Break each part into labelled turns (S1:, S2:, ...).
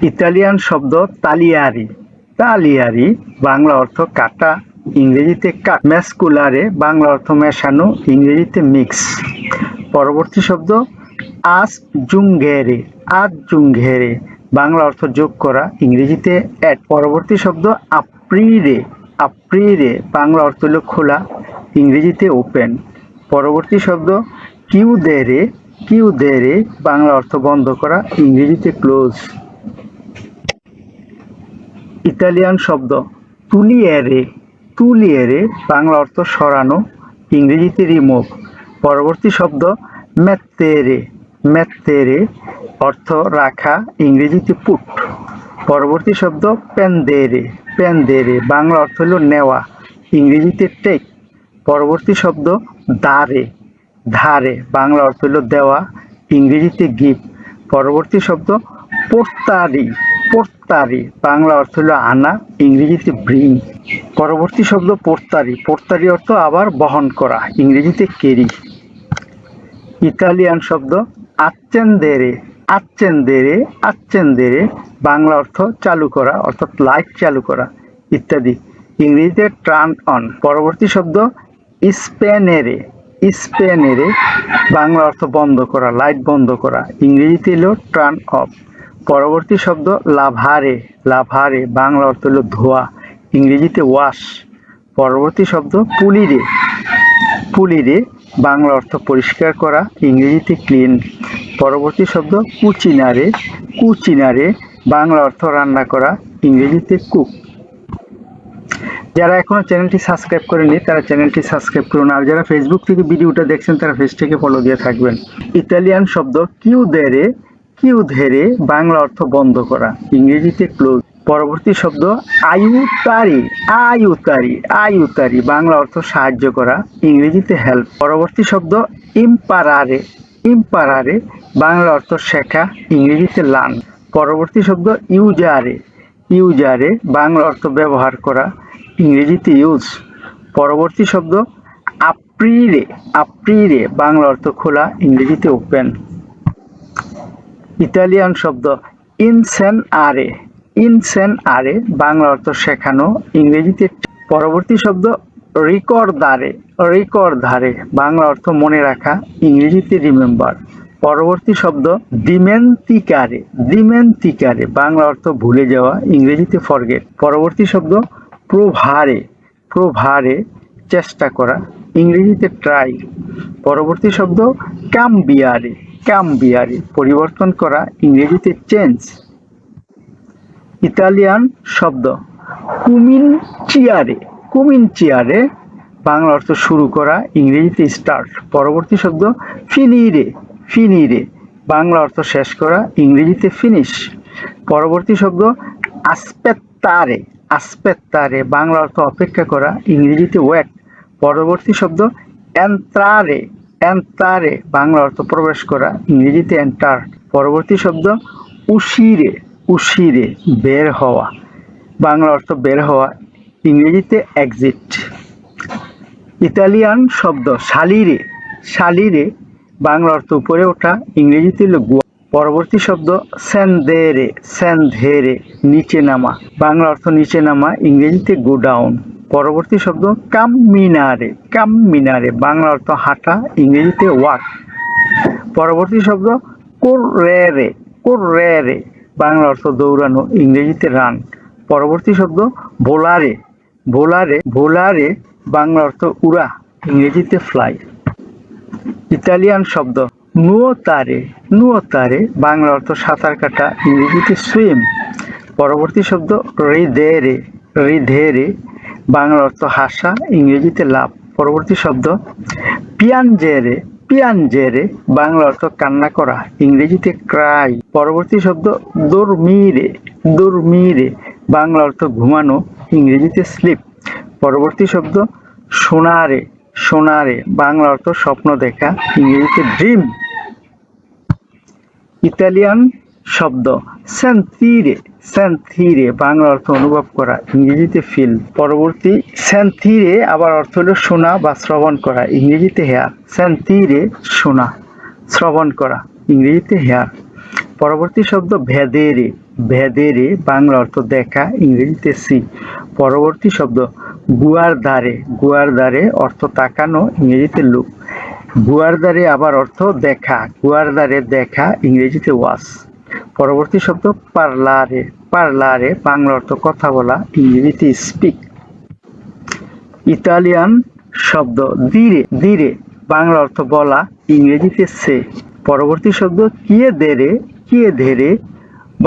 S1: Italian শব্দ তালিয়ারি। তালিয়ারি বাংলা অর্থ কাটা, ইংরেজিতে কাট। ম্যাসকুলারে বাংলা অর্থ মেশানো, ইংরেজিতে মিক্স। পরবর্তী শব্দ আজজুঙ্গেরে। আজজুঙ্গেরে বাংলা অর্থ যোগ করা, ইংরেজিতে অ্যাড। পরবর্তী শব্দ আপ্রিরে। আপ্রিরে বাংলা অর্থ হল খোলা, ইংরেজিতে ওপেন। পরবর্তী শব্দ কিউদেরে। কিউদেরে বাংলা অর্থ বন্ধ করা, ইংরেজিতে ক্লোজ। ইতালিয়ান শব্দ তুলিয়েরে। তুলিয়েরে বাংলা অর্থ সরানো, ইংরেজিতে রিমুভ। পরবর্তী শব্দ মেত্তেরে। মেত্তেরে অর্থ রাখা, ইংরেজিতে পুট। পরবর্তী শব্দ পেন্দেরে। পেন্দেরে বাংলা অর্থ হল নেওয়া, ইংরেজিতে টেক। পরবর্তী শব্দ ধারে। ধারে বাংলা অর্থ হল দেওয়া, ইংরেজিতে গিভ। পরবর্তী শব্দ পোর্তারি। পোর্তারি বাংলা অর্থ হল আনা, ইংরেজিতে ব্রিং। পরবর্তী শব্দ পোর্তারি। পোর্তারি অর্থ আবার বহন করা, ইংরেজিতে ক্যারি। ইতালিয়ান শব্দ আচ্চেন্দেরে। আচ্চেন্দেরে। আচ্চেন্দেরে বাংলা অর্থ চালু করা, অর্থাৎ লাইট চালু করা ইত্যাদি, ইংরেজিতে টার্ন অন। পরবর্তী শব্দ স্পেনেরে। স্পেনেরে বাংলা অর্থ বন্ধ করা, লাইট বন্ধ করা, ইংরেজিতে হলো টার্ন অফ। পরবর্তী শব্দ লাভারে। লাভারে বাংলা অর্থ হলো ধোয়া, ইংরেজিতে ওয়াশ। পরবর্তী শব্দ পুলিরে। পুলিরে বাংলা অর্থ পরিষ্কার করা, ইংরেজিতে ক্লিন। পরবর্তী শব্দ কুচিনারে। কুচিনারে বাংলা অর্থ রান্না করা, ইংরেজিতে কুক। যারা এখনো চ্যানেলটি সাবস্ক্রাইব করেনি তারা চ্যানেলটি সাবস্ক্রাইব করুন, আর যারা ফেসবুক থেকে ভিডিওটা দেখছেন তারা পেজটিকে ফলো দিয়ে থাকবেন। ইতালিয়ান শব্দ কিউদেরে। কিউদেরে বাংলা অর্থ বন্ধ করা, ইংরেজিতে ক্লোজ। পরবর্তী শব্দ আয়ুতারি। আয়ুতারি। আয়ুতারি বাংলা অর্থ সাহায্য করা, ইংরেজিতে হেল্প। পরবর্তী শব্দ ইম্পারারে। ইম্পারারে বাংলা অর্থ শেখা, ইংরেজিতে লার্ন। পরবর্তী শব্দ ইউজারে। ইউজারে বাংলা অর্থ ব্যবহার করা, ইংরেজিতে ইউজ। পরবর্তী শব্দ আপ্রিরে। আপ্রিরে বাংলা অর্থ খোলা, ইংরেজিতে ওপেন। ইতালিয়ান শব্দ ইনসেন আরে। ইনসেন আরে বাংলা অর্থ শেখানো, ইংরেজিতে। পরবর্তী শব্দ রিকর্দারে। রিকর্দারে বাংলা অর্থ মনে রাখা, ইংরেজিতে রিমেম্বার। পরবর্তী শব্দ ডিমেন্তিকারে। ডিমেন্তিকারে বাংলা অর্থ ভুলে যাওয়া, ইংরেজিতে ফরগেট। পরবর্তী শব্দ প্রোভারে। প্রোভারে চেষ্টা করা, ইংরেজিতে ট্রাই। পরবর্তী শব্দ কামবিয়ারে। কামবিয়ারে পরিবর্তন করা, ইংরেজিতে চেঞ্জ। ইতালিয়ান শব্দ কুমিনচিয়ারে। কুমিনচিয়ারে বাংলা অর্থ শুরু করা, ইংরেজিতে স্টার্ট। পরবর্তী শব্দ ফিনিরে। ফিনিরে বাংলা অর্থ শেষ করা, ইংরেজিতে ফিনিশ। পরবর্তী শব্দ আসপেত্তারে। আসপেত্তারে বাংলা অর্থ অপেক্ষা করা, ইংরেজিতে ওয়েট। পরবর্তী শব্দ এন্ত্রারে। এন্ত্রারে বাংলা অর্থ প্রবেশ করা, ইংরেজিতে এন্টার। পরবর্তী শব্দ উশিরে। উশিরে বের হওয়া, বাংলা অর্থ বের হওয়া, ইংরেজিতে এক্সিট। ইতালিয়ান শব্দ সালিরে। সালিরে বাংলা অর্থ উপরে ওঠা, ইংরেজিতে হলো গোয়া। পরবর্তী শব্দ সেন্দেরে। সেন্দেরে নিচে নামা, বাংলা অর্থ নিচে নামা, ইংরেজিতে গো ডাউন। পরবর্তী শব্দ কামমিনারে। কামমিনারে বাংলা অর্থ হাঁটা, ইংরেজিতে ওয়াক। পরবর্তী শব্দ কোররেরে। কোররেরে বাংলা অর্থ দৌড়ানো, ইংরেজিতে রান। পরবর্তী শব্দ ভোলারে। ভোলারে। ভোলারে বাংলা অর্থ উড়া, ইংরেজিতে ফ্লাই। ইতালিয়ান শব্দ নুয়োতারে। নুয়োতারে বাংলা অর্থ সাঁতার কাটা, ইংরেজিতে সুইম। পরবর্তী শব্দ রিধেরে। রিধেরে বাংলা অর্থ হাসা, ইংরেজিতে লাভ। পরবর্তী শব্দ পিয়াঞ্জেরে। পিয়াঞ্জেরে বাংলা অর্থ কান্না করা, ইংরেজিতে ক্রাই। পরবর্তী শব্দ দোরমিরে। দোরমিরে বাংলা অর্থ ঘুমানো, ইংরেজিতে স্লিপ। পরবর্তী শব্দ সোনারে। সোনারে বাংলা অর্থ স্বপ্ন দেখা, ইংরেজিতে ড্রিম। ইতালিয়ান শব্দ সেন্তিরে। সেন্তিরে বাংলা অর্থ অনুভব করা, ইংরেজিতে ফিল। পরবর্তী সেন্তিরে আবার অর্থ হলো শোনা বা শ্রবণ করা, ইংরেজিতে হেয়ার। সেন্তিরে শোনা, শ্রবণ করা, ইংরেজিতে হেয়ার। পরবর্তী শব্দ ভেদেরে, ভেদেরে বাংলা অর্থ দেখা, ইংরেজিতে সি। পরবর্তী শব্দ গুয়ার ধারে, গুয়ার ধারে অর্থ তাকানো, ইংরেজিতে লুক। গুয়ার ধারে আবার অর্থ দেখা, গুয়ার ধারে দেখা, ইংরেজিতে ওয়াচ। পরবর্তী শব্দ পার্লারে, পার্লারে বাংলা অর্থ কথা বলা, ইংরেজিতে স্পিক। ইতালিয়ান শব্দ দিরে, দিরে বাংলা অর্থ বলা, ইংরেজিতে সে। পরবর্তী শব্দ কিয়েদেরে, কিয়েদেরে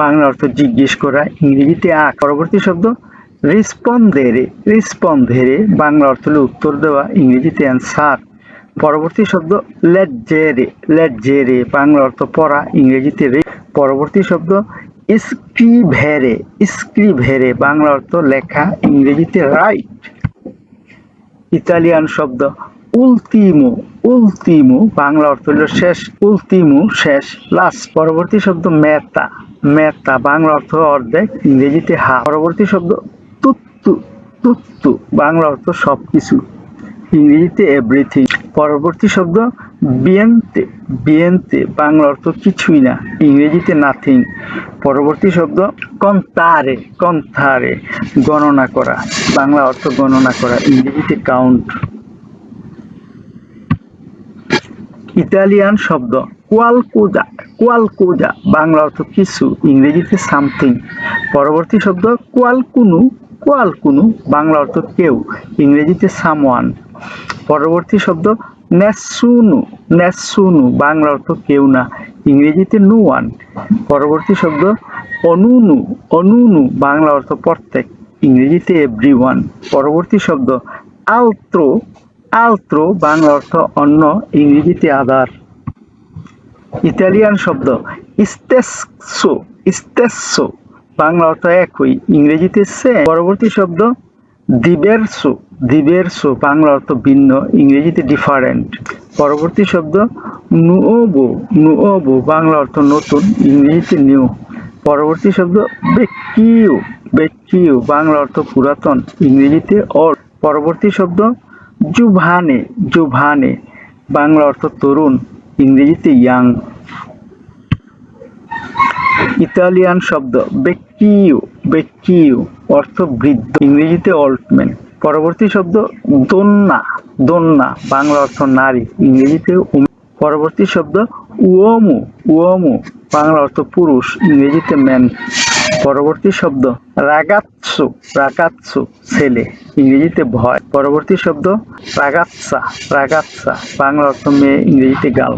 S1: বাংলা অর্থ জিজ্ঞেস করা, ইংরেজিতে আক। পরবর্তী শব্দ রিসপন্দেরে, রিসপন্দেরে বাংলা অর্থ হলো উত্তর দেওয়া, ইংরেজিতে অ্যান্সার। পরবর্তী শব্দ লেজ্জেরে, লেজ্জেরে বাংলা অর্থ পড়া, ইংরেজিতে রিড। পরবর্তী শব্দ স্ক্রিভেরে, স্ক্রিভেরে বাংলা অর্থ লেখা, ইংরেজিতে রাইট। ইতালিয়ান শব্দ উলতিমো, উলতিমো বাংলা অর্থ হল শেষ, উলতিমো শেষ, লাস্ট। পরবর্তী শব্দ মেতা, মেতা বাংলা অর্থ অর্ধেক, ইংরেজিতে হাফ। পরবর্তী শব্দ তুত্তু, তুত্তু বাংলা অর্থ সবকিছু, ইংরেজিতে এভরিথিং। পরবর্তী শব্দ বিয়েন্তে, বিয়েন্তে বাংলা অর্থ কিছুই না, ইংরেজিতে নাথিং। পরবর্তী শব্দ কন্তারে, কন্তারে গণনা করা, বাংলা অর্থ গণনা করা, ইংরেজিতে কাউন্ট। ইতালিয়ান শব্দ কোয়ালকোজা, কোয়ালকোজা বাংলা অর্থ কিছু, ইংরেজিতে সামথিং। পরবর্তী শব্দ কোয়ালকুনু, কোয়ালকুনু বাংলা অর্থ কেউ, ইংরেজিতে সামওয়ান। পরবর্তী শব্দ নেসুনু, নেসুনু বাংলা অর্থ কেউ না, ইংরেজিতে নো ওয়ান। পরবর্তী শব্দ অনুনু, অনুনু বাংলা অর্থ প্রত্যেক, ইংরেজিতে এভরিওয়ান। পরবর্তী শব্দ আলত্রো, আলত্রো বাংলা অর্থ অন্য, ইংরেজিতে আদার। ইতালিয়ান শব্দ স্টেসো, স্টেসো বাংলা অর্থ একই, ইংরেজিতে সেম। পরবর্তী শব্দ দিবেরসো, দিবেরসো বাংলা অর্থ ভিন্ন, ইংরেজিতে ডিফারেন্ট। পরবর্তী শব্দ নুওবো, নুওবো বাংলা অর্থ নতুন, ইংরেজিতে নিউ। পরবর্তী শব্দ বেক্কিও, বেক্কিও বাংলা অর্থ পুরাতন, ইংরেজিতে ওল্ড। পরবর্তী শব্দ জুভানে, জুভানে বাংলা অর্থ তরুণ, ইংরেজিতে ইয়াং। ইতালিয়ান শব্দ বেক্কিও, বেক্কিও অর্থ বৃদ্ধ, ইংরেজিতে ওল্ড ম্যান। পরবর্তী শব্দ দোন্না, দোন্না বাংলা অর্থ নারী, ইংরেজিতে উমেন। পরবর্তী শব্দ উওমো, উওমো বাংলা অর্থ পুরুষ, ইংরেজিতে ম্যান। পরবর্তী শব্দ রাগাৎসো, রাগাৎসো ছেলে, ইংরেজিতে ভয়। পরবর্তী শব্দ রাগাৎসা, রাগাৎসা বাংলা অর্থ মেয়ে, ইংরেজিতে গার্ল।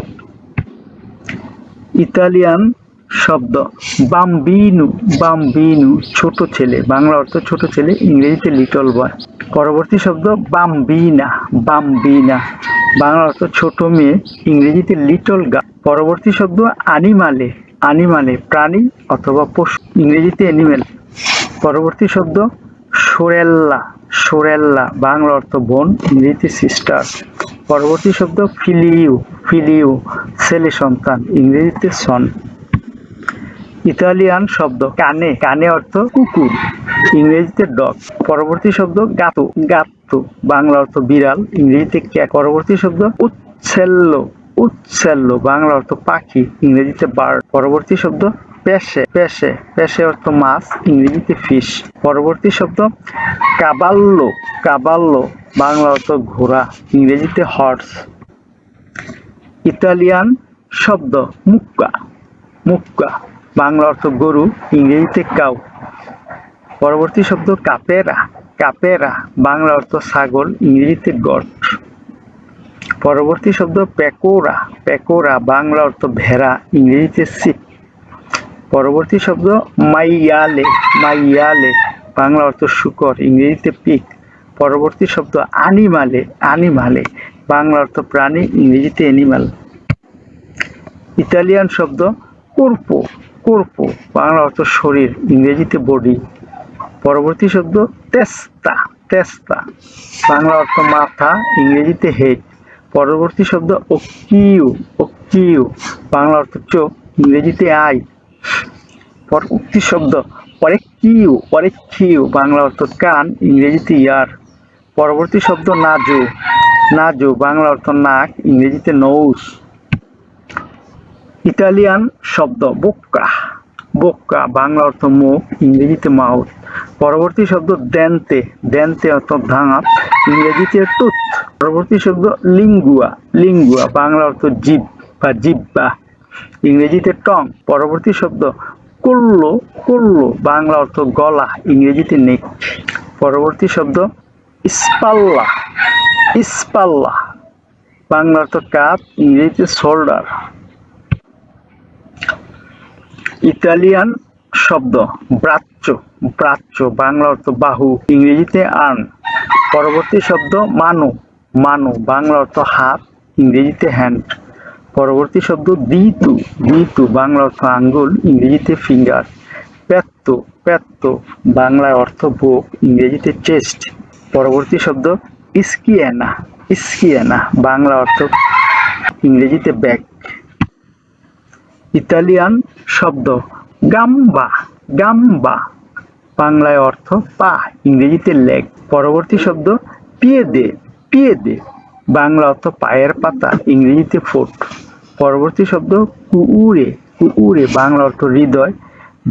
S1: ইতালিয়ান শব্দ বাম্বিনু, বাম্বিনু ছোট ছেলে, বাংলা অর্থ ছোট ছেলে, ইংরেজিতে লিটল বয়। পরবর্তী শব্দ বাম্বিনা, বাম্বিনা বাংলা অর্থ ছোট মেয়ে, ইংরেজিতে লিটল গার্ল। পরবর্তী শব্দ আনিমালে, আনিমালে প্রাণী অথবা পশু, ইংরেজিতে অ্যানিমেল। পরবর্তী শব্দ সোরেল্লা, সোরেল্লা বাংলা অর্থ বোন, ইংরেজিতে সিস্টার। পরবর্তী শব্দ ফিলিউ, ফিলিউ ছেলে সন্তান, ইংরেজিতে সন। ইতালিয়ান শব্দ কানে, কানে অর্থ কুকুর, ইংরেজিতে ডগ। পরবর্তী শব্দ গাতো, গাত্তো বাংলা অর্থ বিড়াল, ইংরেজিতে ক্যাট। পরবর্তী শব্দ উচ্ছেল্ল, উচ্ছেল্ল বাংলা অর্থ পাখি, ইংরেজিতে বার্ড। পরবর্তী শব্দ পেশে, পেশে পেশে অর্থ মাছ, ইংরেজিতে ফিশ। পরবর্তী শব্দ কাবাল্লো, কাবাল্লো বাংলা অর্থ ঘোড়া, ইংরেজিতে হর্স। ইতালিয়ান শব্দ মুক্কা, মুক্কা বাংলা অর্থ গরু, ইংরেজিতে কাউ। পরবর্তী শব্দ কাপেরা, কাপেরা বাংলা অর্থ ছাগল, ইংরেজিতে গট। পরবর্তী শব্দ পেকোরা, পেকোরা বাংলা অর্থ ভেড়া, ইংরেজিতে শিপ। পরবর্তী শব্দ মাইয়ালে, মাইয়ালে বাংলা অর্থ শূকর, ইংরেজিতে পিগ। পরবর্তী শব্দ আনিমালে, আনিমালে বাংলা অর্থ প্রাণী, ইংরেজিতে অ্যানিমাল। ইতালিয়ান শব্দ কোর্পো, কোর্পো বাংলা অর্থ শরীর, ইংরেজিতে বডি। পরবর্তী শব্দ তেস্তা, তেস্তা বাংলা অর্থ মাথা, ইংরেজিতে হেড। পরবর্তী শব্দ ওকিউ, ওকিউ বাংলা অর্থ চোখ, ইংরেজিতে আই। পরবর্তী শব্দ অরেকিউ, অরেকিউ বাংলা অর্থ কান, ইংরেজিতে ইয়ার। পরবর্তী শব্দ নাজু, নাজু বাংলা অর্থ নাক, ইংরেজিতে নোজ। ইতালিয়ান শব্দ বোক্কা, বোক্কা বাংলা অর্থ মুখ, ইংরেজিতে মাউথ। পরবর্তী শব্দ দেন্তে, দেন্তে অর্থ দাঁত, ইংরেজিতে টুথ। পরবর্তী শব্দ লিঙ্গুয়া, লিঙ্গুয়া বাংলা অর্থ জিভ বা জিহ্বা, ইংরেজিতে টং। পরবর্তী শব্দ কুল্লো, কুল্লো বাংলা অর্থ গলা, ইংরেজিতে নেক। পরবর্তী শব্দ স্পাল্লা, স্পাল্লা বাংলা অর্থ কাঁধ, ইংরেজিতে শোল্ডার। ইতালিয়ান শব্দ ব্রাচ্চ, ব্রাচ্চ বাংলা অর্থ বাহু, ইংরেজিতে আর্ম। পরবর্তী শব্দ মানো, মানো বাংলা অর্থ হাত, ইংরেজিতে হ্যান্ড। পরবর্তী শব্দ দিতু, দিতু বাংলা অর্থ আঙ্গুল, ইংরেজিতে ফিঙ্গার। পেত্তো, পেত্তো বাংলায় অর্থ বুক, ইংরেজিতে চেস্ট। পরবর্তী শব্দ স্কিয়ানা, স্কিয়ানা বাংলা অর্থ ইংরেজিতে ব্যাক। ইতালিয়ান শব্দ গাম্বা, গাম্বা বাংলায় অর্থ পা, ইংরেজিতে লেগ। পরবর্তী শব্দ পিয়েদে, পিয়েদে বাংলা অর্থ পায়ের পাতা, ইংরেজিতে ফুট। পরবর্তী শব্দ কুউরে, কুউরে বাংলা অর্থ হৃদয়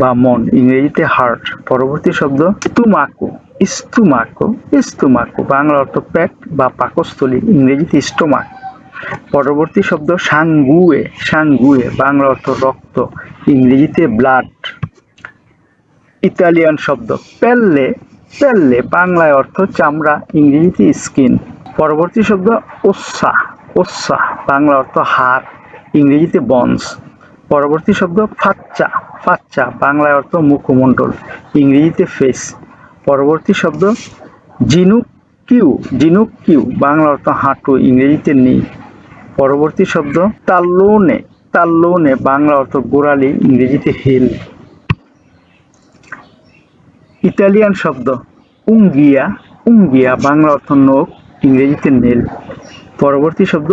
S1: বা মন, ইংরেজিতে হার্ট। পরবর্তী শব্দ স্তুমাকো, স্তুমাকো, স্তুমাকো বাংলা অর্থ পেট বা পাকস্থলী, ইংরেজিতে স্টোমাক। পরবর্তী শব্দ সাঙ্গুয়ে, সাঙ্গুয়ে বাংলা অর্থ রক্ত, ইংরেজিতে ব্লাড। ইতালিয়ান শব্দ পেল্লে, পেল্লে বাংলায় অর্থ চামড়া, ইংরেজিতে স্কিন। পরবর্তী শব্দ ওসা, ওসা বাংলা অর্থ হাড়, ইংরেজিতে বনস। পরবর্তী শব্দ ফাচ্চা, ফাচ্চা বাংলায় অর্থ মুখমণ্ডল, ইংরেজিতে ফেস। পরবর্তী শব্দ জিনুক কিউ, জিনুক কিউ বাংলা অর্থ হাঁটু, ইংরেজিতে নি। পরবর্তী শব্দ তাল্লোনে, তাল্লোনে বাংলা অর্থ গোড়ালি, ইংরেজিতে হিল। ইতালিয়ান শব্দ উঙ্গিয়া, উঙ্গিয়া বাংলা অর্থ নখ, ইংরেজিতে নেল। পরবর্তী শব্দ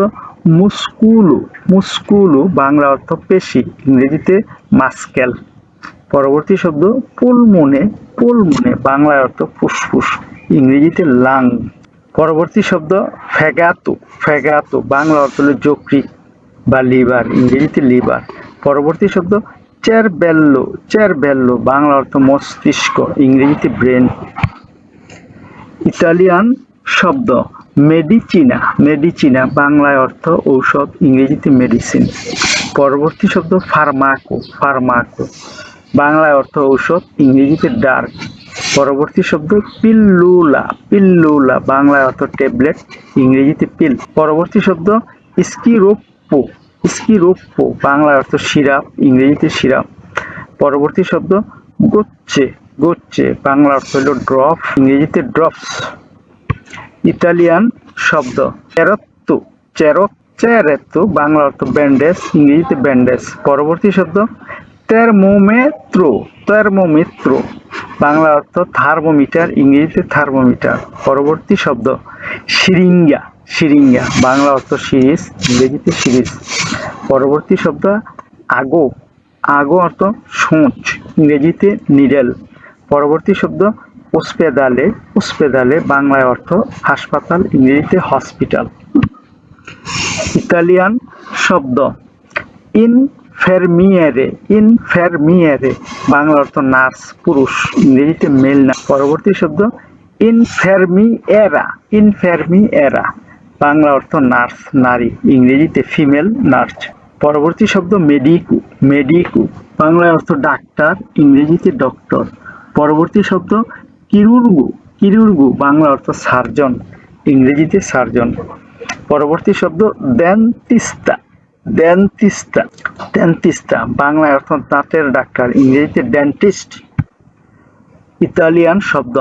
S1: মুস্কুলু, মুস্কুলু বাংলা অর্থ পেশি, ইংরেজিতে মাস্কেল। পরবর্তী শব্দ পুলমনে, পুলমনে বাংলা অর্থ ফুসফুস, ইংরেজিতে লাং। পরবর্তী শব্দ ফেগাতো, ফেগাতো বাংলা অর্থ হল যকৃৎ বা লিভার, ইংরেজিতে লিভার। পরবর্তী শব্দ চেরবেল্লো, চেরবেল্লো বাংলা অর্থ মস্তিষ্ক, ইংরেজিতে ব্রেন। ইতালিয়ান শব্দ মেডিচিনা, মেডিচিনা বাংলায় অর্থ ঔষধ, ইংরেজিতে মেডিসিন। পরবর্তী শব্দ ফার্মাকো, ফার্মাকো বাংলায় অর্থ ঔষধ, ইংরেজিতে ডার্ক। পরবর্তী শব্দ পিল্লুলা, পিল্লুলা বাংলায় অর্থ ট্যাবলেট, ইংরেজিতে পিল। পরবর্তী শব্দ স্কিরোপ্পো, স্কিরোপ্পো বাংলায় অর্থ সিরাপ, ইংরেজিতে সিরাপ। পরবর্তী শব্দ গোচ্ছে, গোচ্ছে বাংলা অর্থ হল ড্রপ, ইংরেজিতে ড্রপস। ইতালিয়ান শব্দ চেরত্তো, চেরত, চেরেত্তো বাংলা অর্থ ব্যান্ডেজ, ইংরেজিতে ব্যান্ডেজ। পরবর্তী শব্দ তের্মোমেট্রো, তের্মোমেট্রো বাংলা অর্থ থার্মোমিটার, ইংরেজিতে থার্মোমিটার। পরবর্তী শব্দ সিরিঙ্গা, সিরিঙ্গা বাংলা অর্থ সিরিজ, ইংরেজিতে সিরিজ। পরবর্তী শব্দ আগো, আগো অর্থ সূঁচ, ইংরেজিতে নিডেল। পরবর্তী শব্দ ওস্পেদালে, ওস্পেদালে বাংলায় অর্থ হাসপাতাল, ইংরেজিতে হসপিটাল। ইতালিয়ান শব্দ ইনফেরমিয়েরে, ইনফেরমিয়েরে বাংলা অর্থ নার্স, পুরুষ, ইংরেজিতে মেল নার্স। পরবর্তী শব্দ ইনফেরমিয়েরা, ইনফেরমিয়েরা বাংলা অর্থ নার্স, নারী, ইংরেজিতে ফিমেল নার্স। পরবর্তী শব্দ মেডিকো, মেডিকো বাংলায় অর্থ ডাক্তার, ইংরেজিতে ডক্টর। পরবর্তী শব্দ কিরুর্গো, কিরুর্গো বাংলা অর্থ সার্জন, ইংরেজিতে সার্জন। পরবর্তী শব্দ ডেন্টিস্টা, ডেন্টিস্টা, ডেন্টিস্টা বাংলায় অর্থ দাঁতের ডাক্তার, ইংরেজিতে ডেন্টিস্ট। ইতালিয়ান শব্দ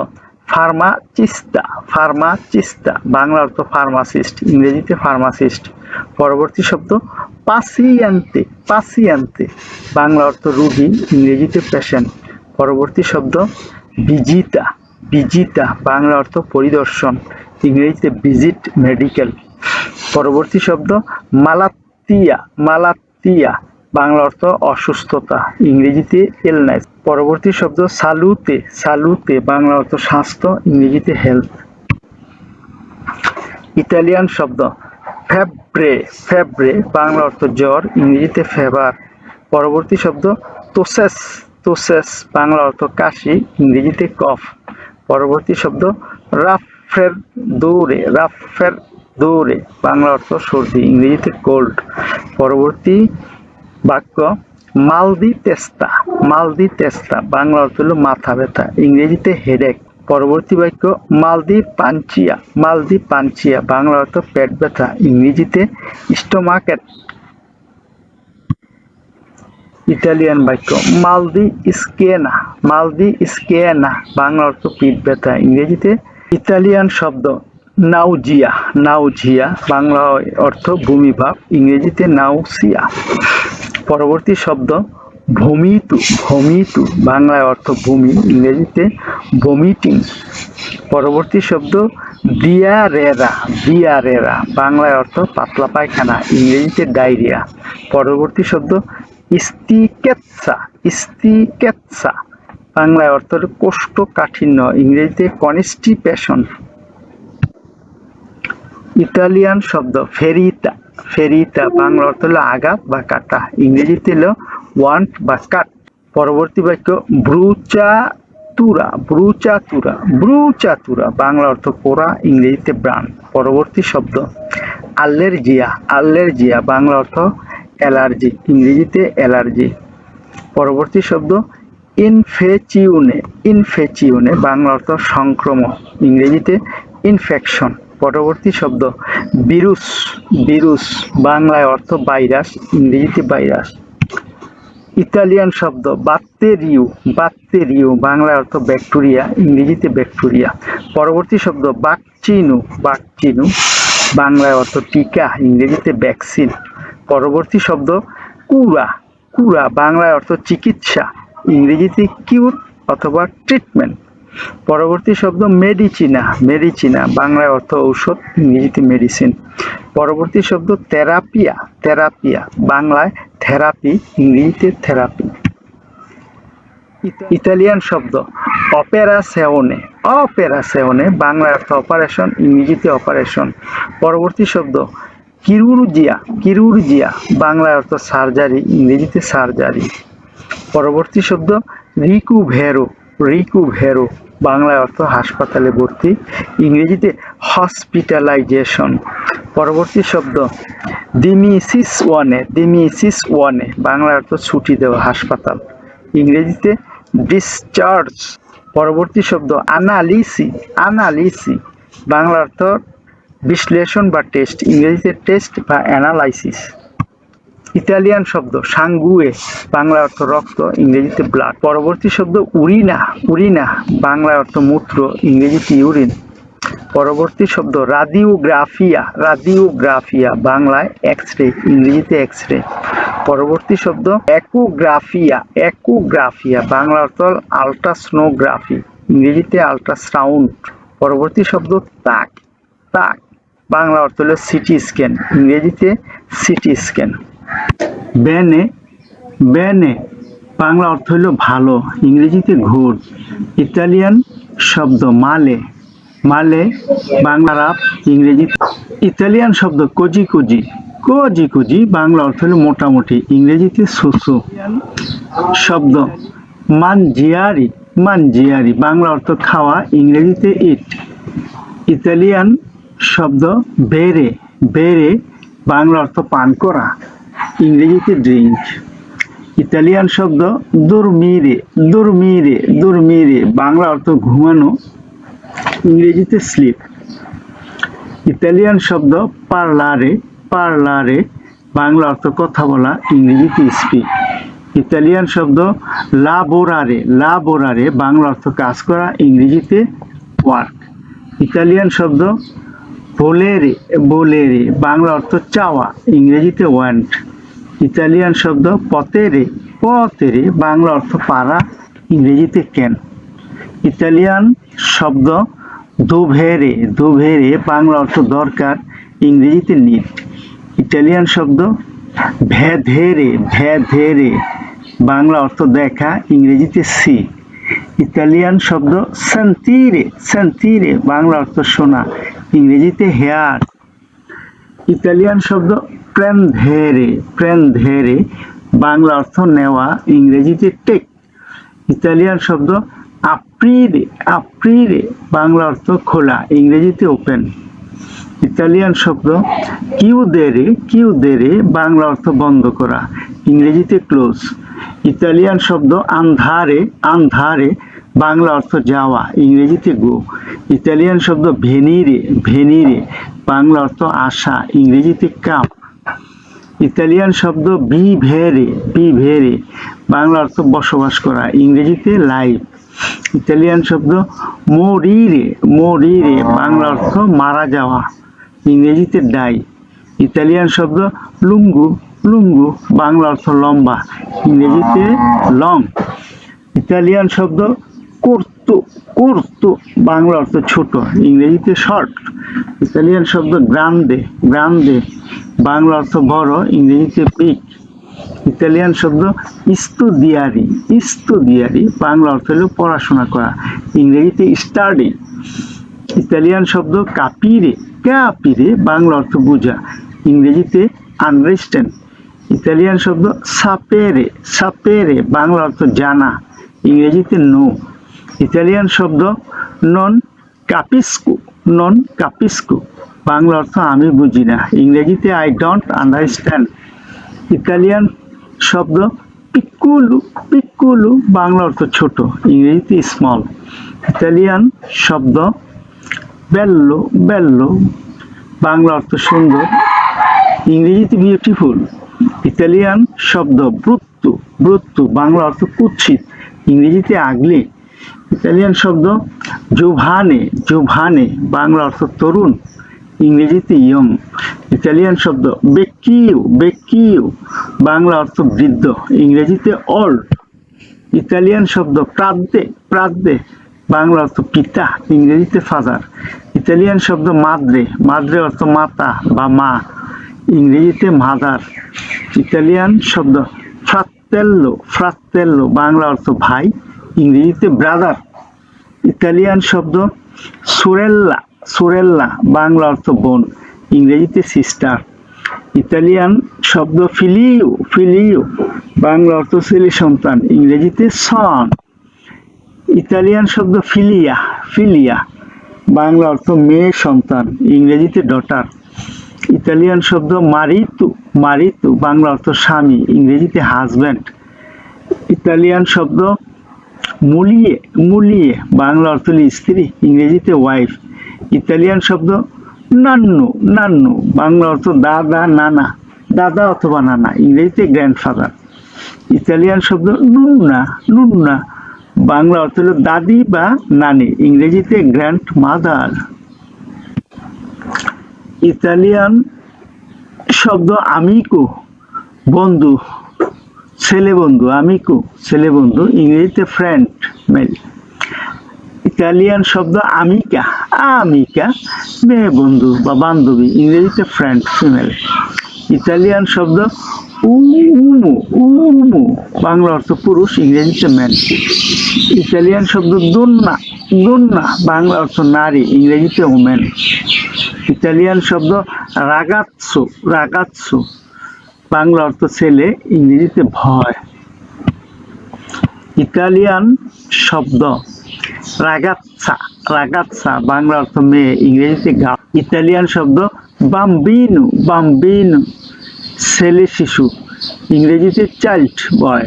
S1: ফার্মাচিস্তা, ফার্মাচিস্তা বাংলা অর্থ ফার্মাসিস্ট, ইংরেজিতে ফার্মাসিস্ট। পরবর্তী শব্দ পাসিয়েন্তে, পাসিয়েন্তে বাংলা অর্থ রোগী, ইংরেজিতে পেশেন্ট। পরবর্তী শব্দ ভিজিতা, ভিজিতা বাংলা অর্থ পরিদর্শন, ইংরেজিতে ভিজিট মেডিকেল। পরবর্তী শব্দ মালাতিয়া, মালাতিয়া বাংলা অর্থ অসুস্থতা, ইংরেজিতে ইলনেস। পরবর্তী শব্দ সালুতে, সালুতে বাংলা অর্থ স্বাস্থ্য, ইংরেজিতে হেলথ। ইতালিয়ান শব্দ ফেব্রে, ফেব্রে বাংলা অর্থ জ্বর, ইংরেজিতে ফেভার, পরবর্তী শব্দ তোসেস, তোসেস বাংলা অর্থ কাশি, ইংরেজিতে কফ। পরবর্তী শব্দ রাফের দৌড়ে, রাফের দৌড়ে বাংলা অর্থ সর্দি, ইংরেজিতে কোল্ড। পরবর্তী বাক্য মালদি তেস্তা, মালদি তেস্তা বাংলা অর্থ হলো মাথা ব্যথা, ইংরেজিতে হেডেক। পরবর্তী বাক্য মালদি পাঞ্চিয়া, মালদি পাঞ্চিয়া বাংলা অর্থ পেট ব্যথা, ইংরেজিতে স্টোমাকেট। ইতালিয়ান বাক্য মালদি স্কেনা, মালদি স্কেনা বাংলা অর্থ পিঠ ব্যথা, ইংরেজিতে। ইতালিয়ান শব্দ নাউজিয়া, নাউজিয়া বাংলা অর্থ ভূমিভাব, ইংরেজিতে নাউসিয়া। পরবর্তী শব্দ ভমিতু, ভমিতু বাংলায় অর্থ ভূমি, ইংরেজিতে ভমিটিং। পরবর্তী শব্দ ডিয়ারেরা, ডিয়ারেরা বাংলায় অর্থ পাতলা পায়খানা, ইংরেজিতে ডায়রিয়া। পরবর্তী শব্দ স্টিকেটসা, স্টিকেটসা বাংলায় অর্থ কোষ্ঠকাঠিন্য, ইংরেজিতে কনস্টিপেশন। ইতালিয়ান শব্দ ফেরিতা, ফেরিতা বাংলা অর্থ হলো আঘাত বা কাটা, ইংরেজিতে হলো ওয়ান্ট বা কাট। পরবর্তী বাক্য ব্রুচাতুরা, ব্রুচাতুরা, ব্রুচাতুরা বাংলা অর্থ পোড়া, ইংরেজিতে ব্রান। পরবর্তী শব্দ আল্লেরজিয়া, আল্লেরজিয়া বাংলা অর্থ অ্যালার্জি, ইংরেজিতে অ্যালার্জি। পরবর্তী শব্দ ইনফেচিউনে, ইনফেচিউনে বাংলা অর্থ সংক্রমণ, ইংরেজিতে ইনফেকশন। পরবর্তী শব্দ ভিরুস, ভিরুস বাংলায় অর্থ ভাইরাস, ইংরেজিতে ভাইরাস। ইতালিয়ান শব্দ বাত্তেরিউ, বাত্তেরিউ বাংলায় অর্থ ব্যাকটেরিয়া, ইংরেজিতে ব্যাকটেরিয়া। পরবর্তী শব্দ বাকচিনু, বাকচিনু বাংলায় অর্থ টিকা, ইংরেজিতে ভ্যাকসিন। পরবর্তী শব্দ কুরা, কুরা বাংলায় অর্থ চিকিৎসা, ইংরেজিতে কিউর অথবা ট্রিটমেন্ট। পরবর্তী শব্দ মেডিচিনা, মেডিচিনা বাংলায় অর্থ ঔষধ, ইংরেজিতে মেডিসিন। পরবর্তী শব্দ থেরাপিয়া, থেরাপিয়া বাংলায় থেরাপি, ইংরেজিতে থেরাপি। ইতালিয়ান শব্দ অপেরাসিওনে, অপেরাসিওনে বাংলায় অর্থ অপারেশন, ইংরেজিতে অপারেশন। পরবর্তী শব্দ কিরুরজিয়া, কিরুরজিয়া বাংলায় অর্থ সার্জারি, ইংরেজিতে সার্জারি। পরবর্তী শব্দ রিকুভেরো, রিকুভেরো বাংলায় অর্থ হাসপাতালে ভর্তি, ইংরেজিতে হসপিটালাইজেশন। পরবর্তী শব্দ ডিমিসিস ওয়ানে, ডিমিসিস ওয়ানে বাংলায় অর্থ ছুটি দেওয়া হাসপাতাল, ইংরেজিতে ডিসচার্জ। পরবর্তী শব্দ আনালিসি, আনালিসি বাংলা অর্থ বিশ্লেষণ বা টেস্ট, ইংরেজিতে টেস্ট বা অ্যানালাইসিস। ইতালিয়ান শব্দ সাঙ্গুয়ে বাংলা অর্থ রক্ত, ইংরেজিতে ব্লাড। পরবর্তী শব্দ উরিনা, উরিনা বাংলা অর্থ মূত্র, ইংরেজিতে ইউরিন। পরবর্তী শব্দ রাডিওগ্রাফিয়া, রাডিওগ্রাফিয়া বাংলায় এক্স রে, ইংরেজিতে এক্স রে। পরবর্তী শব্দ একোগ্রাফিয়া, একোগ্রাফিয়া বাংলা অর্থ আলট্রাসোনোগ্রাফি, ইংরেজিতে আলট্রাসাউন্ড। পরবর্তী শব্দ তাক, তাক বাংলা অর্থ হলো সিটি স্ক্যান, ইংরেজিতে সিটি স্ক্যান। বেনে, বেনে বাংলা অর্থ হলো ভালো, ইংরেজিতে গুড। ইতালিয়ান শব্দ মালে, মালে বাংলা রাপ, ইংরেজি। ইতালিয়ান শব্দ cosy cosy, cosy cosy Bangla অর্থ হলো মোটামুটি, ইংরেজিতে সুসু। শব্দ মানজিয়ারি, মানজিয়ারি বাংলা অর্থ খাওয়া, ইংরেজিতে ইট। ইতালিয়ান শব্দ বেরে, বেরে বাংলা অর্থ পান করা, ইংরেজিতে ড্রিঙ্ক। ইতালিয়ান শব্দ দুর্মিরে, দুর্মিরে, দুর্মিরে বাংলা অর্থ ঘুমানো, ইংরেজিতে স্লিপ। ইতালিয়ান শব্দ পার্লারে, পার্লারে বাংলা অর্থ কথা বলা, ইংরেজিতে স্পিক। ইতালিয়ান শব্দ লাবোরারে, লাবোরারে বাংলা অর্থ কাজ করা, ইংরেজিতে ওয়ার্ক। ইতালিয়ান শব্দ বোলেরে, বোলেরে বাংলা অর্থ চাওয়া, ইংরেজিতে ওয়ান্ট। ইতালিয়ান শব্দ পতেরে, পতেরে বাংলা অর্থ পারা, ইংরেজিতে ক্যান। ইতালিয়ান শব্দ দোভেরে, দোভেরে বাংলা অর্থ দরকার, ইংরেজিতে নিড। ইটালিয়ান শব্দ ভেধেরে, ভেধেরে বাংলা অর্থ দেখা, ইংরেজিতে সি। ইতালিয়ান শব্দ সেন্তিরে, সেন্তিরে বাংলা অর্থ শোনা, ইংরেজিতে হেয়ার। ইতালিয়ান শব্দ প্রেন্ধেরে, প্রেন্ধেরে বাংলা অর্থ নেওয়া, ইংরেজিতে টেক। ইতালিয়ান শব্দ আপ্রিরে, আপ্রিরে বাংলা অর্থ খোলা, ইংরেজিতে ওপেন। ইতালিয়ান শব্দ কিউদেরে, কিউদেরে বাংলা অর্থ বন্ধ করা, ইংরেজিতে ক্লোজ। ইতালিয়ান শব্দ আন্ধারে, আন্ধারে বাংলা অর্থ যাওয়া, ইংরেজিতে গো। ইতালিয়ান শব্দ ভেনিরে, ভেনিরে বাংলা অর্থ আসা, ইংরেজিতে কাম। ইতালিয়ান শব্দ ভিভেরে, ভিভেরে বাংলা অর্থ বসবাস করা, ইংরেজিতে লাইভ। ইতালিয়ান শব্দ মরিরে, মরিরে বাংলা অর্থ মারা যাওয়া, ইংরেজিতে ডাই। ইতালিয়ান শব্দ লুঙ্গু, লুঙ্গু বাংলা অর্থ লম্বা, ইংরেজিতে লং। ইতালিয়ান শব্দ কোর্তো, কোর্তো বাংলা অর্থ ছোট, ইংরেজিতে শর্ট। ইতালিয়ান শব্দ গ্রান্দে, গ্রান্দে বাংলা অর্থ বড়, ইংরেজিতে বিগ। ইতালিয়ান শব্দ স্টুডিয়ারি, স্টুডিয়ারি বাংলা অর্থ হলো পড়াশোনা করা, ইংরেজিতে স্টাডি। ইতালিয়ান শব্দ কাপিরে, ক্যাপিরে বাংলা অর্থ বোঝা, ইংরেজিতে আন্ডারস্ট্যান্ড। ইতালিয়ান শব্দ সাপেরে, সাপেরে বাংলা অর্থ জানা, ইংরেজিতে নো। ইতালিয়ান শব্দ নন কাপিস্কু, নন কাপিস্কু বাংলা অর্থ আমি বুঝি না, ইংরেজিতে আই ডোন্ট আন্ডারস্ট্যান্ড। ইতালিয়ান শব্দ পিকুলু, পিকুলু বাংলা অর্থ ছোট, ইংরেজিতে স্মল। ইতালিয়ান শব্দ বেল্লো, বেল্লো বাংলা অর্থ সুন্দর, ইংরেজিতে বিউটিফুল। ইতালিয়ান শব্দ ব্রুত্তু, ব্রুত্তু বাংলা অর্থ কুৎসিত, ইংরেজিতে আগলি। ইতালিয়ান শব্দ জোভানে, জোভানে বাংলা অর্থ তরুণ, ইংরেজিতে ইয়ং। ইতালিয়ান শব্দ বেকিউ, বেকিউ বাংলা অর্থ বৃদ্ধ, ইংরেজিতে ওল্ড। ইতালিয়ান শব্দ প্রাদ্দে, প্রাদ্দে বাংলা অর্থ পিতা, ইংরেজিতে ফাদার। ইতালিয়ান শব্দ মাদ্রে, মাদ্রে অর্থ মাতা বা মা, ইংরেজিতে মাদার। ইতালিয়ান শব্দ ফ্রাত্তেল্লো, ফ্রাত্তেল্লো বাংলা অর্থ ভাই, ইংরেজিতে ব্রাদার। ইতালিয়ান শব্দ সোরেল্লা, সোরেল্লা বাংলা অর্থ বোন, ইংরেজিতে সিস্টার। ইতালিয়ান শব্দ ফিলিও, ফিলিও বাংলা অর্থ ছেলে সন্তান, ইংরেজিতে সন। ইতালিয়ান শব্দ ফিলিয়া, ফিলিয়া বাংলা অর্থ মেয়ে সন্তান, ইংরেজিতে ডটার। ইতালিয়ান শব্দ মারিতু, মারিতু বাংলা অর্থ স্বামী, ইংরেজিতে হাজব্যান্ড। ইতালিয়ান শব্দ মুলিয়ে, মুলিয়ে বাংলা অর্থ স্ত্রী, ইংরেজিতে ওয়াইফ। ইতালিয়ান শব্দ নান্নু, নান্নু বাংলা অর্থ দাদা নানা, দাদা অথবা নানা, ইংরেজিতে গ্র্যান্ডফাদার। ইতালিয়ান শব্দ নুন্না, নুন্না বাংলা অর্থ হলো দাদি বা নানি, ইংরেজিতে গ্র্যান্ড মাদার। ইতালিয়ান শব্দ আমিকো, বন্ধু, ছেলে বন্ধু, আমিকো ছেলে বন্ধু, ইংরেজিতে ফ্রেন্ড মেল। ইতালিয়ান শব্দ আমিকা, আমিকা মেয়ে বন্ধু বা বান্ধবী, ইংরেজিতে ফ্রেন্ড ফিমেল। ইতালিয়ান শব্দ উমু, উমু বাংলা অর্থ পুরুষ, ইংরেজিতে ম্যান। ইতালিয়ান শব্দ দোন্না, দোন্না বাংলা অর্থ নারী, ইংরেজিতে ওমেন। ইতালিয়ান শব্দ রাগাৎসো, রাগাৎসো বাংলা অর্থ ছেলে, ইংরেজিতে ভয়। ইতালিয়ান শব্দ রাগাৎসা, রাগাৎসা বাংলা অর্থ মেয়ে, ইংরেজিতে গার্ল। ইতালিয়ান শব্দ বাম্বিনু, বাম্বিনু ছেলে শিশু, ইংরেজিতে চাইল্ড বয়।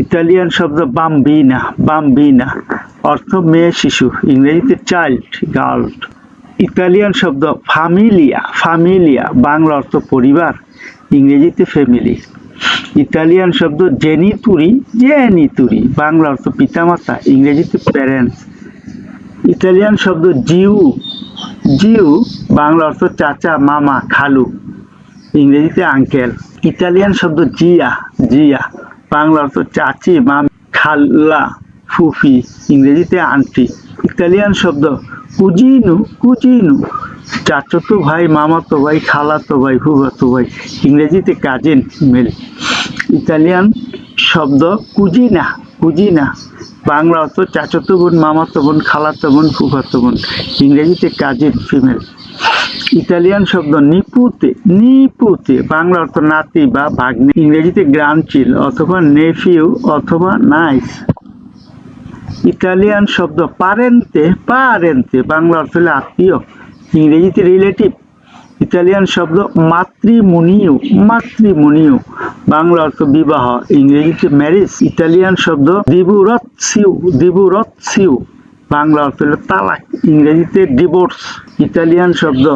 S1: ইতালিয়ান শব্দ বাম্বিনা, বাম্বিনা অর্থ মেয়ে শিশু, ইংরেজিতে চাইল্ড গার্ল। ইতালিয়ান শব্দ ফামিলিয়া, ফামিলিয়া বাংলা অর্থ পরিবার, ইংরেজিতে ফ্যামিলি। ইতালিয়ান শব্দ জেনিতুরি, জেনিতুরি বাংলা অর্থ পিতামাতা, ইংরেজিতে প্যারেন্টস। ইতালিয়ান শব্দ জিউ, জিউ বাংলা অর্থ চাচা, মামা, খালু, ইংরেজিতে আঙ্কেল। ইতালিয়ান শব্দ জিয়া, জিয়া বাংলা অর্থ চাচি, মামি, খালা, ফুফি, ইংরেজিতে আন্টি। ইতালিয়ান শব্দ কুজিনু, কুজিনু চাচাতো ভাই, মামাতো ভাই, খালাতো ভাই, ফুফাতো ভাই, ইংরেজিতে কাজিন মেল। ইতালিয়ান শব্দ কুজিনা, কুজিনা বাংলা অর্থ চাচাতো বোন, মামাতো বোন, খালাতো বোন, ফুফাতো বোন, ইংরেজিতে কাজিন ফিমেল। ইতালিয়ান শব্দ নিপুতে, নিপুতে বাংলা অর্থ নাতি বা ভাগ্নে, ইংরেজিতে গ্র্যান্ডচিল অথবা নেফিউ অথবা নাইস। ইতালিয়ান শব্দ পারেন্তে, পারেন্তে বাংলা অর্থ হলো আত্মীয়, ইংরেজিতে রিলেটিভ। ইতালিয়ান শব্দ মাতৃমুনিও, মাতৃমুনিও বাংলা অর্থ বিবাহ, ইংরেজিতে ম্যারেজ। ইতালিয়ান শব্দ দিবুরৎসিউ, দিবুরৎসিউ বাংলা অর্থ হলো তালাক, ইংরেজিতে ডিভোর্স। ইতালিয়ান শব্দ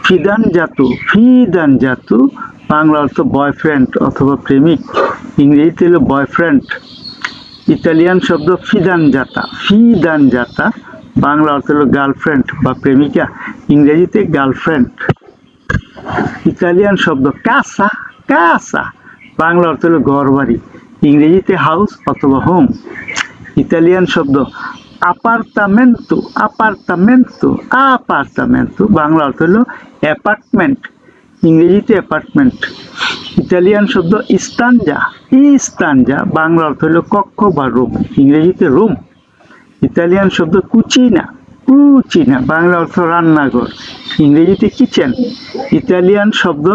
S1: ফিদানজাতু, ফিদানজাতু বাংলা অর্থ বয়ফ্রেন্ড অথবা প্রেমিক, ইংরেজিতে হলো বয়ফ্রেন্ড। ইতালিয়ান শব্দ ফিদানজাতা, ফিদানজাতা বাংলা অর্থ হলো গার্লফ্রেন্ড বা প্রেমিকা, ইংরেজিতে গার্লফ্রেন্ড। ইতালিয়ান শব্দ কাসা, কাসা বাংলা অর্থ হলো ঘর বাড়ি, ইংরেজিতে হাউস অথবা হোম। ইতালিয়ান শব্দ আপার্তামেন্তো, আপার্তামেন্তো, আপার্তামেন্তো বাংলা অর্থ হলো অ্যাপার্টমেন্ট, ইংরেজিতে অ্যাপার্টমেন্ট। ইতালিয়ান শব্দ ইস্তানজা, ইস্তানজা বাংলা অর্থ হলো কক্ষ বা রুম, ইংরেজিতে রুম। ইতালিয়ান শব্দ কুচিনা, কুচিনা বাংলা অর্থ রান্নাঘর, ইংরেজিতে কিচেন। ইতালিয়ান শব্দ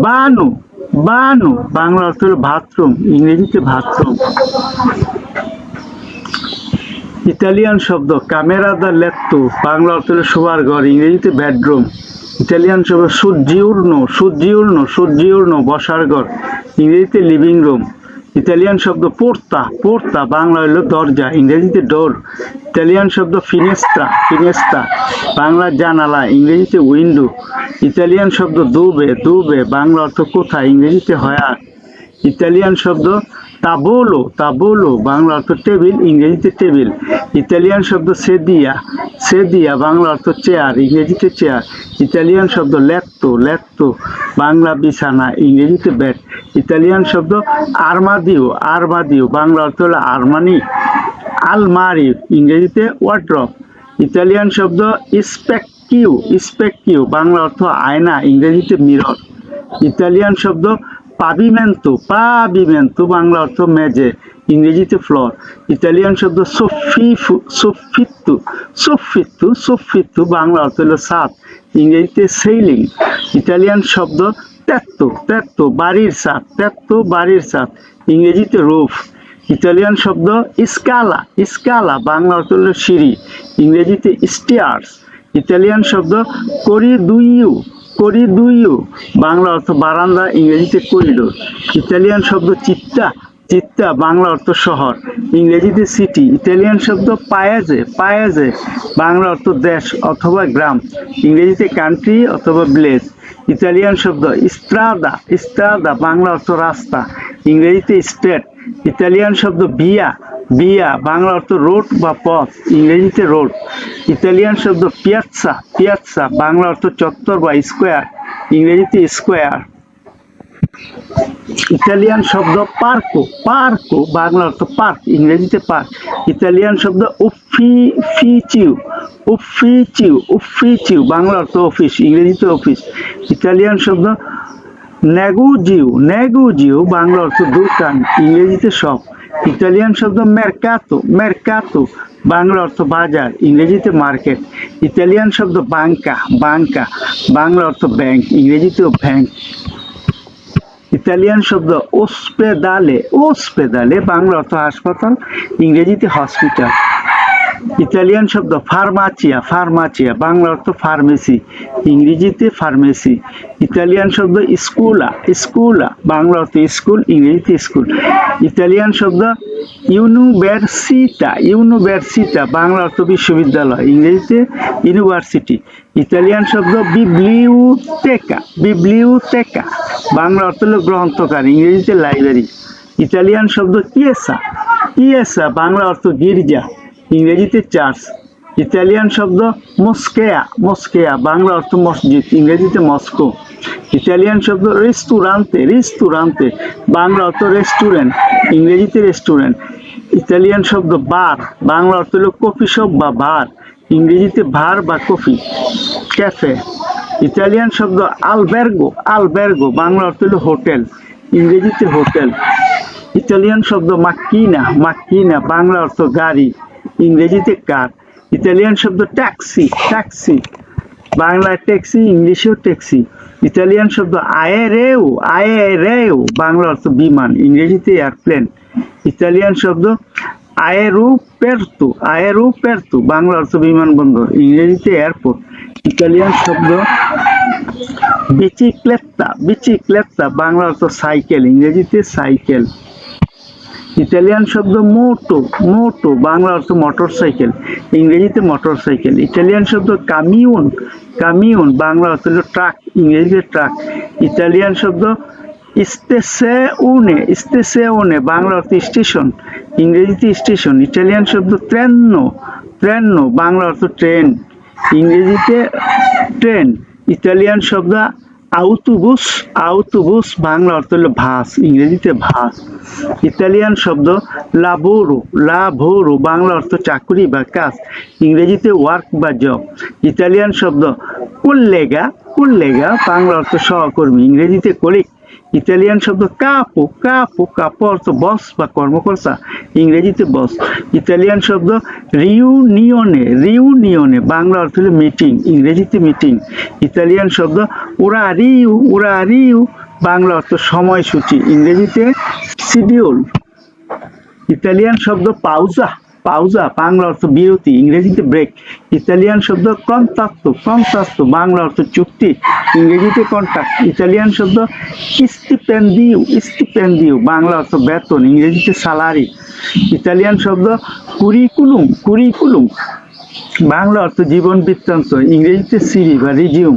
S1: বানু, বানু বাংলা অর্থ হলো বাথরুম, ইংরেজিতে বাথরুম। ইতালিয়ান শব্দ ক্যামেরা দা লেত্তো বাংলা অর্থ হলো শোবার ঘর, ইংরেজিতে বেডরুম। ইতালিয়ান শব্দ সূর্যিউর্নো, সূর্যিউর্নো, সূর্যিউর্নো বসার ঘর, ইংরেজিতে লিভিং রুম। ইতালিয়ান শব্দ পোর্তা, পোর্তা বাংলা হলো দরজা, ইংরেজিতে ডোর। ইতালিয়ান শব্দ ফিনেস্ত্রা, ফিনেস্তা বাংলা জানালা, ইংরেজিতে উইন্ডো। ইতালিয়ান শব্দ দুবে, দুবে বাংলা অর্থ কোথায়, ইংরেজিতে হয়ার। ইতালিয়ান শব্দ তাবোলো, তাবোলো বাংলা অর্থ টেবিল, ইংরেজিতে টেবিল। ইতালিয়ান শব্দ সেদিয়া, সেদিয়া বাংলা অর্থ চেয়ার, ইংরেজিতে চেয়ার। ইতালিয়ান শব্দ লেত্তো, লেত্তো বাংলা বিছানা, ইংরেজিতে বেড। ইতালিয়ান শব্দ আরমাদিও, আরমাদিও বাংলা অর্থ হলো আরমানি, আলমারি ইংরেজিতে ওয়ার্ড্রপ। ইতালিয়ান শব্দ স্পেকিউ, স্পেকিউ বাংলা অর্থ আয়না, ইংরেজিতে মিরর। ইতালিয়ান শব্দ পাবিমেন্তো, পাবিমেন্তো বাংলা অর্থ মেজে, ইংরেজিতে ফ্লোর। ইতালিয়ান শব্দ সোফিফু, সোফিত্তু, সোফিত্তু, সোফিত্তু বাংলা অর্থ হলো ছাদ, ইংরেজিতে সেইলিং। ইতালিয়ান শব্দ তেত্তো, তেত্তো বাড়ির ছাদ, তেত্তো বাড়ির ছাদ, ইংরেজিতে রুফ। ইতালিয়ান শব্দ স্কালা, স্কালা বাংলা অর্থ হলো সিঁড়ি, ইংরেজিতে স্টেয়ার্স। ইতালিয়ান শব্দ করিদুইউ, করিদুইউ বাংলা অর্থ বারান্দা, ইংরেজিতে করিডোর। ইতালিয়ান শব্দ চিত্তা, চিত্তা বাংলা অর্থ শহর, ইংরেজিতে সিটি। ইতালিয়ান শব্দ পায়াজে, পায়াজে বাংলা অর্থ দেশ অথবা গ্রাম, ইংরেজিতে কান্ট্রি অথবা ভিলেজ। ইতালিয়ান শব্দ স্ট্রাদা, স্ট্রাদা বাংলা অর্থ রাস্তা, ইংরেজিতে স্ট্রেট। ইতালিয়ান শব্দ বিয়া, বিয়া বাংলা অর্থ রোড বা পথ, ইংরেজিতে রোড। ইতালিয়ান শব্দ পিয়াৎসা, পিয়াৎসা বাংলা অর্থ চত্বর বা স্কোয়ার, ইংরেজিতে স্কোয়ার। ইতালিয়ান শব্দ পার্কো, পার্কো বাংলা অর্থ পার্ক, ইংরেজিতে পার্ক। ইতালিয়ান শব্দ উফিচিউ, উফিচিউ, উফিচিউ বাংলা অর্থ অফিস, ইংরেজিতে অফিস। ইতালিয়ান শব্দ নেগুজিউ, নেগুজিউ বাংলা অর্থ দোকান, ইংরেজিতে শপ। ইতালিয়ান শব্দ মেরকাতো, মেরকাতো বাংলা অর্থ বাজার, ইংরেজিতে মার্কেট। ইতালিয়ান শব্দ বাঙ্কা, বাঙ্কা বাংলা অর্থ ব্যাংক, ইংরেজিতেও ব্যাংক। ইতালিয়ান শব্দ ওসপেদালে, ওসপেদালে বাংলা অর্থ হাসপাতাল, ইংরেজিতে হসপিটাল। ইতালিয়ান শব্দ ফার্মাচিয়া, ফার্মাচিয়া বাংলা অর্থ ফার্মেসি, ইংরেজিতে ফার্মেসি। ইতালিয়ান শব্দ স্কুলা, স্কুলা বাংলা অর্থ স্কুল, ইংরেজিতে স্কুল। ইতালিয়ান শব্দ ইউনিভার্সিটা, ইউনিভার্সিটা বাংলা অর্থ বিশ্ববিদ্যালয়, ইংরেজিতে ইউনিভার্সিটি। ইতালিয়ান শব্দ বিবলিওতেকা, বিবলিওতেকা বাংলা অর্থ হলো গ্রন্থকার, ইংরেজিতে লাইব্রেরি। ইতালিয়ান শব্দ কিয়েসা, কিয়েসা বাংলা অর্থ গির্জা, ইংরেজিতে চার্চ। ইতালিয়ান শব্দ মস্কেয়া, মস্কেয়া বাংলা অর্থ মসজিদ, ইংরেজিতে মস্কো। ইতালিয়ান শব্দ রেস্টুরান্তে, রেস্টুরান্তে বাংলা অর্থ রেস্টুরেন্ট, ইংরেজিতে রেস্টুরেন্ট। ইতালিয়ান শব্দ বার, বাংলা অর্থ হলো কফি শপ বা বার, ইংরেজিতে বার বা কফি, ক্যাফে। ইতালিয়ান শব্দ আলবের্গো, আলবের্গো বাংলা অর্থ হলো হোটেল, ইংরেজিতে হোটেল। ইতালিয়ান শব্দ মাক্কিনা, মাক্কিনা বাংলা অর্থ গাড়ি, ইংরেজিতে কার। ইতালিয়ান শব্দ ট্যাক্সি, ট্যাক্সি বাংলা ট্যাক্সি, ইংলিশেও ট্যাক্সি। ইতালিয়ান শব্দ আয়েরেও, আয়েরেও বাংলা অর্থ বিমান, ইংরেজিতে এয়ারপ্লেন। ইতালিয়ান শব্দ আয়েরোপের্তো, আয়েরোপের্তো বাংলা অর্থ বিমানবন্দর, ইংরেজিতে এয়ারপোর্ট। ইতালিয়ান শব্দ বিচিক্লেত্তা, বিচিক্লেত্তা বাংলা অর্থ সাইকেল, ইংরেজিতে সাইকেল। ইতালিয়ান শব্দ মোটো, মোটো বাংলা অর্থ মোটরসাইকেল, ইংরেজিতে মোটরসাইকেল। ইতালিয়ান শব্দ কামিউন, কামিউন বাংলা অর্থ হলো ট্রাক, ইংরেজিতে ট্রাক। ইতালিয়ান শব্দ স্টেসিওনে, স্টেসিওনে বাংলা অর্থ স্টেশন, ইংরেজিতে স্টেশন। ইটালিয়ান শব্দ ট্রেনো, ট্রেনো বাংলা অর্থ ট্রেন, ইংরেজিতে ট্রেন। ইতালিয়ান শব্দ আউটোবুস, আউটোবুস বাংলা অর্থ হলো বাস, ইংরেজিতে বাস। ইতালিয়ান শব্দ লাবোরো, লাবোরো বাংলা অর্থ চাকরি বা কাজ, ইংরেজিতে ওয়ার্ক বা জব। ইতালিয়ান শব্দ কোল্লেগা, কোল্লেগা বাংলা অর্থ সহকর্মী, ইংরেজিতে কলিগ। ইতালিয়ান শব্দ কাপো, কাপো, কাপো অর্থ বস বা কর্মকর্তা, ইংরেজিতে বস। ইতালিয়ান শব্দ রিউনিয়নে, রিউনিয়নে বাংলা অর্থ হলো মিটিং, ইংরেজিতে মিটিং। ইতালিয়ান শব্দ ওরারিউ, ওরারিউ বাংলা অর্থ সময়সূচি, ইংরেজিতে শিডিউল। ইতালিয়ান শব্দ পাউজা, পাউজা বাংলা অর্থ বিরতি, ইংরেজিতে ব্রেক। ইতালিয়ান শব্দ কন্ট্রাক্টো, কন্ট্রাক্টো বাংলা অর্থ চুক্তি, ইংরেজিতে কন্ট্রাক্ট। ইতালিয়ান শব্দ স্টিপেন্ডিও, স্টিপেন্ডিও বাংলা অর্থ বেতন, ইংরেজিতে স্যালারি। ইতালিয়ান শব্দ কুরিকুলুম, কুরিকুলুম বাংলা অর্থ জীবন বৃত্তান্ত, ইংরেজিতে সিভি বা রিজিউম।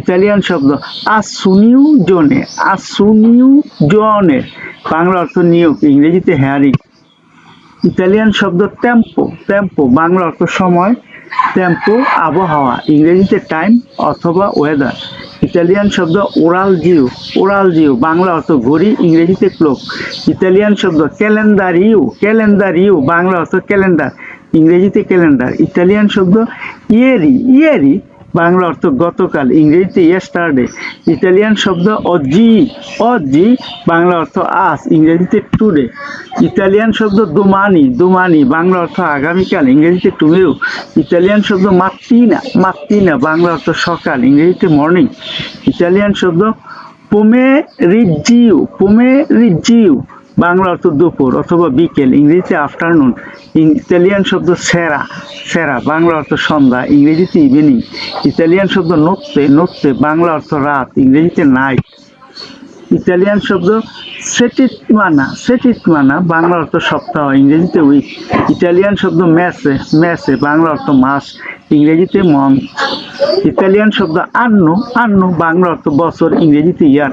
S1: ইতালিয়ান শব্দ আসুনিউ জোনে, আসুনিউ জোনে বাংলা অর্থ নিয়োগ, ইংরেজিতে হ্যারিং। ইতালিয়ান শব্দ টেম্পো, টেম্পো বাংলা অর্থ সময়, টেম্পো আবহাওয়া, ইংরেজিতে টাইম অথবা ওয়েদার। ইতালিয়ান শব্দ ওরাল জিও, ওরাল জিও বাংলা অর্থ ঘড়ি, ইংরেজিতে ক্লক। ইতালিয়ান শব্দ ক্যালেন্ডারিও, ক্যালেন্ডারিও বাংলা অর্থ ক্যালেন্ডার, ইংরেজিতে ক্যালেন্ডার। ইতালিয়ান শব্দ ইয়েরি, ইয়েরি বাংলা অর্থ গতকাল, ইংরেজিতে ইয়েস্টারডে। ইতালিয়ান শব্দ অজি, অজি বাংলা অর্থ আজ, ইংরেজিতে টুডে। ইতালিয়ান শব্দ দোমানি, দোমানি বাংলা অর্থ আগামীকাল, ইংরেজিতে টুমেরো। ইতালিয়ান শব্দ মাত্তিনা, মাত্তিনা বাংলা অর্থ সকাল, ইংরেজিতে মর্নিং। ইতালিয়ান শব্দ পোমেরিজিও, পোমেরিজিও বাংলা অর্থ দুপুর অথবা বিকেল, ইংরেজিতে আফটারনুন। ইতালিয়ান শব্দ সেরা, সেরা বাংলা অর্থ সন্ধ্যা, ইংরেজিতে ইভিনিং। ইতালিয়ান শব্দ নোত্তে, নোত্তে বাংলা অর্থ রাত, ইংরেজিতে নাইট। ইতালিয়ান শব্দ সেটিটমানা, সেটিটমানা বাংলা অর্থ সপ্তাহ, ইংরেজিতে উইক। ইতালিয়ান শব্দ মেসে, মেসে বাংলা অর্থ মাস, ইংরেজিতে মন্থ। ইতালিয়ান শব্দ আন্নো, আন্নো বাংলা অর্থ বছর, ইংরেজিতে ইয়ার।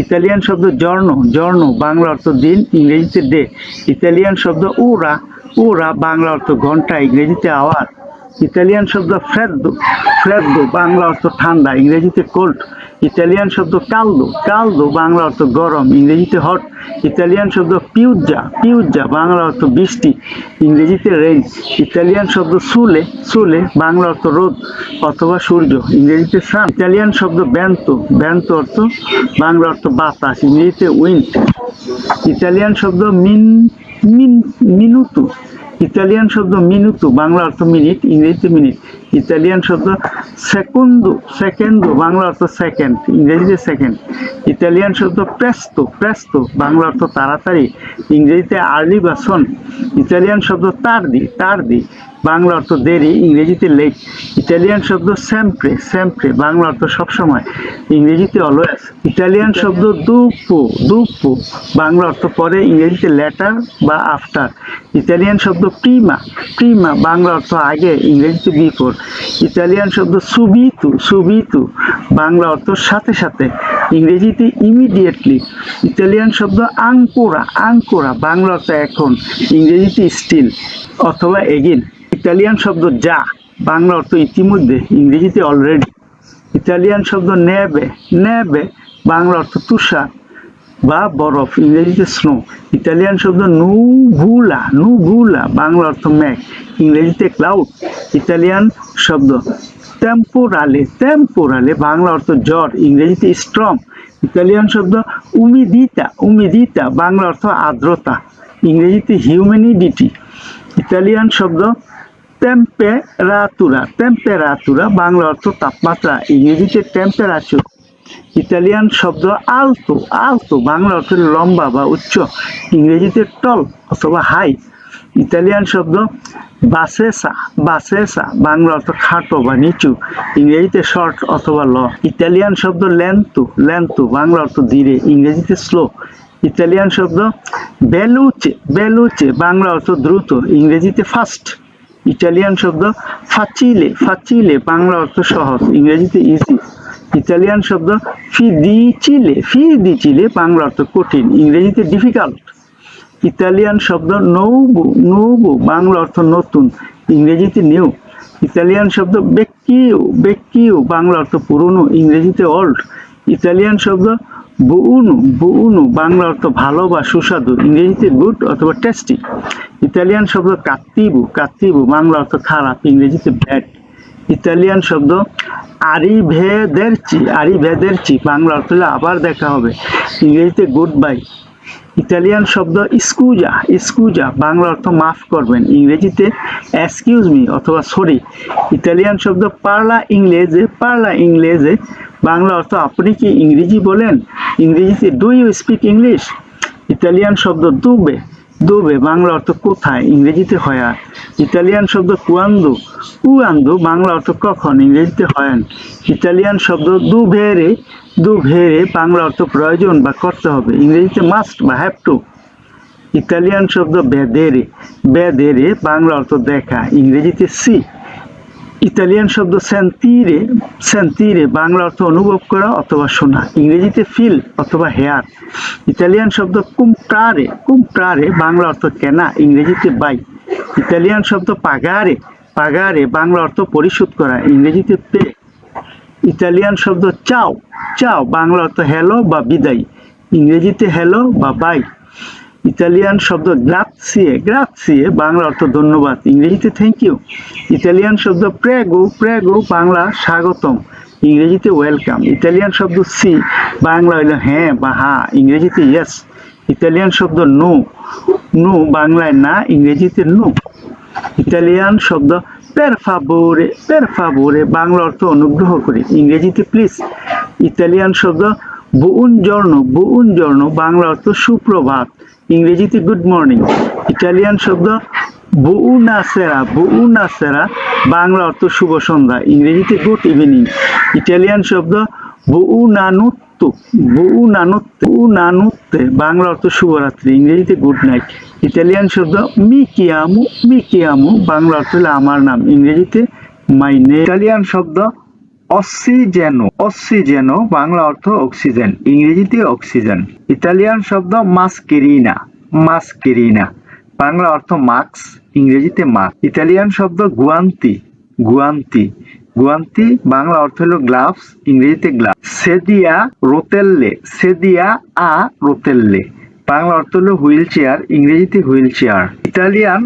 S1: ইতালিয়ান শব্দ জর্ন, জর্ন বাংলা অর্থ দিন, ইংরেজিতে ডে। ইতালিয়ান শব্দ ওরা, ওরা বাংলা অর্থ ঘন্টা, ইংরেজিতে আওয়ার। ইতালিয়ান শব্দ ফ্রেদ্দো, ফ্রেদ্দো বাংলা অর্থ ঠান্ডা, ইংরেজিতে কোল্ড। ইতালিয়ান শব্দ কালদো, কালদো বাংলা অর্থ গরম, ইংরেজিতে হট। ইতালিয়ান শব্দ পিউজ্জা, পিউজ্জা বাংলা অর্থ বৃষ্টি, ইংরেজিতে রেইন। ইতালিয়ান শব্দ সুলে, সুলে বাংলা অর্থ রোদ অথবা সূর্য, ইংরেজিতে সান। ইতালিয়ান শব্দ বেন্তো, বেন্তো অর্থ বাংলা অর্থ বাতাস, ইংরেজিতে উইন্ড। ইতালিয়ান শব্দ মিনুতু, ইতালিয়ান শব্দ মিনুতু বাংলা অর্থ মিনিট, ইংরেজিতে মিনিট। ইতালিয়ান শব্দ সেকুন্দো, সেকেন্ডো বাংলা অর্থ সেকেন্ড, ইংরেজিতে সেকেন্ড। ইতালিয়ান শব্দ প্রেস্তো, প্রেস্তো বাংলা অর্থ তাড়াতাড়ি, ইংরেজিতে আর্লি বা সন। ইতালিয়ান শব্দ তার্দি, তার্দি বাংলা অর্থ দেরি, ইংরেজিতে লেট। ইতালিয়ান শব্দ সেম্প্রে, সেম্প্রে বাংলা অর্থ সবসময়, ইংরেজিতে অলওয়েজ। ইতালিয়ান শব্দ দুপো, দুপো বাংলা অর্থ পরে, ইংরেজিতে লেটার বা আফটার। ইতালিয়ান শব্দ প্রিমা, প্রিমা বাংলা অর্থ আগে, ইংরেজিতে বিফোর। ইতালিয়ান শব্দ সুবিতু, সুবিতু বাংলা অর্থ সাথে সাথে, ইংরেজিতে ইমিডিয়েটলি। ইতালিয়ান শব্দ আঙ্কোরা, আঙ্কোরা বাংলা অর্থ এখন, ইংরেজিতে স্টিল অথবা এগিন। ইতালিয়ান শব্দ যা বাংলা অর্থ ইতিমধ্যে, ইংরেজিতে অলরেডি। ইতালিয়ান শব্দ নেবে, নেবে বাংলা অর্থ তুষার বা বরফ, ইংরেজিতে স্নো। ইতালিয়ান শব্দ নুভুলা, নুভুলা বাংলা অর্থ মেঘ, ইংরেজিতে ক্লাউড। ইতালিয়ান শব্দ টেম্পোরালে, টেম্পোরালে বাংলা অর্থ জ্বর, ইংরেজিতে স্ট্রং। ইতালিয়ান শব্দ উমিদিতা, উমিদিতা বাংলা অর্থ আর্দ্রতা, ইংরেজিতে হিউম্যানিডিটি। ইতালিয়ান শব্দ টেম্পেরাতুরা, টেম্পেরাতুরা বাংলা অর্থ তাপমাত্রা, ইংরেজিতে টেম্পারেচার। ইতালিয়ান শব্দ আলতো, আলতো বাংলা অর্থ লম্বা বা উচ্চ, ইংরেজিতে টল অথবা হাই। ইতালিয়ান শব্দ বাসেসা, বাসেসা বাংলা অর্থ খাটো বা নিচু, ইংরেজিতে শর্ট অথবা ল। ইতালিয়ান শব্দ লেন্তো, লেন্তো বাংলা অর্থ ধীরে, ইংরেজিতে স্লো। ইতালিয়ান শব্দ বেলুচে, বেলুচে বাংলা অর্থ দ্রুত, ইংরেজিতে ফাস্ট। ইটালিয়ান শব্দ ফাচিলে, ফাচিলে বাংলা অর্থ সহজ, ইংরেজিতে ইজি। ইতালিয়ান শব্দ ফিদিচিলে, ফিদিচিলে বাংলা অর্থ কঠিন, ইংরেজিতে ডিফিকাল্ট। ইতালিয়ান শব্দ নৌবু, নৌবু বাংলা অর্থ নতুন, ইংরেজিতে নিউ। ইতালিয়ান শব্দ বেক্কিও, বেক্কিও বাংলা অর্থ পুরনো, ইংরেজিতে ওল্ড। ইতালিয়ান শব্দ বুউনু, বুউনু বাংলা অর্থ ভালো বা সুস্বাদু, ইংরেজিতে গুড অথবা টেস্টি। ইতালিয়ান শব্দ কাত্তিবু, কাত্তিবু বাংলা অর্থ খারাপ, ইংরেজিতে ব্যাড। ইতালিয়ান শব্দ আরিভেদেরচি, আরিভেদেরচি বাংলা অর্থ হলো আবার দেখা হবে, ইংরেজিতে গুড বাই। ইতালিয়ান শব্দ স্কুজা, স্কুজা বাংলা অর্থ মাফ করবেন, ইংরেজিতে এক্সকিউজ মি অথবা সরি। ইতালিয়ান শব্দ পার্লা ইংলেজে, পার্লা ইংলেজে বাংলা অর্থ আপনি কি ইংরেজি বলেন, ইংরেজিতে do you speak English. Italian শব্দ দুবে, দুবে বাংলা অর্থ কোথায়, ইংরেজিতে হোয়ার। ইতালিয়ান শব্দ কুয়ান্দো, কুয়ান্দো বাংলা অর্থ কখন, ইংরেজিতে হোয়েন। ইতালিয়ান শব্দ দুভেরে, দুভেরে বাংলা অর্থ প্রয়োজন বা করতে হবে, ইংরেজিতে মাস্ট বা হ্যাভ টু। ইতালিয়ান শব্দ বেদেরে, বেদেরে বাংলা অর্থ দেখা, ইংরেজিতে সি। ইতালিয়ান শব্দ সেন্তিরে, সেন্তিরে বাংলা অর্থ অনুভব করা অথবা শোনা, ইংরেজিতে ফিল অথবা হেয়ার। ইতালিয়ান শব্দ কুমপ্রারে, কুমপ্রারে বাংলা অর্থ কেনা, ইংরেজিতে বাই। ইতালিয়ান শব্দ পাগারে, পাগারে বাংলা অর্থ পরিশোধ করা, ইংরেজিতে পে। ইতালিয়ান শব্দ চাও, চাও বাংলা অর্থ হ্যালো বা বিদায়, ইংরেজিতে হ্যালো বা বাই। ইতালিয়ান শব্দ গ্রাৎসিয়ে, গ্রাৎসিয়ে বাংলা অর্থ ধন্যবাদ, ইংরেজিতে থ্যাংক ইউ। ইতালিয়ান শব্দ প্রেগো, প্রেগো বাংলা স্বাগতম, ইংরেজিতে ওয়েলকাম। ইতালিয়ান শব্দ সি বাংলা হইল হ্যাঁ বা হ্যাঁ, ইংরেজিতে ইয়েস। ইতালিয়ান শব্দ নো, নো বাংলায় না, ইংরেজিতে নো। ইতালিয়ান শব্দ পের ফাবোরে, পের ফাবোরে বাংলা অর্থ অনুগ্রহ করে, ইংরেজিতে প্লিজ। ইতালিয়ান শব্দ বুউনজর্নো, বুউনজর্নো বাংলা অর্থ সুপ্রভাত, ইংরেজিতে গুড মর্নিং। ইটালিয়ান শব্দ বুউনাসেরা, বুউনাসেরা বাংলা অর্থ শুভ সন্ধ্যা, ইংরেজিতে গুড ইভিনিং। ইটালিয়ান শব্দ বুউনানুত্তু, বুউনানুত্তে, বুউনানুত্তে বাংলা অর্থ শুভরাত্রি, ইংরেজিতে গুড নাইট। ইটালিয়ান শব্দ মিকিয়ামু, মিকিয়ামু বাংলা অর্থ হলো আমার নাম, ইংরেজিতে মাই নেম। ইটালিয়ান শব্দ অক্সিজেনো, অক্সিজেনো বাংলা অর্থ অক্সিজেন, ইংরেজিতে অক্সিজেন। ইতালিয়ান শব্দ মাস্কেরিনা, মাস্কেরিনা বাংলা অর্থ মাস্ক, ইংরেজিতে মাস্ক। ইতালিয়ান শব্দ গুয়ান্তি, গুয়ান্তি, গুয়ান্তি বাংলা অর্থ হলো গ্লাভস, ইংরেজিতে গ্লাভস। সেদিয়া রোতেল্লে, সেদিয়া আ রোতেল্লে বাংলা অর্থ হলো হুইল চেয়ার, ইংরেজিতে হুইল চেয়ার। ইতালিয়ান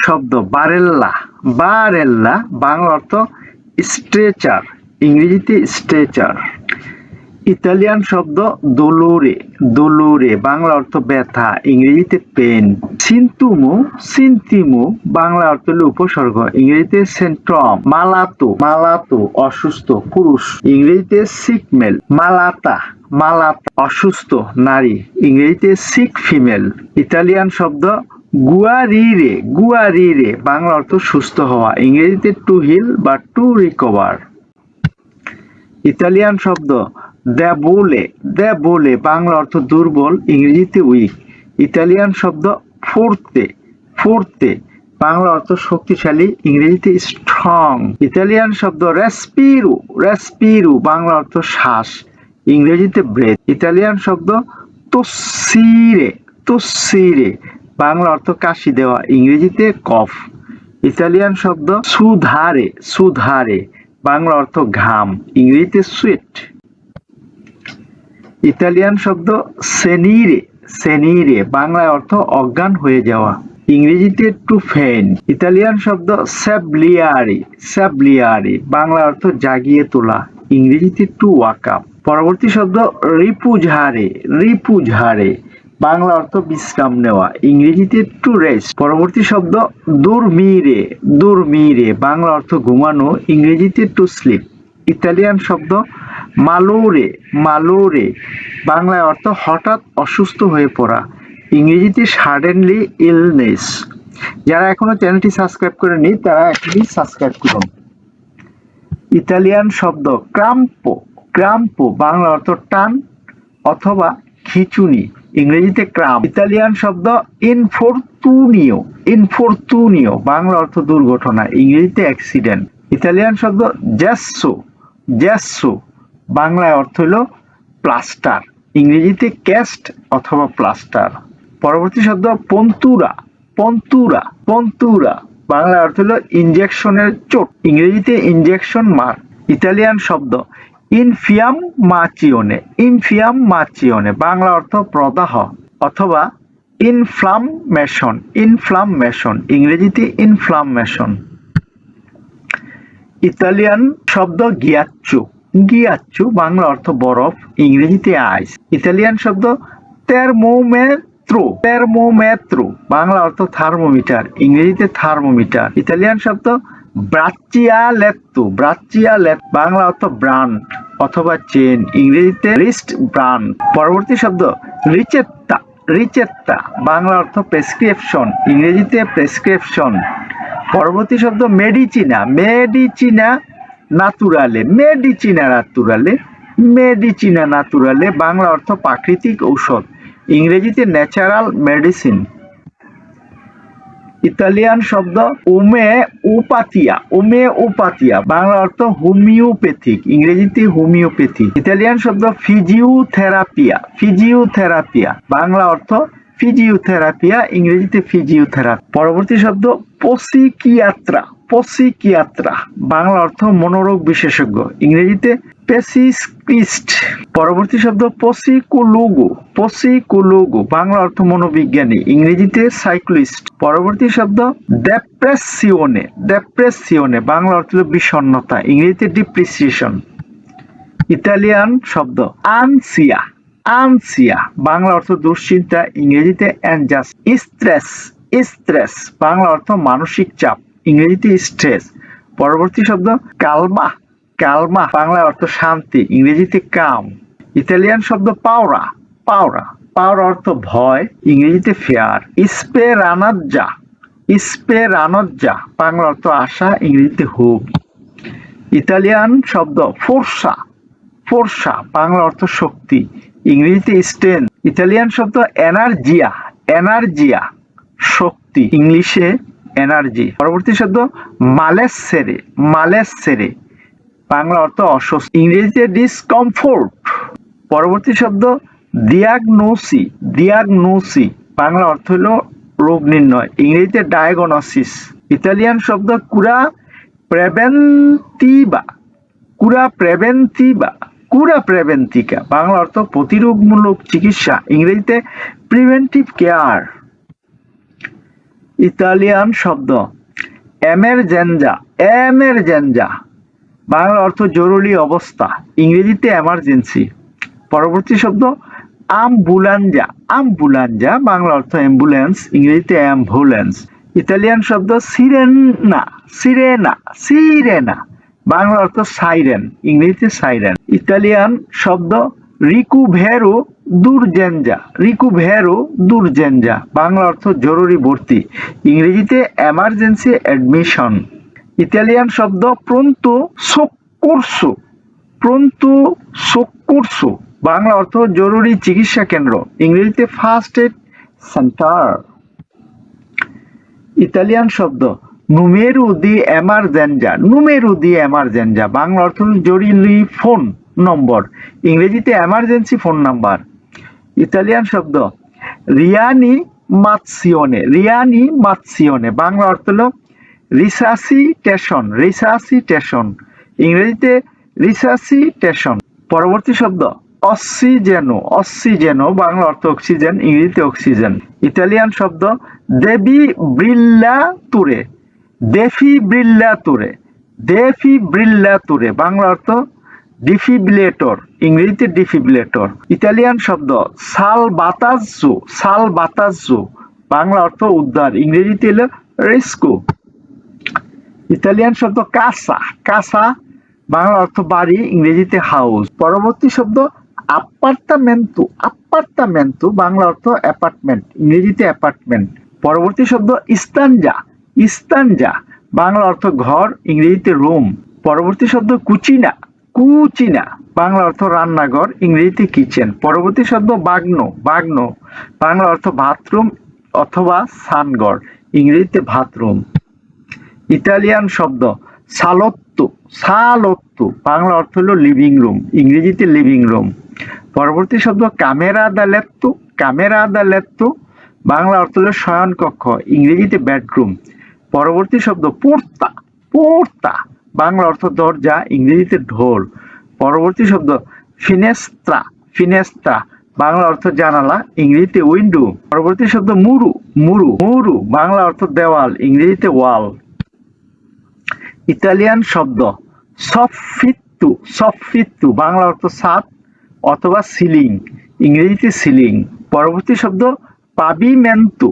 S1: শব্দ বারেল্লা, বারেল্লা বাংলা অর্থ স্ট্রেচার, ইংরেজিতে স্ট্রেচার। ইতালিয়ান শব্দ দোলোরে, দোলোরে বাংলা অর্থ ব্যথা, ইংরেজিতে পেন। সিন্তুমো, সিন্তিমো বাংলা অর্থ হলো উপসর্গ, ইংরেজিতে সেন্ট্রম। মালাতো, মালাতো অসুস্থ পুরুষ, ইংরেজিতে সিক মেল। মালাতা, মালাতা অসুস্থ নারী, ইংরেজিতে সিক ফিমেল। ইতালিয়ান শব্দ গুয়ারিরে, গুয়ারিরে বাংলা অর্থ সুস্থ হওয়া, ইংরেজিতে টু হিল বা টু রিকভার। ইতালিয়ান শব্দ দেবোলে, দেবোলে বাংলা অর্থ দুর্বল, ইংরেজিতে উইক। ইতালিয়ান শব্দ ফোর্তে, ফোর্তে বাংলা অর্থ শক্তিশালী, ইংরেজিতে স্ট্রং। ইতালিয়ান শব্দ রেসপিরো, রেসপিরো বাংলা অর্থ শ্বাস, ইংরেজিতে ব্রেথ। ইতালিয়ান শব্দ তোসিরে, তোসিরে বাংলা অর্থ কাশি দেওয়া, ইংরেজিতে কফ। ইতালিয়ান শব্দ সুধারে, সুধারে বাংলা অর্থ ঘাম, ইংরেজিতে সুইট। ইতালিয়ান শব্দ সেনিরে, সেনিরে বাংলা অর্থ অজ্ঞান হয়ে যাওয়া, ইংরেজিতে টু ফেইন। ইতালিয়ান শব্দ স্যাবলিয়ারি, স্যাবলিয়ারি বাংলা অর্থ জাগিয়ে তোলা, ইংরেজিতে টু ওয়াক আপ। পরবর্তী শব্দ রিপুঝারে, রিপুঝারে বাংলা অর্থ বিশ্রাম নেওয়া, ইংরেজিতে টু রেস্ট। পরবর্তী শব্দ দুর্মিরে, দুর্মিরে বাংলা অর্থ ঘুমানো, ইংরেজিতে টু স্লিপ। ইতালিয়ান শব্দ মালোরে, মালোরে বাংলায় অর্থ হঠাৎ অসুস্থ হয়ে পড়া, ইংরেজিতে সাডেনলি ইলনেস। যারা এখনো চ্যানেলটি সাবস্ক্রাইব করেনি তারা এখনই সাবস্ক্রাইব করুন। ইতালিয়ান শব্দ ক্রাম্পো, ক্রাম্পো বাংলা অর্থ টান অথবা খিঁচুনি, ইংরেজিতে ক্রাম্প। ইতালিয়ান শব্দ ইনফরতুনিও, ইনফরতুনিও বাংলা অর্থ দুর্ঘটনা, ইংরেজিতে অ্যাক্সিডেন্ট। ইতালিয়ান শব্দ জেসো, জেসো বাংলায় অর্থ হলো প্লাস্টার, ইংরেজিতে ক্যাস্ট অথবা প্লাস্টার। পরবর্তী শব্দ পন্তুরা, পন্তুরা, পন্তুরা বাংলায় অর্থ হলো ইনজেকশনের চোট, ইংরেজিতে ইনজেকশন মার্ক। ইতালিয়ান শব্দ ইনফিয়াম্মাচিওনে, ইনফিয়াম্মাচিওনে বাংলা অর্থ প্রদাহ অথবা ইনফ্লামেশন, ইনফ্লামেশন ইংরেজিতে ইনফ্লামেশন। ইতালিয়ান শব্দ গিয়াচ্চো, গিয়াচ্চো বাংলা অর্থ বরফ, ইংরেজিতে আইস। ইতালিয়ান শব্দ তেরমোমেত্রো, তেরমোমেত্রো বাংলা অর্থ থার্মোমিটার, ইংরেজিতে থার্মোমিটার। ইতালিয়ান শব্দ ব্রাচিয়ালেত্তো, ব্রাচিয়ালেত বাংলা অর্থ ব্রান্ড অথবা চেন, ইংরেজিতে রিস্ট ব্রান্ড। পরবর্তী শব্দ রিচেত্তা, রিচেত্তা বাংলা অর্থ প্রেসক্রিপশন, ইংরেজিতে প্রেসক্রিপশন। পরবর্তী শব্দ মেডিচিনা, মেডিচিনা নাতুরালে, মেডিচিনা নাতুরালে, মেডিচিনা নাতুরালে বাংলা অর্থ প্রাকৃতিক ঔষধ, ইংরেজিতে ন্যাচারাল মেডিসিন। ইতালিয়ান শব্দ ওমেওপাথিয়া, ওমেওপাথিয়া বাংলা অর্থ হোমিওপ্যাথিক, ইংরেজিতে হোমিওপ্যাথি। ইতালিয়ান শব্দ ফিজিওথেরাপিয়া, ফিজিওথেরাপিয়া বাংলা অর্থ ফিজিওথেরাপিয়া, ইংরেজিতে ফিজিওথেরাপি। পরবর্তী শব্দ পসিকিয়াত্রা, পসিকিয়াত্রা বাংলা অর্থ মনোরোগ বিশেষজ্ঞ, ইংরেজিতে পেসিস্ক্রিস্ট। পরবর্তী শব্দ পসিকোলোগো, পসিকোলোগো বাংলা অর্থ মনোবিজ্ঞানী, ইংরেজিতে সাইক্লিস্ট। পরবর্তী শব্দ ডেপ্রেসিওনে, ডেপ্রেসিওনে বাংলা অর্থ বিষণ্ণতা, ইংরেজিতে ডিপ্রেসিয়েশন। ইতালিয়ান শব্দ আনসিয়া, আনসিয়া বাংলা অর্থ দুশ্চিন্তা, ইংরেজিতে অ্যানজাস। স্ট্রেস, স্ট্রেস বাংলা অর্থ মানসিক চাপ, ইংরেজিতে স্ট্রেস। পরবর্তী শব্দ কালমা, কালমা বাংলা অর্থ শান্তি, ইংরেজিতে কাম। ইতালিয়ান শব্দ পাওরা, পাওরা পাওরা অর্থ ভয়, ইংরেজিতে ফেয়ার। স্পেরানাজ্জা, স্পেরানাজ্জা বাংলা অর্থ আশা, ইংরেজিতে হোপ। ইতালিয়ান শব্দ ফোর্সা, ফোর্সা বাংলা অর্থ শক্তি, ইংরেজিতে স্ট্রেংথ। ইতালিয়ান শব্দ এনার্জিয়া, এনার্জিয়া শক্তি, ইংলিশে এনার্জি। পরবর্তী শব্দ মালেসেরে, মালেসেরে বাংলা অর্থ অস্বস্তি, ইংরেজিতে ডিসকমফোর্ট। পরবর্তী শব্দ ডিয়াগনোসি, ডিয়াগনোসি বাংলা অর্থ হলো রোগ নির্ণয়, ইংরেজিতে ডায়াগনোসিস। ইতালিয়ান শব্দ কুরা প্রেভেন্টিভা, কুরা প্রেভেন্টিভা, কুরা প্রেভেন্টিকা বাংলা অর্থ প্রতিরোধমূলক চিকিৎসা, ইংরেজিতে প্রিভেন্টিভ কেয়ার। ইতালিয়ান শব্দ এমারজেন্সা, এমারজেন্সা বাংলা অর্থ জরুরি অবস্থা, ইংরেজিতে এমার্জেন্সি। পরবর্তী শব্দ আমবুলাঞ্জা, আমবুলাঞ্জা বাংলা অর্থ অ্যাম্বুলেন্স, ইংরেজিতে অ্যাম্বুলেন্স। ইতালিয়ান শব্দ সিরেনা, সিরেনা, সিরেনা বাংলা অর্থ সাইরেন, ইংরেজিতে সাইরেন। ইতালিয়ান শব্দ রিকুভেরো দুর্জেঞ্জা, রিকুভেরো দুর্জেঞ্জা বাংলা অর্থ জরুরি ভর্তি, ইংরেজিতে এমার্জেন্সি অ্যাডমিশন। ইতালিয়ান শব্দ প্রন্তো সোক্কোরসো, প্রন্তো সোক্কোরসো বাংলা অর্থ জরুরি চিকিৎসা কেন্দ্র, ইংরেজিতে ফার্স্ট এড সেন্টার। ইতালিয়ান শব্দ নুমেরো দি এমারজেন্সা, নুমেরো দি এমারজেন্সা বাংলা অর্থ জরুরি ফোন নম্বর, ইংরেজিতে এমার্জেন্সি ফোন নাম্বার। ইতালিয়ান শব্দ রিয়ানিমাজিওনে, রিয়ানিমাজিওনে বাংলা অর্থ হলো রিসাসিটেশন, রিসাসিটেশন ইংরেজিতে রিসাসিটেশন। পরবর্তী শব্দ অক্সিজেনো, অক্সিজেনো বাংলা অর্থ অক্সিজেন, ইংরেজিতে অক্সিজেন। ইতালিয়ান শব্দ দেফিব্রিল্লাতুরে, দেফিব্রিল্লাতুরে, দেফিব্রিল্লাতুরে বাংলা অর্থ ডিফিব্রিলেটর, ইংরেজিতে ডিফিব্রিলেটর। ইতালিয়ান শব্দ সালবাতাজ্জো, বাংলা অর্থ উদ্ধার, ইংরেজিতে হলো রেস্কিউ। ইতালিয়ান শব্দ কাসা, বাংলা অর্থ বাড়ি, ইংরেজিতে হাউস। পরবর্তী শব্দ আপ্পার্তামেন্তো, বাংলা অর্থ অ্যাপার্টমেন্ট, ইংরেজিতে অ্যাপার্টমেন্ট। পরবর্তী শব্দ ইস্তানজা, বাংলা অর্থ ঘর, ইংরেজিতে রুম। পরবর্তী শব্দ কুচিনা, বাংলা অর্থ রান্নাঘর, ইংরেজিতে কিচেন। পরবর্তী শব্দ বাগনো, বাংলা অর্থ বাথরুম অথবা স্নানঘর, ইংরেজিতে বাথরুম। ইতালিয়ান শব্দ সালোত্তো, বাংলা অর্থ হলো লিভিং রুম, ইংরেজিতে লিভিং রুম। পরবর্তী শব্দ ক্যামেরা দা লেত্তো, বাংলা অর্থ হলো শয়নকক্ষ, ইংরেজিতে বেডরুম। পরবর্তী শব্দ পোর্তা, বাংলা অর্থ দরজা, ইংরেজিতে ডোর। পরবর্তী শব্দ ফিনেস্ত্রা, বাংলা অর্থ জানালা, ইংরেজিতে উইন্ডো। পরবর্তী শব্দ মুরু, বাংলা অর্থ দেওয়াল, ইংরেজিতে ওয়াল। ইতালিয়ান শব্দ সফিত্তু, বাংলা অর্থ ছাদ অথবা সিলিং, ইংরেজিতে সিলিং। পরবর্তী শব্দ পাবিমেন্তো,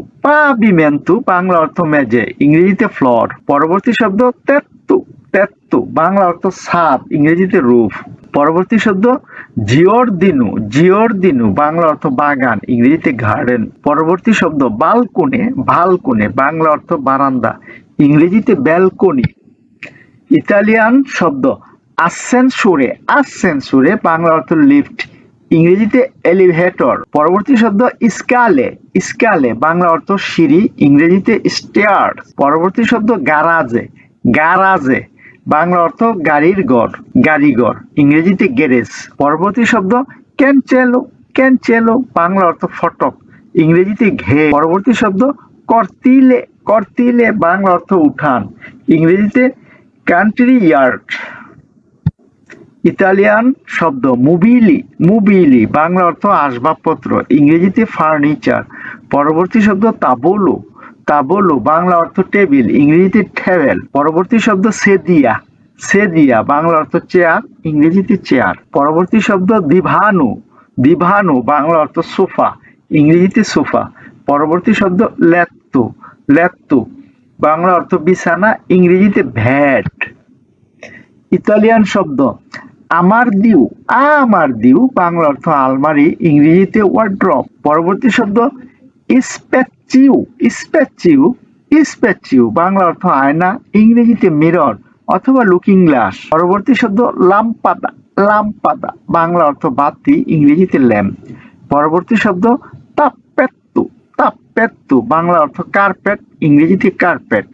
S1: বাংলা অর্থ মেঝে, ইংরেজিতে ফ্লোর। পরবর্তী শব্দ তেত্তু, বাংলা অর্থ ছাদ, ইংরেজিতে রুফ। পরবর্তী শব্দ জিওরদিনু, বাংলা অর্থ বাগান, ইংরেজিতে গার্ডেন। পরবর্তী শব্দ বালকোনে, বাংলা অর্থ বারান্দা, ইংরেজিতে ব্যালকনি। ইতালিয়ান শব্দ আসেনসোরে, বাংলা অর্থ লিফট, ইংরেজিতে এলিভেটর। পরবর্তী শব্দ স্কালে, বাংলা অর্থ সিঁড়ি, ইংরেজিতে স্টেয়ার। পরবর্তী শব্দ গারাজে, বাংলা অর্থ গাড়িঘর, ইংরেজিতে গ্যারেজ। পরবর্তী শব্দ ক্যানচেলো, বাংলা অর্থ ফটক, ইংরেজিতে ঘে। পরবর্তী শব্দ কর্তিলে, বাংলা অর্থ উঠান, ইংরেজিতে কান্ট্রি ইয়ার্ড। ইতালিয়ান শব্দ মুবিলি, বাংলা অর্থ আসবাবপত্র, ইংরেজিতে ফার্নিচার। পরবর্তী শব্দ তাবোলো, বাংলা অর্থ টেবিল, ইংরেজিতে টেবিল। পরবর্তী শব্দ সেদিয়া, বাংলা অর্থ চেয়ার, ইংরেজিতে চেয়ার। পরবর্তী শব্দ দিভানু, বাংলা অর্থ সোফা, ইংরেজিতে সোফা। পরবর্তী শব্দ লেত্তো, বাংলা অর্থ বিছানা, ইংরেজিতে ভ্যাট। ইতালিয়ান শব্দ আমারদিউ, বাংলা অর্থ আলমারি, ইংরেজিতে ওয়ার্ড্রপ। পরবর্তী শব্দ স্প্যাচিউ, বাংলা অর্থ আয়না, ইংরেজিতে মিরর অথবা লুকিং গ্লাস। পরবর্তী শব্দ লাম্পাদা, বাংলা অর্থ বাতি, ইংরেজিতে ল্যাম্প। পরবর্তী শব্দ তাপ্পেত্তু, বাংলা অর্থ কার্পেট, ইংরেজিতে কার্পেট।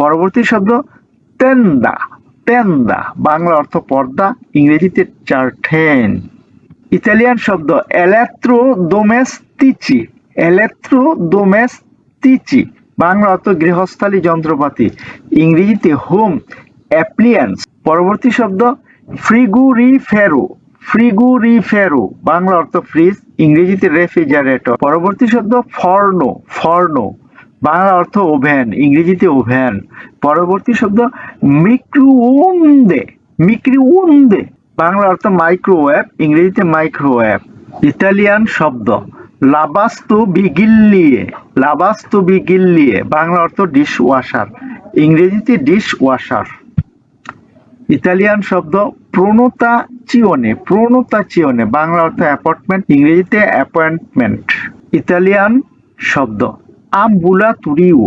S1: পরবর্তী শব্দ তেন্দা, বাংলা অর্থ পর্দা, ইংরেজিতে কার্টেন। ইতালিয়ান শব্দ এলেক্ট্রোডোমেস্টিচি, বাংলা অর্থ গৃহস্থালী যন্ত্রপাতি, ইংরেজিতে হোম অ্যাপ্লিয়েন্স। পরবর্তী শব্দ ফ্রিগুরিফেরো, বাংলা অর্থ ফ্রিজ, ইংরেজিতে রেফ্রিজারেটর। পরবর্তী শব্দ ফর্নো, বাংলা অর্থ ওভেন, ইংরেজিতে ওভেন। পরবর্তী শব্দ মিক্রোওয়েভ, বাংলা অর্থ মাইক্রোওয়েভ, ইংরেজিতে মাইক্রোওয়েভ। ইতালিয়ান শব্দ লাভাস্তোবিগিল্লিয়ে, বাংলা অর্থ ডিশ ওয়াশার, ইংরেজিতে ডিশ ওয়াশার। ইতালিয়ান শব্দ প্রোনোতাচিওনে, বাংলা অর্থ অ্যাপার্টমেন্ট, ইংরেজিতে অ্যাপয়েন্টমেন্ট। ইতালিয়ান শব্দ আম্বুলাতোরিও,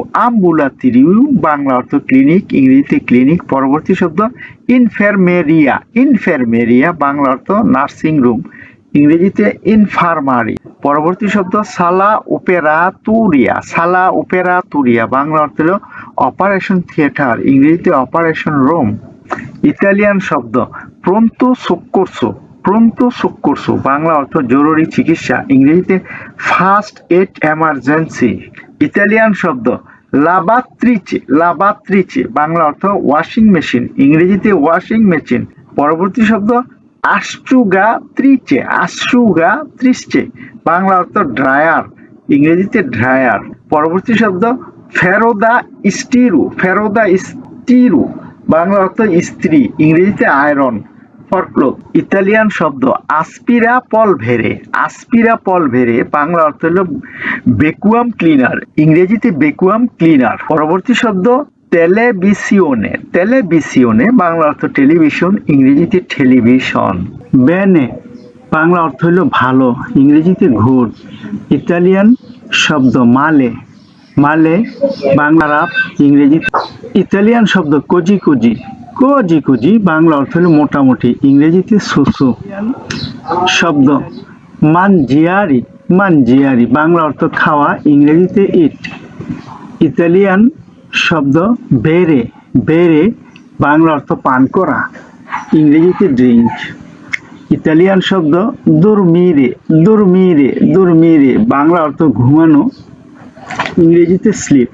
S1: বাংলা অর্থ ক্লিনিক, ইংরেজিতে ক্লিনিক। পরবর্তী শব্দ ইনফার্মেরিয়া, বাংলা অর্থ নার্সিং রুম, ইংরেজিতে ইনফার্মারি। পরবর্তী শব্দ সালা ওপেরাতুরিয়া, বাংলা অর্থ হলো অপারেশন থিয়েটার, ইংরেজিতে অপারেশন রুম। ইতালিয়ান শব্দ প্রন্তো সোক্কোরসো, বাংলা অর্থ জরুরি চিকিৎসা, ইংরেজিতে ফার্স্ট এড এমার্জেন্সি। ইতালিয়ান শব্দ লাভাত্রিচে, বাংলা অর্থ ওয়াশিং মেশিন, ইংরেজিতে ওয়াশিং মেশিন। পরবর্তী শব্দ আশ্রুগা বাংলা অর্থ ড্রায়ার, ইংরেজিতে ড্রায়ার। পরবর্তী শব্দ ফেরোদা স্টিরু, বাংলা অর্থ ইস্ত্রি, ইংরেজিতে আয়রন। ফরক্লো। ইতালিয়ান শব্দ আস্পিরা পলভেরে বাংলা অর্থ হলো ভ্যাকুয়াম ক্লিনার, ইংরেজিতে ভ্যাকুয়াম ক্লিনার। পরবর্তী শব্দ টেলিভিশনে বাংলা অর্থ টেলিভিশন, ইংরেজিতে টেলিভিশন। বেনে বাংলা অর্থ হলো ভালো, ইংরেজিতে গুড। ইতালিয়ান শব্দ মালে বাংলা রাপ, ইংরেজিতে। ইতালিয়ান শব্দ কোজি বাংলা অর্থ হলো মোটামুটি, ইংরেজিতে সুসু। শব্দ মানজিয়ারি বাংলা অর্থ খাওয়া, ইংরেজিতে ইট। ইতালিয়ান শব্দ বেরে বাংলা অর্থ পান করা, ইংরেজিতে ড্রিঙ্ক। ইতালিয়ান শব্দ দুর্মিরে বাংলা অর্থ ঘুমানো, ইংরেজিতে স্লিপ।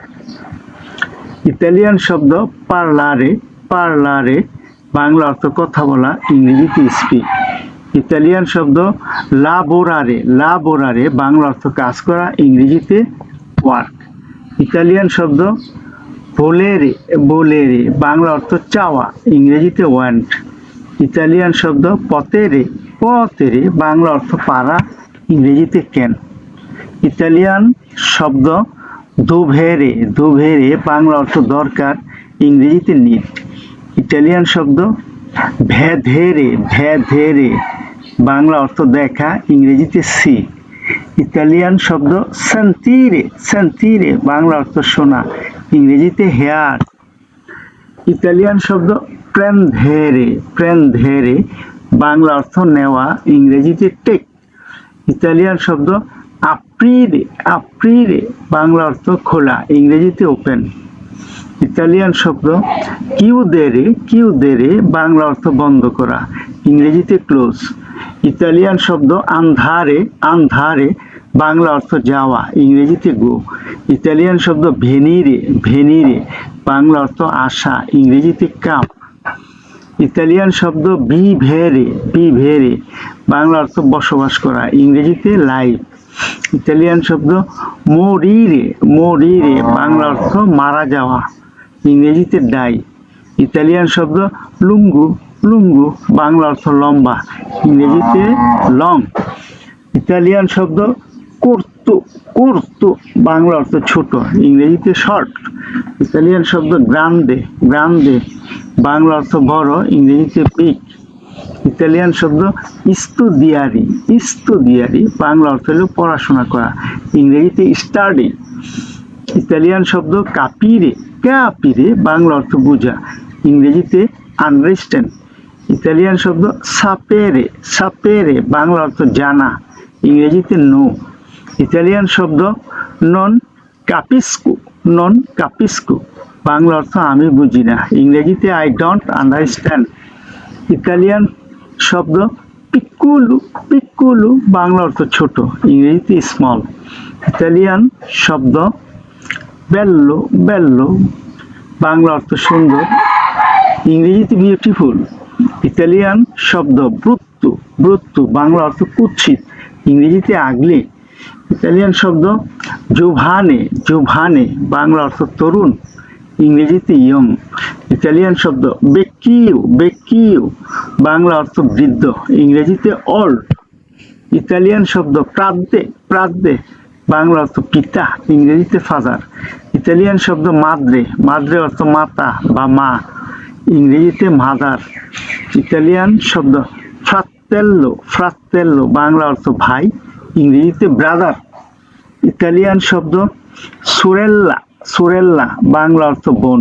S1: ইতালিয়ান শব্দ পার্লারে বাংলা অর্থ কথা বলা, ইংরেজিতে স্পিক। ইতালিয়ান শব্দ লাবোরারে বাংলা অর্থ কাজ করা, ইংরেজিতে ওয়ার্ক। ইতালিয়ান শব্দ বোলেরে বাংলা অর্থ চাওয়া, ইংরেজিতে ওয়ান্ট। ইতালিয়ান শব্দ পতেরে বাংলা অর্থ পারা, ইংরেজিতে ক্যান। ইতালিয়ান শব্দ দুভেরে বাংলা অর্থ দরকার, ইংরেজিতে নিড। ইতালিয়ান শব্দ ভেধেরে বাংলা অর্থ দেখা, ইংরেজিতে সি। ইতালিয়ান শব্দ সেন্তিরে বাংলা অর্থ শোনা, ইংরেজিতে হেয়ার। ইতালিয়ান শব্দ প্রেন্ধেরে বাংলা অর্থ নেওয়া, ইংরেজিতে টেক। ইতালিয়ান শব্দ আপ্রিরে বাংলা অর্থ খোলা, ইংরেজিতে ওপেন। ইতালিয়ান শব্দ কিউদেরে বাংলা অর্থ বন্ধ করা, ইংরেজিতে ক্লোজ। ইতালিয়ান শব্দ আন্ধারে বাংলা অর্থ যাওয়া, ইংরেজিতে গো। ইতালিয়ান শব্দ ভেনিরে বাংলা অর্থ আসা, ইংরেজিতে কাম। ইতালিয়ান শব্দ বিভিরে বাংলা অর্থ বসবাস করা, ইংরেজিতে লাইভ। ইতালিয়ান শব্দ মরিরে বাংলা অর্থ মারা যাওয়া, ইংরেজিতে ডাই। ইতালিয়ান শব্দ লুঙ্গু বাংলা অর্থ লম্বা, ইংরেজিতে লং। ইতালিয়ান শব্দ কোর্তো বাংলা অর্থ ছোট, ইংরেজিতে শর্ট। ইতালিয়ান শব্দ গ্রান্দে বাংলা অর্থ বড়, ইংরেজিতে বিগ। ইতালিয়ান শব্দ ইস্তুদিয়ারি বাংলা অর্থ হলো পড়াশোনা করা, ইংরেজিতে স্টাডি। ইতালিয়ান শব্দ ক্যাপিরে বাংলা অর্থ বোঝা, ইংরেজিতে আন্ডারস্ট্যান্ড। ইতালিয়ান শব্দ সাপেরে বাংলা অর্থ জানা, ইংরেজিতে নো। ইতালিয়ান শব্দ নন কাপিস্কু বাংলা অর্থ আমি বুঝি না, ইংরেজিতে আই ডোন্ট আন্ডারস্ট্যান্ড। ইতালিয়ান শব্দ পিকুলু বাংলা অর্থ ছোট, ইংরেজিতে স্মল। ইতালিয়ান শব্দ বেল্লো বাংলা অর্থ সুন্দর, ইংরেজিতে বিউটিফুল। ইতালিয়ান শব্দ ব্রুত্তু বাংলা অর্থ কুৎসিত, ইংরেজিতে আগলি। ইতালিয়ান শব্দ জোভানে বাংলা অর্থ তরুণ, ইংরেজিতে ইয়ং। ইতালিয়ান শব্দ বেক্কিউ বাংলা অর্থ বৃদ্ধ, ইংরেজিতে ওল্ড। ইতালিয়ান শব্দ প্রাদ্দে বাংলা অর্থ পিতা, ইংরেজিতে ফাদার। ইতালিয়ান শব্দ মাদ্রে অর্থ মাতা বা মা, ইংরেজিতে মাদার। ইতালিয়ান শব্দ ফ্রাত্তেল্লো বাংলা অর্থ ভাই, ইংরেজিতে ব্রাদার। ইতালিয়ান শব্দ সুরেল্লা বাংলা অর্থ বোন,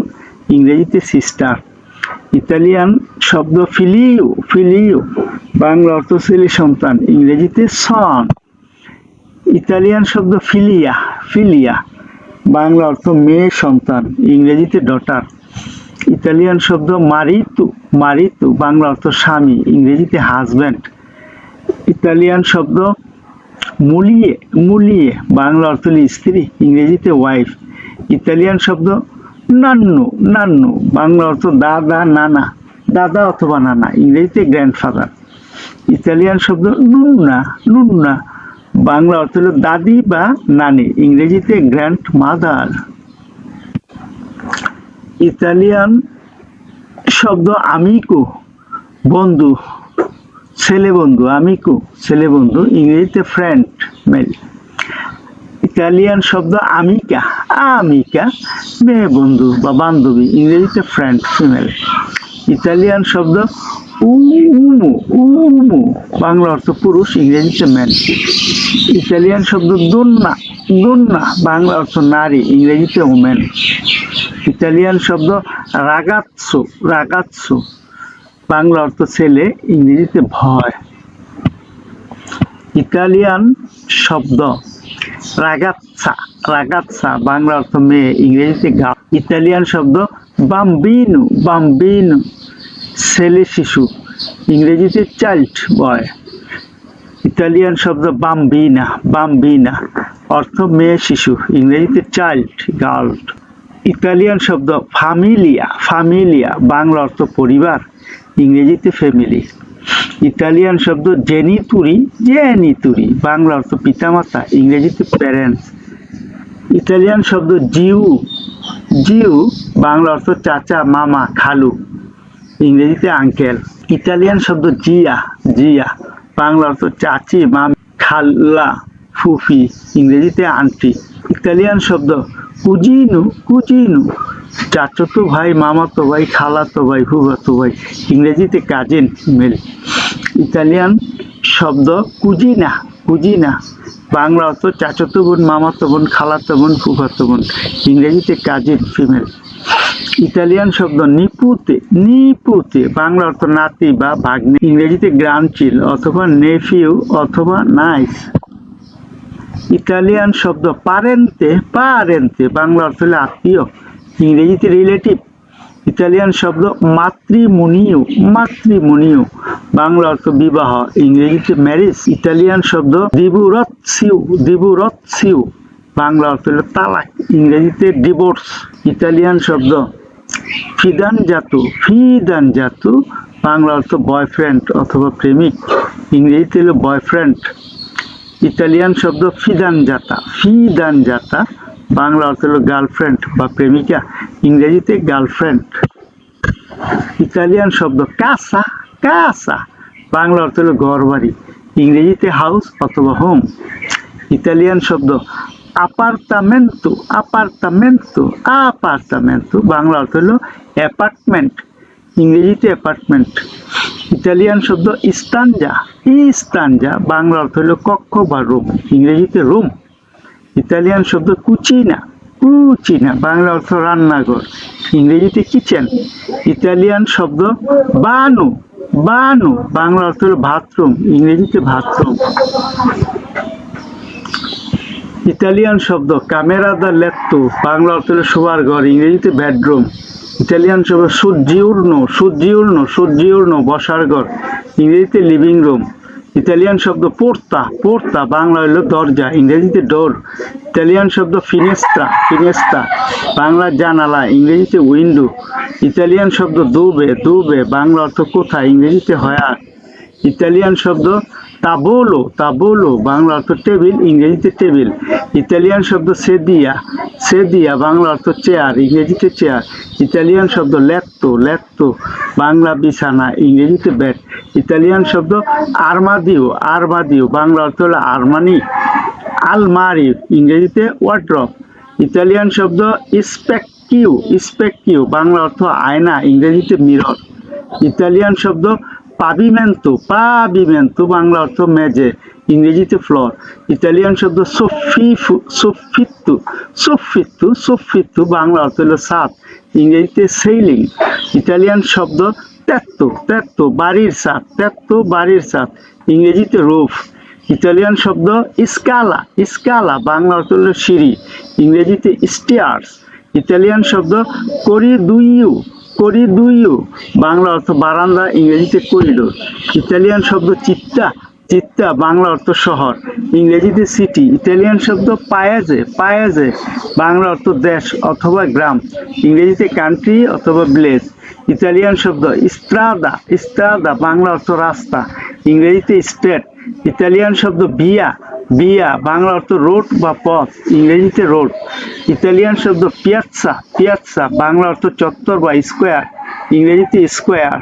S1: ইংরেজিতে সিস্টার। ইতালিয়ান শব্দ ফিলিও বাংলা অর্থ ছেলে সন্তান, ইংরেজিতে সন। ইতালিয়ান শব্দ ফিলিয়া বাংলা অর্থ মেয়ে সন্তান, ইংরেজিতে ডটার। ইতালিয়ান শব্দ মারিতু বাংলা অর্থ স্বামী, ইংরেজিতে হাজব্যান্ড। ইতালিয়ান শব্দ মুলিয়ে বাংলা অর্থ স্ত্রী, ইংরেজিতে ওয়াইফ। ইতালিয়ান শব্দ নান্নু বাংলা অর্থ দাদা অথবা নানা, ইংরেজিতে গ্র্যান্ডফাদার। ইতালিয়ান শব্দ নুন্না বাংলা অর্থ হলো দাদি বা নানি, ইংরেজিতে গ্র্যান্ড মাদার। ইতালিয়ান শব্দ আমিকো বন্ধু ছেলে বন্ধু, আমিকো ছেলে বন্ধু, ইংরেজিতে ফ্রেন্ড মেল। ইতালিয়ান শব্দ আমিকা, আমিকা মেয়ে বন্ধু বা বান্ধবী, ইংরেজিতে ফ্রেন্ড ফিমেল। ইতালিয়ান শব্দ উমো, উমো বাংলা অর্থ পুরুষ, ইংরেজিতে ম্যান। ইতালিয়ান শব্দ দোন্না, দোন্না বাংলা অর্থ নারী, ইংরেজিতে ওমেন। ইতালিয়ান শব্দ রাগাৎসো, রাগাৎসো বাংলা অর্থ ছেলে, ইংরেজিতে ভয়। ইতালিয়ান শব্দ রাগাৎসা, রাগাৎসা বাংলা অর্থ মেয়ে, ইংরেজিতে গার্ল। ইতালিয়ান শব্দ বাম্বিনো, বাম্বিনো ছেলে শিশু, ইংরেজিতে চাইল্ড বয়। ইতালিয়ান শব্দ বাম্বিনা, বাম্বিনা অর্থ মেয়ে শিশু, ইংরেজিতে চাইল্ড গার্ল। ইতালিয়ান শব্দ ফামিলিয়া, ফামিলিয়া বাংলা অর্থ পরিবার, ইংরেজিতে ফ্যামিলি। ইতালিয়ান শব্দ জেনিতুরি, জেনিতুরি বাংলা অর্থ পিতামাতা, ইংরেজিতে প্যারেন্টস। ইতালিয়ান শব্দ জিউ, জিউ বাংলা অর্থ চাচা, মামা, খালু, ইংরেজিতে আঙ্কেল। ইতালিয়ান শব্দ জিয়া, জিয়া বাংলা অর্থ চাচি, মামি, খাল্লা, ফুফি, ইংরেজিতে আন্টি। ইতালিয়ান শব্দ কুজিনু, কুজিনু চাচতো ভাই, মামাতো ভাই, খালাতো ভাই, ফুফাতো ভাই, ইংরেজিতে কাজিন মেল। ইতালিয়ান শব্দ কুজিনা, কুজিনা বাংলা অর্থ চাচতো বোন, মামাতো বোন, খালাতো বোন, ফুফাতো বোন, ইংরেজিতে কাজিন ফিমেল। ইতালিয়ান শব্দ নিপুতে, নিপুতে বাংলা অর্থ নাতি বা ভাগ্নে, ইংরেজিতে গ্রান্ডচিল অথবা নেফিউ অথবা নাইস। ইতালিয়ান শব্দ পারেন্তে, পারেন্তে বাংলা অর্থ হলো আত্মীয়, ইংরেজিতে রিলেটিভ। ইতালিয়ান শব্দ মাতৃমুনিও, মাতৃমুনিও বাংলা অর্থ বিবাহ, ইংরেজিতে ম্যারেজ। ইতালিয়ান শব্দ দিবুরৎসিউ, দিবুরৎসিউ বাংলা অর্থ হলো তালাক, ইংরেজিতে ডিভোর্স। ইতালিয়ান শব্দ ফিদানজাতু, ফিদানজাতু বাংলা অর্থ বয়ফ্রেন্ড অথবা প্রেমিক, ইংরেজিতে হলো বয়ফ্রেন্ড। ইতালিয়ান শব্দ ফিদানজাতা, ফিদানজাতা বাংলা অর্থ হলো গার্লফ্রেন্ড বা প্রেমিকা, ইংরেজিতে গার্লফ্রেন্ড। ইতালিয়ান শব্দ কাসা, কাসা বাংলা অর্থ হলো ঘর বাড়ি, ইংরেজিতে হাউস অথবা হোম। ইতালিয়ান শব্দ আপার্তামেন্তো, আপার্তামেন্তো, আপার্তামেন্তো বাংলা অর্থ হলো অ্যাপার্টমেন্ট, ইংরেজিতে অ্যাপার্টমেন্ট। ইতালিয়ান শব্দ ইস্তানজা, ইস্তানজা বাংলা অর্থ হলো কক্ষ বা রুম, ইংরেজিতে রুম। ইতালিয়ান শব্দ কুচিনা, কুচিনা বাংলা অর্থ রান্নাঘর, ইংরেজিতে কিচেন। ইতালিয়ান শব্দ বানু, বানু বাংলা অর্থ হলো বাথরুম, ইংরেজিতে বাথরুম। ইতালিয়ান শব্দ ক্যামেরা দা লেত্তো বাংলা অর্থ হলো শোবার ঘর, ইংরেজিতে বেডরুম। ইতালিয়ান শব্দ সূর্যিউর্ণ, সূর্যিউর্ণ, সূর্যিউর্ণ বসার ঘর, ইংরেজিতে লিভিং রুম। ইতালিয়ান শব্দ পোর্তা, পোর্তা বাংলা হলো দরজা, ইংরেজিতে ডোর। ইতালিয়ান শব্দ ফিনেস্ত্রা, ফিনেস্তা বাংলা জানালা, ইংরেজিতে উইন্ডো। ইতালিয়ান শব্দ দুবে, দুবে বাংলা অর্থ কোথা, ইংরেজিতে হয়ার। ইতালিয়ান শব্দ তাবোলো, তাবোলো বাংলা অর্থ টেবিল, ইংরেজিতে টেবিল। ইতালিয়ান শব্দ সেদিয়া, সেদিয়া বাংলা অর্থ চেয়ার, ইংরেজিতে চেয়ার। ইতালিয়ান শব্দ লেত্তো, লেত্তো বাংলা বিছানা, ইংরেজিতে বেড। ইতালিয়ান শব্দ আরমাদিও, আরমাদিও বাংলা অর্থ হলো আরমানি, আলমারি, ইংরেজিতে ওয়ার্ড্রপ। ইতালিয়ান শব্দ স্পেকিউ, স্পেকিউ বাংলা অর্থ আয়না, ইংরেজিতে মিরর। ইতালিয়ান শব্দ পাবিমেন্তো, পাবিমেন্তো বাংলা অর্থ মেজে, ইংরেজিতে ফ্লোর। ইতালিয়ান শব্দ সোফিফু, সোফিত্তু, সোফিত্তু, সোফিত্তু বাংলা অর্থ হলো ছাদ, ইংরেজিতে সেইলিং। ইতালিয়ান শব্দ তেত্তো, তেত্তো বাড়ির ছাদ, তেত্তো বাড়ির ছাদ, ইংরেজিতে রুফ। ইতালিয়ান শব্দ স্কালা, স্কালা বাংলা অর্থ হলো সিঁড়ি, ইংরেজিতে স্টেয়ার্স। ইতালিয়ান শব্দ করিদুইউ, করিদুইউ বাংলা অর্থ বারান্দা, ইংরেজিতে করিডোর। ইতালিয়ান শব্দ চিত্তা, চিত্তা বাংলা অর্থ শহর, ইংরেজিতে সিটি। ইতালিয়ান শব্দ পায়েজে, পায়েজে বাংলা অর্থ দেশ অথবা গ্রাম, ইংরেজিতে কান্ট্রি অথবা ভিলেজ। ইতালিয়ান শব্দ স্ট্রাদা, স্ট্রাদা বাংলা অর্থ রাস্তা, ইংরেজিতে স্ট্রেট। ইতালিয়ান শব্দ ভিয়া, ভিয়া বাংলা অর্থ রোড বা পথ, ইংরেজিতে রোড। ইতালিয়ান শব্দ পিয়াৎসা, পিয়াৎসা বাংলা অর্থ চত্বর বা স্কোয়ার, ইংরেজিতে স্কোয়ার।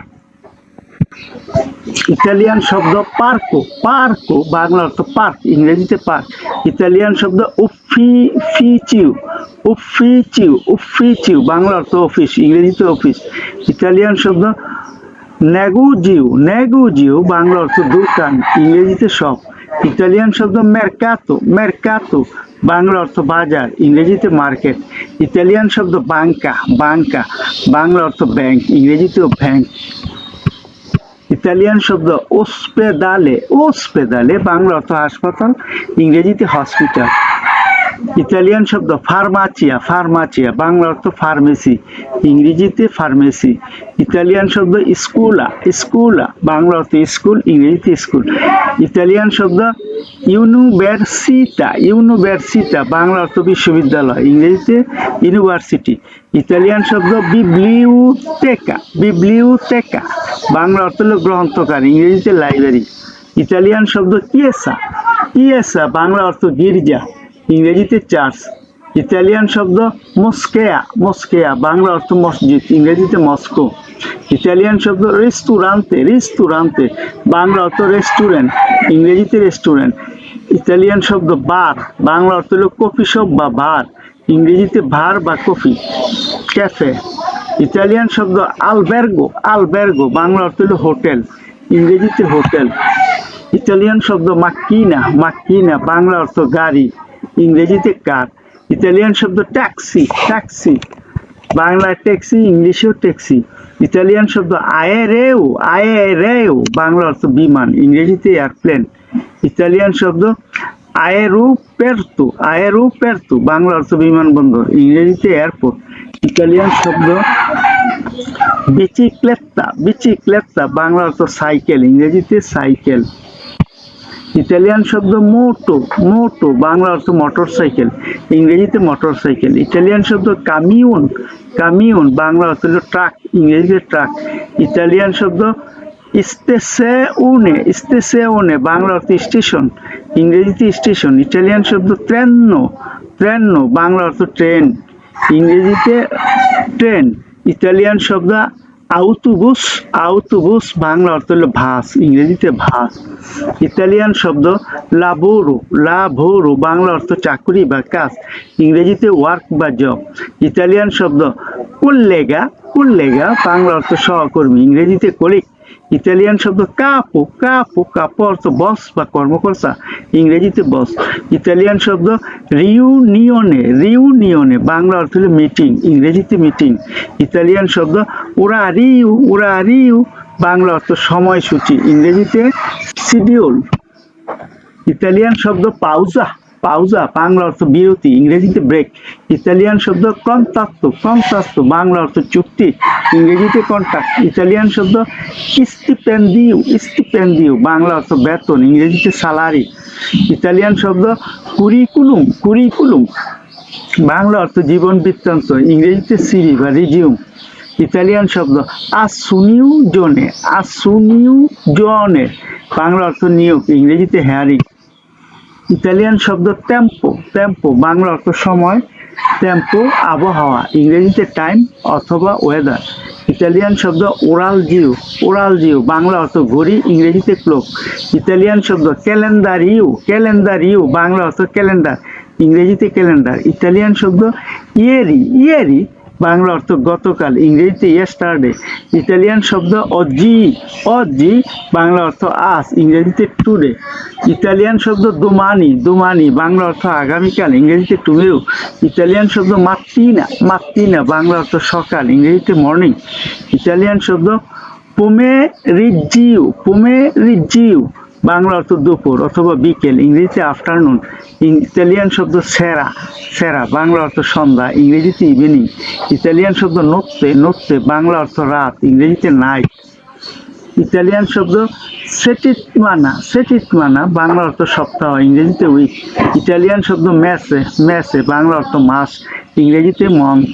S1: ইতালিয়ান শব্দ পার্কো, পার্কো বাংলা অর্থ পার্ক, ইংরেজিতে পার্ক। ইতালিয়ান শব্দ উফিচিউ, উফিচিউ, উফিচিউ বাংলা অর্থ অফিস, ইংরেজিতে অফিস। ইতালিয়ান শব্দ নেগুজিউ, নেগুজিউ বাংলা অর্থ দোকান, ইংরেজিতে শপ। ইতালিয়ান শব্দ মেরকাতো, মেরকাতো বাংলা অর্থ বাজার, ইংরেজিতে মার্কেট। ইতালিয়ান শব্দ বাঙ্কা, বাঙ্কা বাংলা অর্থ ব্যাংক, ইংরেজিতেও ব্যাংক। ইতালিয়ান শব্দ ওস্পেদালে, ওস্পেদালে বাংলা অর্থ হাসপাতাল, ইংরেজিতে হসপিটাল। ইতালিয়ান শব্দ ফার্মাচিয়া, ফার্মাচিয়া বাংলা অর্থ ফার্মেসি, ইংরেজিতে ফার্মেসি। ইতালিয়ান শব্দ স্কুলা, স্কুলা বাংলা অর্থ স্কুল, ইংরেজিতে স্কুল। ইতালিয়ান শব্দ ইউনিভার্সিটা, ইউনিভার্সিটা বাংলা অর্থ বিশ্ববিদ্যালয়, ইংরেজিতে ইউনিভার্সিটি। ইতালিয়ান শব্দ বিবলিওতেকা, বিবলিওতেকা বাংলা অর্থ হল গ্রন্থকার, ইংরেজিতে লাইব্রেরি। ইতালিয়ান শব্দ কিয়েসা, কিয়েসা বাংলা অর্থ গির্জা, ইংরেজিতে চার্চ। ইতালিয়ান শব্দ মস্কেয়া, মস্কেয়া বাংলা অর্থ মসজিদ, ইংরেজিতে মস্কো। ইতালিয়ান শব্দ রেস্টুরান্তে, রেস্টুরান্তে বাংলা অর্থ রেস্টুরেন্ট, ইংরেজিতে রেস্টুরেন্ট। ইতালিয়ান শব্দ বার, বাংলা অর্থ হল কফি শপ বা বার, ইংরেজিতে বার বা কফি, ক্যাফে। ইতালিয়ান শব্দ আলবের্গো, আলবের্গো বাংলা অর্থ হল হোটেল, ইংরেজিতে হোটেল। ইতালিয়ান শব্দ মাক্কিনা, মাক্কিনা বাংলা অর্থ গাড়ি, ইংরেজিতে কার। ইতালিয়ান শব্দ ট্যাক্সি, ট্যাক্সি বাংলা ট্যাক্সি, ইংলিশেও ট্যাক্সি। ইতালিয়ান শব্দ আয়েরেও, আয়েরেও বাংলা অর্থ বিমান, ইংরেজিতে এয়ারপ্লেন। ইতালিয়ান শব্দ আয়েরোপের্তো, আয়েরোপের্তো বাংলা অর্থ বিমানবন্দর, ইংরেজিতে এয়ারপোর্ট। ইতালিয়ান শব্দ বিচিক্লেত্তা, বিচিক্লেত্তা বাংলা অর্থ সাইকেল, ইংরেজিতে সাইকেল। ইতালিয়ান শব্দ মোটো, মোটো বাংলা অর্থ মোটর সাইকেল, ইংরেজিতে মোটর সাইকেল। ইতালিয়ান শব্দ কামিউন, কামিউন বাংলা অর্থ হল ট্রাক, ইংরেজিতে ট্রাক। ইতালিয়ান শব্দ স্টেশনে, স্টেশনে বাংলা অর্থ স্টেশন, ইংরেজিতে স্টেশন। ইটালিয়ান শব্দ ট্রেনো, ট্রেনো বাংলা অর্থ ট্রেন, ইংরেজিতে ট্রেন। ইতালিয়ান শব্দ আউটোবুস, আউটোবুস বাংলা অর্থ হলো ভাস, ইংরেজিতে ভাস। ইতালিয়ান শব্দ লাবোরো, লাবোরো বাংলা অর্থ চাকরি বা কাজ, ইংরেজিতে ওয়ার্ক বা জব। ইতালিয়ান শব্দ কোল্লেগা, কোল্লেগা বাংলা অর্থ সহকর্মী, ইংরেজিতে কলিগ। ইতালিয়ান শব্দ কাপো, কাপো কাপো অর্থ বস বা কর্মকর্তা, ইংরেজিতে বস। ইতালিয়ান শব্দ রিউনিয়নে, রিউনিয়নে বাংলা অর্থ হলো মিটিং, ইংরেজিতে মিটিং। ইতালিয়ান শব্দ ওরারিউ, ওরারিউ বাংলা অর্থ সময়সূচি, ইংরেজিতে শিডিউল। ইতালিয়ান শব্দ পাউজা, পাউজা বাংলা অর্থ বিরতি, ইংরেজিতে ব্রেক। ইতালিয়ান শব্দ কন্টাক্টো, কন্টাক্টো বাংলা অর্থ চুক্তি, ইংরেজিতে কন্ট্রাক্ট। ইতালিয়ান শব্দ স্টিপেন্ডিও, স্টিপেন্ডিও বাংলা অর্থ বেতন, ইংরেজিতে স্যালারি। ইতালিয়ান শব্দ কুরিকুলুম, কুরিকুলুম বাংলা অর্থ জীবন বৃত্তান্ত, ইংরেজিতে সিরি বা রিজিউম। ইতালিয়ান শব্দ আসুনিউ জোনে, আসুনিউ জোনে বাংলা অর্থ নিয়োগ, ইংরেজিতে হ্যারিং। ইতালিয়ান শব্দ টেম্পো, টেম্পো বাংলা অর্থ সময়, টেম্পো আবহাওয়া, ইংরেজিতে টাইম অথবা ওয়েদার। ইতালিয়ান শব্দ ওরাল জিও, ওরাল জিও বাংলা অর্থ ঘড়ি, ইংরেজিতে ক্লক। ইতালিয়ান শব্দ ক্যালেন্ডারিও, ক্যালেন্ডারিও বাংলা অর্থ ক্যালেন্ডার, ইংরেজিতে ক্যালেন্ডার। ইতালিয়ান শব্দ ইয়েরি, ইয়েরি বাংলা অর্থ গতকাল, ইংরেজিতে ইয়েস্টারডে। ইতালিয়ান শব্দ অজি, অজি বাংলা অর্থ আজ, ইংরেজিতে টুডে। ইতালিয়ান শব্দ দোমানি, দোমানি বাংলা অর্থ আগামীকাল, ইংরেজিতে টুমেরো। ইতালিয়ান শব্দ মাত্তিনা, মাত্তিনা বাংলা অর্থ সকাল, ইংরেজিতে মর্নিং। ইতালিয়ান শব্দ পোমেরিজিও, পোমেরিজিও বাংলা অর্থ দুপুর অথবা বিকেল, ইংরেজিতে আফটারনুন। ইতালিয়ান শব্দ সেরা, সেরা বাংলা অর্থ সন্ধ্যা, ইংরেজিতে ইভিনিং। ইতালিয়ান শব্দ নোত্তে, নোত্তে বাংলা অর্থ রাত, ইংরেজিতে নাইট। ইতালিয়ান শব্দ সেটিটমানা, সেটিটমানা বাংলা অর্থ সপ্তাহ, ইংরেজিতে উইক। ইতালিয়ান শব্দ মেসে, মেসে বাংলা অর্থ মাস, ইংরেজিতে মন্থ।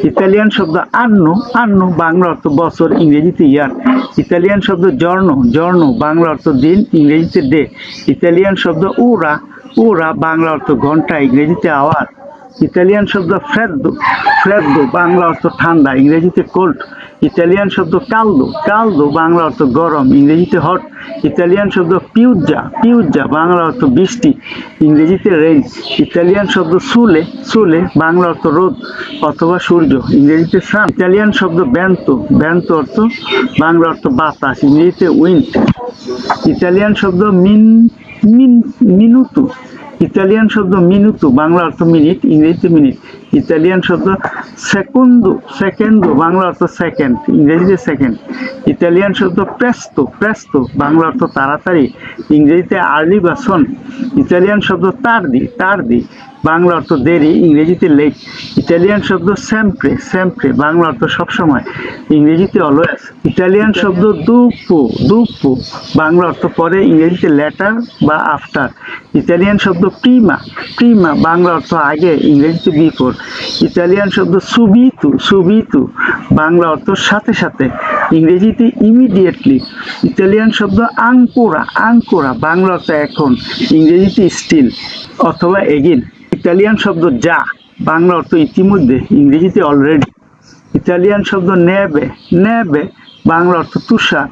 S1: ইতালিয়ান শব্দ আন্নো, আন্নো বাংলা অর্থ বছর, ইংরেজিতে ইয়ার। ইতালিয়ান শব্দ জর্নো, জর্নো বাংলা অর্থ দিন, ইংরেজিতে ডে। ইতালিয়ান শব্দ উরা, উরা বাংলা অর্থ ঘন্টা, ইংরেজিতে আওয়ার। ইতালিয়ান শব্দ ফ্রেদ্দো, ফ্রেদ্দো বাংলা অর্থ ঠান্ডা, ইংরেজিতে কোল্ড। ইতালিয়ান শব্দ কালদো, কালদো বাংলা অর্থ গরম, ইংরেজিতে হট। ইতালিয়ান শব্দ পিউজ্জা, পিউজ্জা বাংলা অর্থ বৃষ্টি, ইংরেজিতে রেইন। ইতালিয়ান শব্দ সুলে, সুলে বাংলা অর্থ রোদ অথবা সূর্য, ইংরেজিতে সান। ইতালিয়ান শব্দ ব্যান্তো, ব্যান্তো অর্থ বাংলা অর্থ বাতাস, ইংরেজিতে উইন্ড। ইতালিয়ান শব্দ মিনুতু, ইতালিয়ান শব্দ মিনুতু বাংলা অর্থ মিনিট, ইংরেজিতে মিনিট। ইতালিয়ান শব্দ সেকুন্দো, সেকেন্ডো বাংলা অর্থ সেকেন্ড, ইংরেজিতে সেকেন্ড। ইতালিয়ান শব্দ প্রেস্তো, প্রেস্তো বাংলা অর্থ তাড়াতাড়ি, ইংরেজিতে আর্লি বা সন। ইতালিয়ান শব্দ তার্দি, তার্দি বাংলা অর্থ দেরি, ইংরেজিতে লেট। ইতালিয়ান শব্দ সেম্প্রে, সেম্প্রে বাংলা অর্থ সবসময়, ইংরেজিতে অলওয়েজ। ইতালিয়ান শব্দ দুপো, দুপো বাংলা অর্থ পরে, ইংরেজিতে লেটার বা আফটার। ইতালিয়ান শব্দ প্রিমা, প্রিমা বাংলা অর্থ আগে, ইংরেজিতে বিফোর। ইতালিয়ান শব্দ সুবিতু, সুবিতু বাংলা অর্থ সাথে সাথে, ইংরেজিতে ইমিডিয়েটলি। ইতালিয়ান শব্দ আঙ্কোরা, আঙ্কোরা বাংলা অর্থ এখন, ইংরেজিতে স্টিল অথবা এগিন। ইতালিয়ান শব্দ যা বাংলা অর্থ ইতিমধ্যে, ইংরেজিতে অলরেডি। ইতালিয়ান শব্দ নেবে, নেবে বাংলা অর্থ তুষার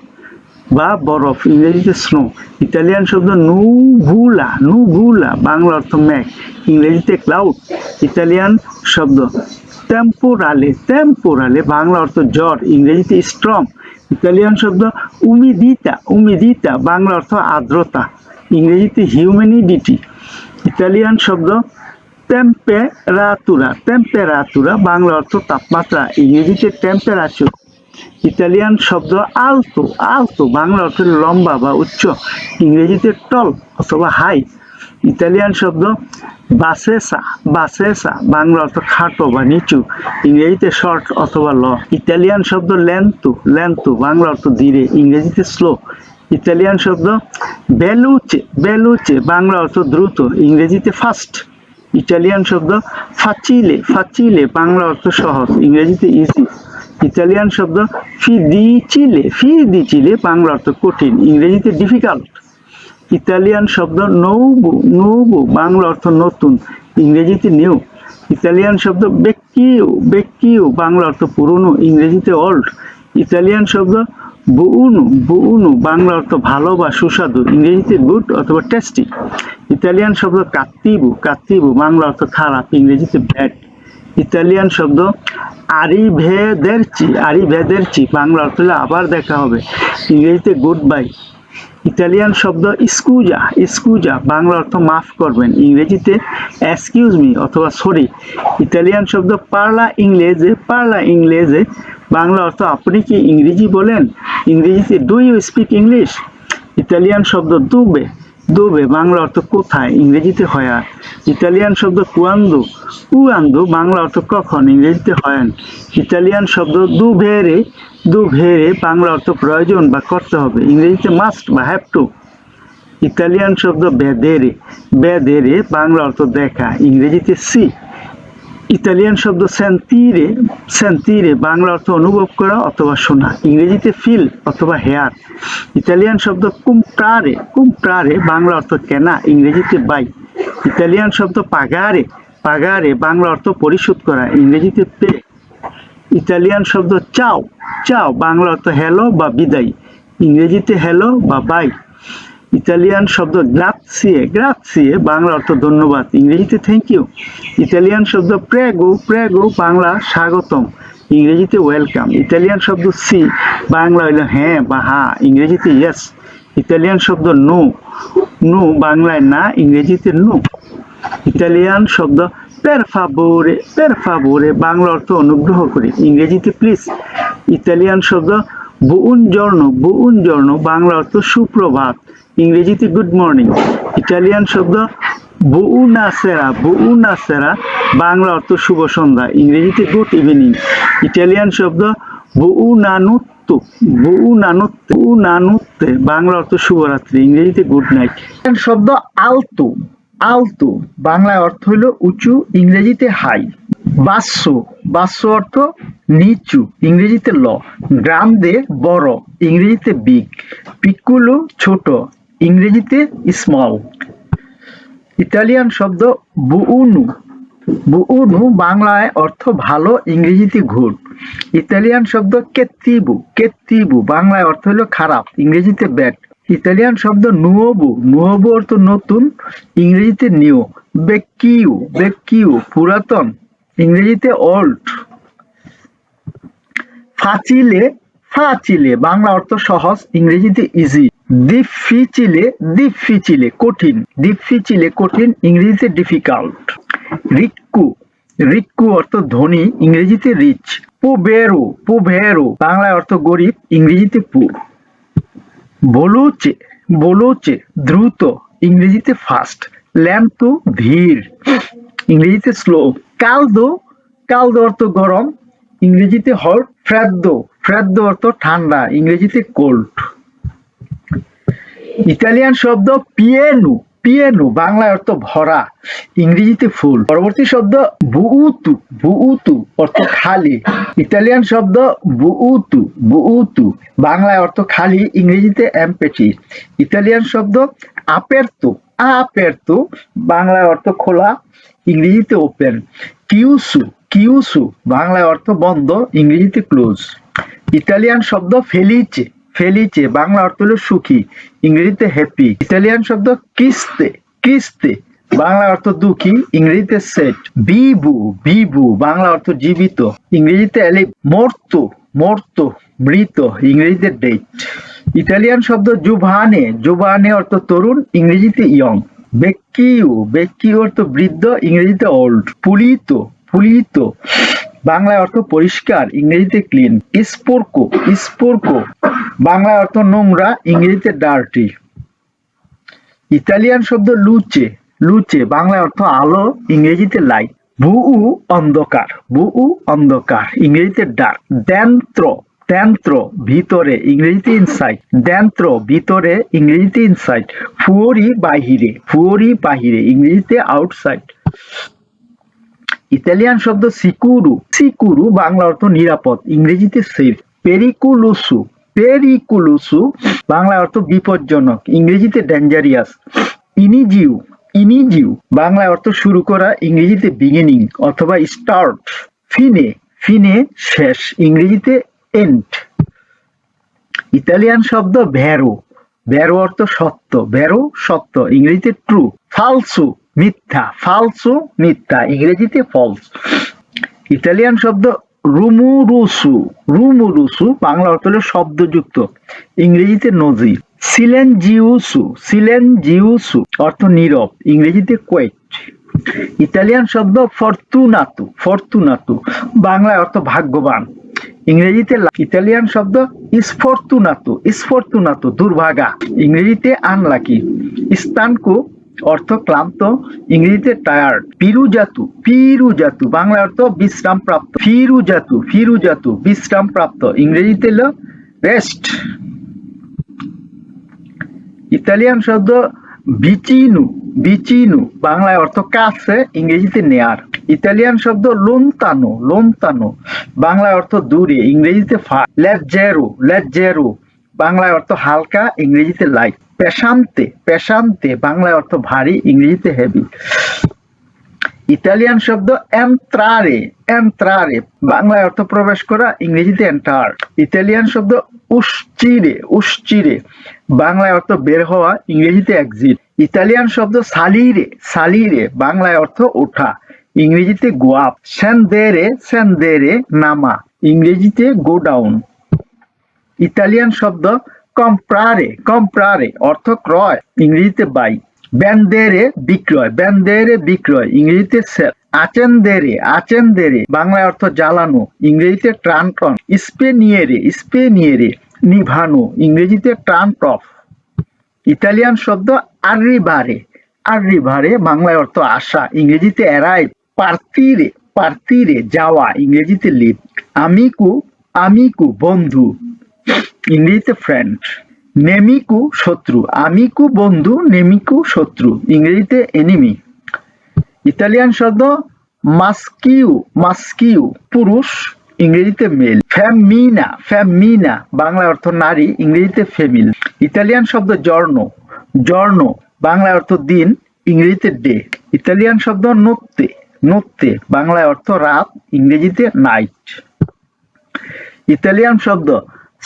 S1: বা বরফ, ইংরেজিতে স্নো। ইতালিয়ান শব্দ নুভুলা, নুভুলা বাংলা অর্থ মেঘ, ইংরেজিতে ক্লাউড। ইতালিয়ান শব্দ টেম্পোরালে, টেম্পোরালে বাংলা অর্থ জ্বর, ইংরেজিতে স্ট্রং। ইতালিয়ান শব্দ উমিদিতা, উমিদিতা বাংলা অর্থ আর্দ্রতা, ইংরেজিতে হিউম্যানিডিটি। ইতালিয়ান শব্দ টেম্পেরাতুরা, টেম্পেরাতুরা বাংলা অর্থ তাপমাত্রা, ইংরেজিতে টেম্পারেচার। ইতালিয়ান শব্দ আলতো, আলতো বাংলা অর্থ লম্বা বা উচ্চ, ইংরেজিতে টল অথবা হাই। ইতালিয়ান শব্দ বাসেসা, বাসেসা বাংলা অর্থ খাটো বা নিচু, ইংরেজিতে শর্ট অথবা ল। ইতালিয়ান শব্দ লেন্তো, লেন্তো বাংলা অর্থ ধীরে, ইংরেজিতে স্লো। ইতালিয়ান শব্দ বেলুচে, বেলুচে বাংলা অর্থ দ্রুত, ইংরেজিতে ফাস্ট। ইটালিয়ান শব্দ ফাচিলে, ফাচিলে বাংলা অর্থ সহজ, ইংরেজিতে ইজি। ইতালিয়ান শব্দ ফিদিচিলে, ফিদিচিলে বাংলা অর্থ কঠিন, ইংরেজিতে ডিফিকাল্ট। ইতালিয়ান শব্দ নৌবো, নৌবো বাংলা অর্থ নতুন, ইংরেজিতে নিউ। ইতালিয়ান শব্দ বেক্কিও, বেক্কিও বাংলা অর্থ পুরনো, ইংরেজিতে ওল্ড। ইতালিয়ান শব্দ বুউনু, বুউনু বাংলা অর্থ ভালো বা সুস্বাদু, ইংরেজিতে গুড অথবা টেস্টি। ইতালিয়ান শব্দ কাত্তিবু, কাত্তিবু বাংলা অর্থ খারাপ, ইংরেজিতে ব্যাড। ইতালিয়ান শব্দ আরিভেদেরচি, আরিভেদেরচি বাংলা অর্থ হলো আবার দেখা হবে, ইংরেজিতে গুড বাই। ইতালিয়ান শব্দ স্কুজা, স্কুজা বাংলা অর্থ মাফ করবেন, ইংরেজিতে এক্সকিউজ মি অথবা সরি। ইতালিয়ান শব্দ পার্লা ইংলেজে, পার্লা ইংলেজে বাংলা অর্থ আপনি কি ইংরেজি বলেন, ইংরেজিতে do you speak English. Italian শব্দ দুবে, দুবে বাংলা অর্থ কোথায়, ইংরেজিতে হয়ার। ইতালিয়ান শব্দ কুয়ান্দো, কুয়ান্দো বাংলা অর্থ কখন, ইংরেজিতে হয়ান। ইতালিয়ান শব্দ দুভেরে, দুভেরে বাংলা অর্থ প্রয়োজন বা করতে হবে, ইংরেজিতে মাস্ট বা হ্যাভ টু। ইতালিয়ান শব্দ বেদেরে, বেদেরে বাংলা অর্থ দেখা, ইংরেজিতে সি। ইতালিয়ান শব্দ সেন্তিরে, সেন্তিরে বাংলা অর্থ অনুভব করা অথবা শোনা, ইংরেজিতে ফিল অথবা হেয়ার। ইতালিয়ান শব্দ কুমপ্রারে, কুমপ্রারে বাংলা অর্থ কেনা, ইংরেজিতে বাই। ইতালিয়ান শব্দ পাগারে, পাগারে বাংলা অর্থ পরিশোধ করা, ইংরেজিতে পে। ইতালিয়ান শব্দ চাও, চাও বাংলা অর্থ হ্যালো বা বিদায়, ইংরেজিতে হ্যালো বা বাই। ইতালিয়ান শব্দ গ্রাৎসিয়ে, গ্রাৎসিয়ে বাংলা অর্থ ধন্যবাদ, ইংরেজিতে থ্যাংক ইউ। ইতালিয়ান শব্দ প্রেগো, প্রেগো বাংলা স্বাগতম, ইংরেজিতে ওয়েলকাম। ইতালিয়ান শব্দ সি বাংলা হইল হ্যাঁ বা হ্যাঁ, ইংরেজিতে ইয়েস। ইতালিয়ান শব্দ নো, নো বাংলায় না, ইংরেজিতে নো। ইতালিয়ান শব্দ পের ফাবোরে, পের ফাবোরে বাংলা অর্থ অনুগ্রহ করে, ইংরেজিতে প্লিজ। ইতালিয়ান শব্দ বুউনজর্নো, বুউনজর্নো বাংলা অর্থ সুপ্রভাত, ইংরেজিতে গুড মর্নিং। ইটালিয়ান শব্দ বুউনাসেরা, বুউনাসেরা বাংলা অর্থ শুভ সন্ধ্যা, ইংরেজিতে গুড ইভিনিং। ইটালিয়ান শব্দ বুউনানুত্তু, বুউনানুত্তে, বুউনানুত্তে বাংলা অর্থ শুভরাত্রি, ইংরেজিতে গুড নাইট। শব্দ আলতু, আলতু বাংলায় অর্থ হইল উঁচু, ইংরেজিতে হাই। বাস্য, বাস্য অর্থ নিচু, ইংরেজিতে ল। গ্রান্দে বড়, ইংরেজিতে বিগ। পিকুলো ছোট, ইংরেজিতে স্মল। ইতালিয়ান শব্দ বুউনু, বুউনু বাংলায় অর্থ ভালো, ইংরেজিতে গুড। ইতালিয়ান শব্দ কেত্তিবু, কেত্তিবু বাংলায় অর্থ হলো খারাপ, ইংরেজিতে ব্যাড। ইতালিয়ান শব্দ নুয়োবু, নুয়োবু অর্থ নতুন, ইংরেজিতে নিউ। বেক্কিউ, বেক্কিউ পুরাতন, ইংরেজিতে ওল্ড। ফাচিলে, ফাচিলে বাংলা অর্থ সহজ, ইংরেজিতে ইজি। ডিফিচিলে, ডিফিচিলে কঠিন, ডিফিচিলে কঠিন, ইংরেজিতে ডিফিকাল্ট। রিক্কু, রিক্কু অর্থ ধনী, ইংরেজিতে রিচ। পুবেরো, পুবেরো বাংলায় অর্থ গরিব, ইংরেজিতে পুর। বলুচে, বলুচে দ্রুত, ইংরেজিতে ফাস্ট। ল্যান্তো ধীর, ইংরেজিতে স্লো। কালদো, কালদো অর্থ গরম, ইংরেজিতে হট। ফ্রেদ্দো, ফ্রেদ্দো অর্থ ঠান্ডা, ইংরেজিতে কোল্ড। ইতালিয়ান শব্দ পিয়েনু, পিয়েনু বাংলায় অর্থ ভরা, ইংরেজিতে ফুল। পরবর্তী শব্দ বুউতু, বুউতু অর্থ খালি। ইতালিয়ান শব্দ বুউতু, বুউতু বাংলায় অর্থ খালি, ইংরেজিতে এমপ্টি। ইতালিয়ান শব্দ আপারতো, আপারতো বাংলায় অর্থ খোলা, ইংরেজিতে ওপেন। কিউসু, কিউসু বাংলায় অর্থ বন্ধ, ইংরেজিতে ক্লোজ। ইতালিয়ান শব্দ ফেলিচে, ফেলিচে বাংলা অর্থ হলো সুখী, ইংরেজিতে হ্যাপি। ইতালিয়ান শব্দ কিস্তে, কিস্তে বাংলা অর্থ দুঃখী, ইংরেজিতে সেট। বিবু, বিবু বাংলা অর্থ জীবিত, ইংরেজিতে অ্যালিভ। মর্তো, মর্তো মৃত, ইংরেজিতে ডেট। ইতালিয়ান শব্দ জুভানে, জুভানে অর্থ তরুণ, ইংরেজিতে ইয়ং। বেক্কিউ, বেক্কিউ অর্থ বৃদ্ধ, ইংরেজিতে ওল্ড। পুলিতো, পুলিতো বাংলায় অর্থ পরিষ্কার, ইংরেজিতে ক্লিন। স্পোর্কো, স্পোর্কো বাংলায় অর্থ নোংরা, ইংরেজিতে ডার্টি। ইতালিয়ান শব্দ লুচে, লুচে বাংলায় অর্থ আলো, ইংরেজিতে লাইট। বুউ অন্ধকার, বুউ অন্ধকার, ইংরেজিতে ডার্ক। দ্যান্ত্র, দ্যান্ত্র ভিতরে, ইংরেজিতে ইনসাইড। দ্যান্ত্র ভিতরে, ইংরেজিতে ইনসাইড। ফুয়োরি বাহিরে, ফুয়োরি বাহিরে, ইংরেজিতে আউটসাইড। ইতালিয়ান শব্দ সিকুরু, সিকুরু বাংলা অর্থ নিরাপদ, ইংরেজিতে সেফ। পেরিকুলুসু, পেরিকুলুসু বাংলা অর্থ বিপজ্জনক, ইংরেজিতে ডেঞ্জারিয়াস। ইনিজিউ, ইনিজিউ বাংলা অর্থ শুরু করা, ইংরেজিতে বিগিনিং অথবা স্টার্ট। ফিনে, ফিনে শেষ, ইংরেজিতে এন্ড। ইতালিয়ান শব্দ ভেরো, ভেরো অর্থ সত্য, ভেরো সত্য, ইংরেজিতে ট্রু। ফালসু মিথ্যা, ফালসু মিথ্যা, ইংরেজিতে ফলস। ইতালিয়ান শব্দ রুমুরুসু, রুমুরুসু বাংলা অর্থ হলো শব্দযুক্ত, ইংরেজিতে নজি। সিলেনজিউসু, সিলেনজিউসু অর্থ নীরব, ইংরেজিতে কোয়েট। ইতালিয়ান শব্দ ফরতুনাতু, ফরতুনাতু বাংলায় অর্থ ভাগ্যবান, ইংরেজিতে। ইতালিয়ান শব্দ স্ফর্তুনাতু, স্ফর্তুনাতু দুর্ভাগা, ইংরেজিতে আনলাকি। স্তানকু অর্থ ক্লান্ত, ইংরেজিতে টায়ার্ড। পিরুজাতু, পিরুজাতু বাংলা অর্থ বিশ্রাম প্রাপ্ত। ফিরুজাতু, ফিরুজাতু বিশ্রাম প্রাপ্ত, ইংরেজিতে হলো রেস্ট। ইতালিয়ান শব্দ ভিচিনু, ভিচিনু বাংলায় অর্থ কাছে, ইংরেজিতে নেয়ার। ইতালিয়ান শব্দ লোনতানো, লোনতানো বাংলায় অর্থ দূরে, ইংরেজিতে ফার। লেজ্জেরো, লেজ্জেরো বাংলায় অর্থ হালকা, ইংরেজিতে লাইট। পেশান্তে, পেশান্তে বাংলায় অর্থ ভারী, ইংরেজিতে হেভি। ইতালিয়ান শব্দ এন্ট্রারে, এন্ট্রারে বাংলায় অর্থ প্রবেশ করা, ইংরেজিতে এন্টার। ইতালিয়ান শব্দ উসচিরে, উসচিরে বাংলায় অর্থ বের হওয়া, ইংরেজিতে এক্সিট। ইতালিয়ান শব্দ সালিরে, সালিরে বাংলায় অর্থ ওঠা, ইংরেজিতে গো আপ। সেন্দেরে, সেন্দেরে নামা, ইংরেজিতে গো ডাউন। ইতালিয়ান শব্দ কম্প্রারে, কম্প্রারে অর্থ ক্রয়, ইংরেজিতে বাই। ব্যান্ডেরে বিক্রয়, ব্যান্ডেরে বিক্রয়, ইংরেজিতে সেল। আচেন্দেরে, আচেন্দেরে বাংলায় অর্থ জ্বালানো, ইংরেজিতে ট্রান্ট অন। স্পেনিয়েরে, স্পেনিয়েরে নিভানো, ইংরেজিতে ট্রান্ট অফ। ইতালিয়ান শব্দ আর্রিভারে, আর্রিভারে বাংলায় অর্থ আসা, ইংরেজিতে অ্যারাইভ। পার্তিরে, পার্তিরে যাওয়া, ইংরেজিতে লিভ। আমিকু, আমিকু বন্ধু, ইংরেজিতে ফ্রেন্ড। নেমিকু শত্রু, আমিকু বন্ধু, নেমিকু শত্রু, ইংরেজিতে এনিমি। ইতালিয়ান শব্দ মাস্কিউ, মাস্কিউ পুরুষ, ইংরেজিতে মেল। ফেমিনা, ফেমিনা বাংলা অর্থ নারী, ইংরেজিতে ফেমিল। ইতালিয়ান শব্দ জর্নো, জর্নো বাংলা অর্থ দিন, ইংরেজিতে ডে। ইতালিয়ান শব্দ নোত্তে, নোত্তে বাংলায় অর্থ রাত, ইংরেজিতে নাইট। ইতালিয়ান শব্দ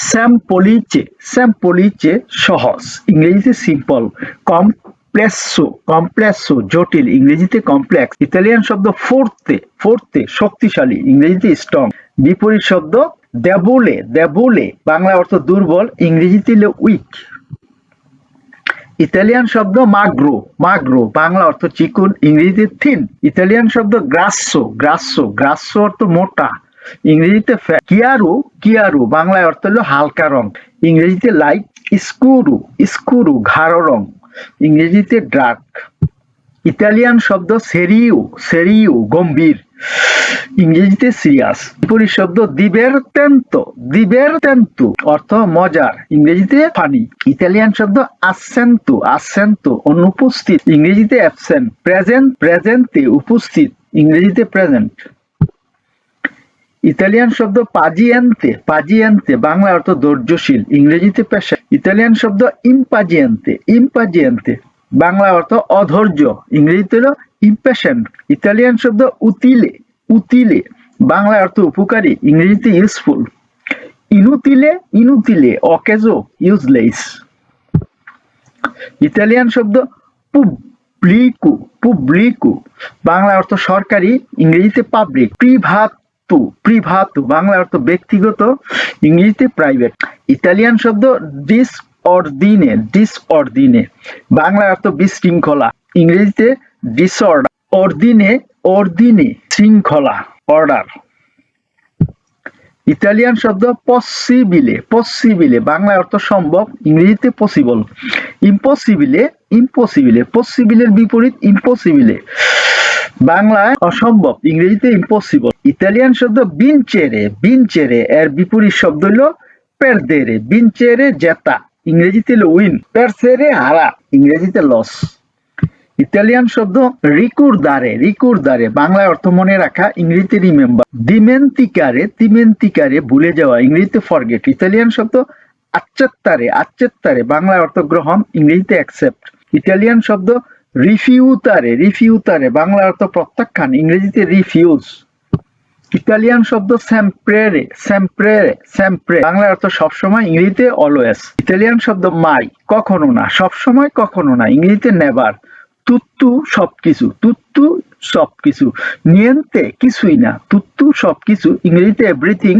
S1: স্যাম্পলিচে, স্যাম্পলিচে সহজ, ইংরেজিতে সিম্পল। কমপ্লেক্সো, কমপ্লেক্সো জটিল, ইংরেজিতে কমপ্লেক্স। ইতালিয়ান শব্দ ফোর্তে, ফোর্তে শক্তিশালী, ইংরেজিতে স্ট্রং। বিপরীত শব্দ দেবলে, দেবলে বাংলা অর্থ দুর্বল, ইংরেজিতে হলো উইক। ইতালিয়ান শব্দ মাগ্রো, মাগ্রো বাংলা অর্থ চিকুন, ইংরেজিতে থিন। ইতালিয়ান শব্দ গ্রাসো, গ্রাসো, গ্রাসো অর্থ মোটা, ইংরেজিতে ফ্যাট। কিয়ারো, কিয়ারো বাংলায় অর্থ হলো হালকা রং, ইংরেজিতে লাইট। স্কুরু, স্কুরু গাঢ় রং, ইংরেজিতে ডার্ক। ইতালিয়ান শব্দ সেরিও, সেরিও গম্ভীর, ইংরেজিতে সিরিয়াস। বিপরীত শব্দ দিবেরতেন্তো, দিবেরতেন্তো অর্থ মজার, ইংরেজিতে ফানি। ইতালিয়ান শব্দ আসেন্তো, আসেন্তো অনুপস্থিত, ইংরেজিতে অ্যাবসেন্ট। প্রেজেন্ট, প্রেজেন্টে উপস্থিত, ইংরেজিতে প্রেজেন্ট। ইতালিয়ান শব্দ পাজিয়েন্তে, পাজিয়েন্তে বাংলা অর্থ ধৈর্যশীল, ইংরেজিতে পেশা। ইতালিয়ান শব্দ ইম্পাজিয়েন্তে, ইম্পাজিয়েন্তে বাংলা অর্থ অধৈর্য, ইংরেজিতে হলো ইম্পেশেন্ট। ইতালিয়ান শব্দ উতিলে, উতিলে বাংলা অর্থ উপকারী, ইংরেজিতে ইউজফুল। ইনুতিলে, ইনুতিলে অকেজো ইউজলেস। ইতালিয়ান শব্দ পুবলিকু, পুবলিকু বাংলা অর্থ সরকারি, ইংরেজিতে পাবলিক। প্রিভাতু, প্রিভাতু বাংলা অর্থ ব্যক্তিগত, ইংরেজিতে প্রাইভেট। ইতালিয়ান শব্দ ডিসঅর্ডিনে, ডিসঅর্ডিনে বাংলা অর্থ বিশৃঙ্খলা, ইংরেজিতে ডিসঅর্ডার। অর্ডিনে, অর্ডিনে শৃঙ্খলা, অর্ডার। ইতালিয়ান শব্দ পসিবিলে, পসিবিলে বাংলা অর্থ সম্ভব, ইংরেজিতে পসিবল। ইম্পসিবিলে, ইম্পসিবিলে পসিবিলের বিপরীত ইম্পসিবিলে বাংলায় অসম্ভব, ইংরেজিতে ইম্পসিবল। ইতালিয়ান শব্দ বিনচেরে, বিনচেরে এর বিপরীত শব্দ হলো পেরদেরে। বিনচেরে জেতা, ইংরেজিতে হলো উইন। পেরসেরে হারা, ইংরেজিতে লস। ইতালিয়ান শব্দ রিকুরদারে, রিকুরদারে বাংলা অর্থ মনে রাখা, ইংরেজিতে রিমেম্বার। দিমেন্তিকারে, দিমেন্তিকারে ভুলে যাওয়া, ইংরেজিতে ফরগেট। ইতালিয়ান শব্দ আচ্চেত্তারে, আচ্চেত্তারে বাংলা অর্থ গ্রহণ, ইংরেজিতে অ্যাকসেপ্ট। ইতালিয়ান শব্দ রিফিউতারে, রিফিউতারে বাংলা অর্থ প্রত্যাখ্যান, ইংরেজিতে রিফিউজ। ইতালিয়ান শব্দ সেম্প্রেরে, সেম্প্রেরে, সেম্প্রে বাংলা অর্থ সবসময়, ইংরেজিতে অলওয়েজ। ইতালিয়ান শব্দ মাই কখনো না, সবসময় কখনো না, ইংরেজিতে নেভার। তুত্তু সবকিছু, তুত্তু সবকিছু। নিয়েন্তে কিছুই না, তুত্তু সবকিছু, ইংরেজিতে এভরিথিং।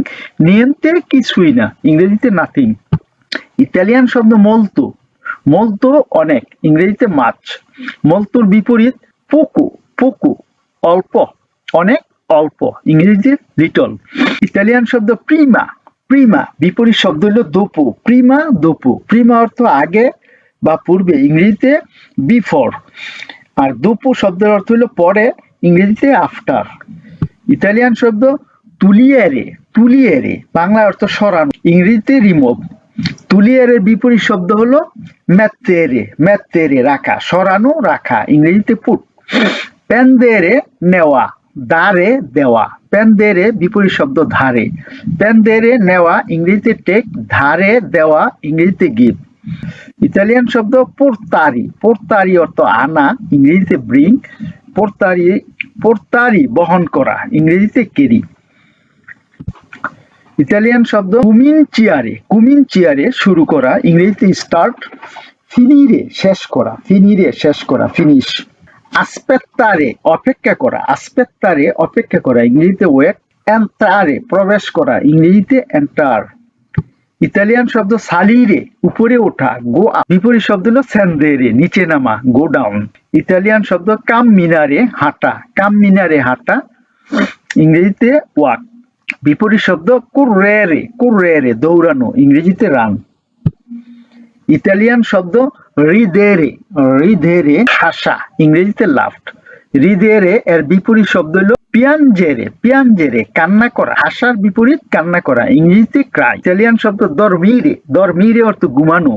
S1: নিয়েন্তে কিছুই না, ইংরেজিতে নাথিং। ইতালিয়ান শব্দ মোলতো, মোলতো অনেক, ইংরেজিতে মাছ। মোলতোর বিপরীত পোকো, পোকো অল্প, অনেক অল্প, ইংরেজিতে লিটল। ইতালিয়ান শব্দ প্রিমা, প্রিমা বিপরীত শব্দ হলো দোপো, প্রিমা দোপো। প্রিমা অর্থ আগে বা পূর্বে, ইংরেজিতে বিফোর। আর দোপো শব্দের অর্থ হলো পরে, ইংরেজিতে আফটার। ইতালিয়ান শব্দ তুলিয়েরে, তুলিয়েরে বাংলা অর্থ সরানো, ইংরেজিতে রিমুভ। তুলিয়েরের বিপরীত শব্দ হলো মেত্তেরে, মেত্তেরে রাখা, সরানো রাখা, ইংরেজিতে পুট। পেনদেরে নেওয়া, দারে দেওয়া। পেনদেরে বিপরীত শব্দ ধারে। পেনদেরে নেওয়া, ইংরেজিতে টেক। ধারে দেওয়া, ইংরেজিতে গিভ। ইতালিয়ান শব্দ পোর্তারি, পোর্তারি অর্থ আনা, ইংরেজিতে ব্রিং। পোর্তারি, পোর্তারি বহন করা, ইংরেজিতে কেরি। ইতালিয়ান শব্দ কুমিনচিয়ারে, কুমিনচিয়ারে শুরু করা, ইংরেজিতে স্টার্ট। ফিনিরে শেষ করা, ফিনিরে শেষ করা, ফিনিশ। আসপেত্তারে অপেক্ষা করা, আসপেত্তারে অপেক্ষা করা, ইংরেজিতে ওয়েট। এন্ট্রারে প্রবেশ করা, ইংরেজিতে এন্টার। ইতালিয়ান শব্দ সালিরে উপরে ওঠা, গো আপ। বিপরীত শব্দ হলো সেন্দেরে নিচে নামা, গো ডাউন। ইতালিয়ান শব্দ কামমিনারে হাঁটা, কামমিনারে হাঁটা, ইংরেজিতে ওয়াক। বিপরীত শব্দ কুররেরে, কুররেরে দৌড়ানো, ইংরেজিতে রান। ইতালিয়ান শব্দ রিদেরে, রিদেরে হাসা, ইংরেজিতে লাফট। রিদেরে এর বিপরীত শব্দ হলো পিয়াঞ্জেরে, পিয়াঞ্জেরে কান্না করা, হাসার বিপরীত কান্না করা, ইংরেজিতে ক্রাই। ইতালিয়ান শব্দ দরমিরে, দরমিরে অর্থ ঘুমানো,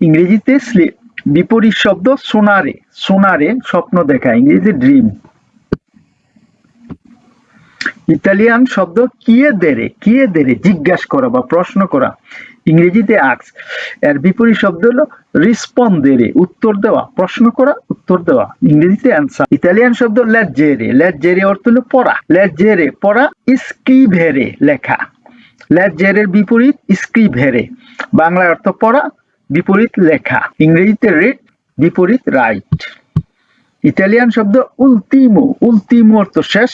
S1: ইংরেজিতে স্লিপ। বিপরীত শব্দ সোনারে, সোনারে স্বপ্ন দেখা, ইংরেজিতে ড্রিম। ইতালিয়ান শব্দ কিয়েদেরে, কিয়েদেরে জিজ্ঞাসা করা বা প্রশ্ন করা, ইংরেজিতে আস্ক। এর বিপরীত শব্দ হলো রিসপন্দেরে উত্তর দেওয়া, প্রশ্ন করা উত্তর দেওয়া, ইংরেজিতে অ্যান্সার। ইতালিয়ান শব্দ লেজ্জেরে, লেজ্জেরে অর্থ হলো পড়া, লেজ্জেরে পড়া। স্ক্রিভেরে লেখা, লেজেরের বিপরীত স্ক্রিভেরে, বাংলায় অর্থ পড়া, বিপরীত লেখা। ইংরেজিতে রিড, বিপরীত রাইট। ইতালিয়ান শব্দ উলতিমো, উলতিমো অর্থ শেষ,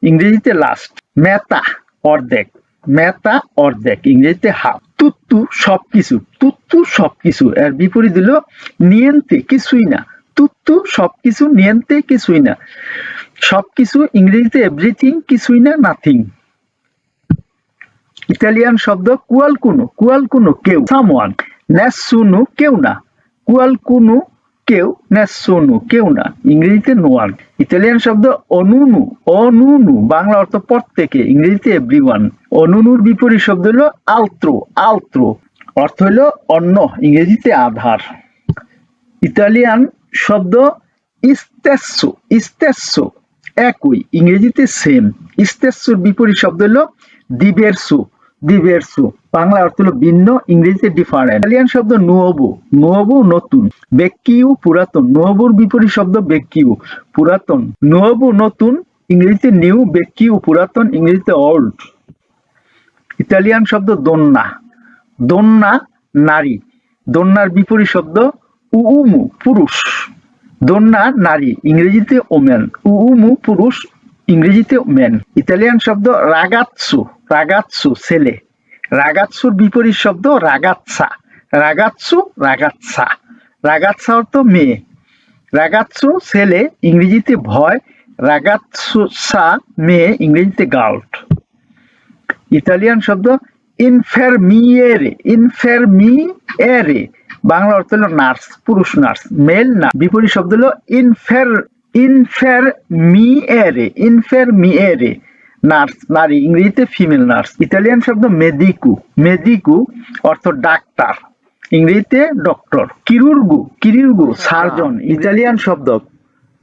S1: ইংরেজিতে লাস্ট। মেতা অর্ধেক, মেতা অর্ধেক, ইংরেজিতে হাফ। তুত্তু সবকিছু, তুত্তু সবকিছু, এর বিপরীত হলো নিয়েন্তে, কিছুই না। তুত্তু সবকিছু, নিয়েন্তে কিছুই না। সবকিছু ইংরেজিতে এভরিথিং, কিছুই না নাথিং। ইতালিয়ান শব্দ কুয়ালকুনো, কুয়ালকুনো কেউ, সামওয়ান। নেসুনো কেউ না, কুয়ালকুনো কেউ, নেসুনো কেউ না, ইংরেজিতে নো ওয়ান। ইতালিয়ান শব্দ অনুনু, অনুনু, বাংলা অর্থ প্রত্যেকে, ইংরেজিতে এভরিওয়ান। অনুনুর বিপরীত শব্দ হলো আলত্রো, আলত্রো অর্থ হলো অন্য, ইংরেজিতে আধার। ইতালিয়ান শব্দ ইস্তেসো, ইস্তেসো একই, ইংরেজিতে সেম। ইস্তেসোর বিপরীত শব্দ হলো দিবেরসো, দিবেরসো, বাংলা অর্থ হলো ভিন্ন, ইংরেজিতে ডিফারেন্ট। ইতালিয়ান শব্দ নুয়োভো, নুয়োভো নতুন। বেক্কিউ পুরাতন, নুয়োভোর বিপরীত শব্দ বেক্কিউ, পুরাতন। নুয়োভো নতুন, ইংরেজিতে নিউ, বেক্কিউ পুরাতন, ইংরেজিতে ওল্ড। ইতালিয়ান শব্দ দোন্না, দোন্না নারী, দোন্নার বিপরীত শব্দ উউমু পুরুষ। দোন্না নারী, ইংরেজিতে ওমেন, উউমু পুরুষ, ইংরেজিতে মেন। ইতালিয়ান শব্দ রাগাৎসু, রাগাৎসু ছেলে। রাগাৎসুর বিপরীত শব্দ রাগাৎসা, রাগাৎসু, রাগাৎসা। রাগাৎসা অর্থ মেয়ে, রাগাৎসু ছেলে, ইংরেজিতে ভয়, রাগাৎসা মেয়ে, ইংরেজিতে গার্ল। ইতালিয়ান শব্দ ইনফেরমিয়েরে, ইনফেরমিয়েরে, বাংলা অর্থ হলো নার্স, পুরুষ নার্স, মেল না। বিপরীত শব্দ হলো ইনফেরমিয়েরে, ইনফেরমিয়েরে নার্স, নারী, ইংরেজিতে ফিমেল নার্স। ইতালিয়ান শব্দ মেদিকু, মেদিকু অর্থ ডাক্তার, ইংরেজিতে ডক্টর। কিরুর্গু, কিরুর্গু সার্জন। ইতালিয়ান শব্দ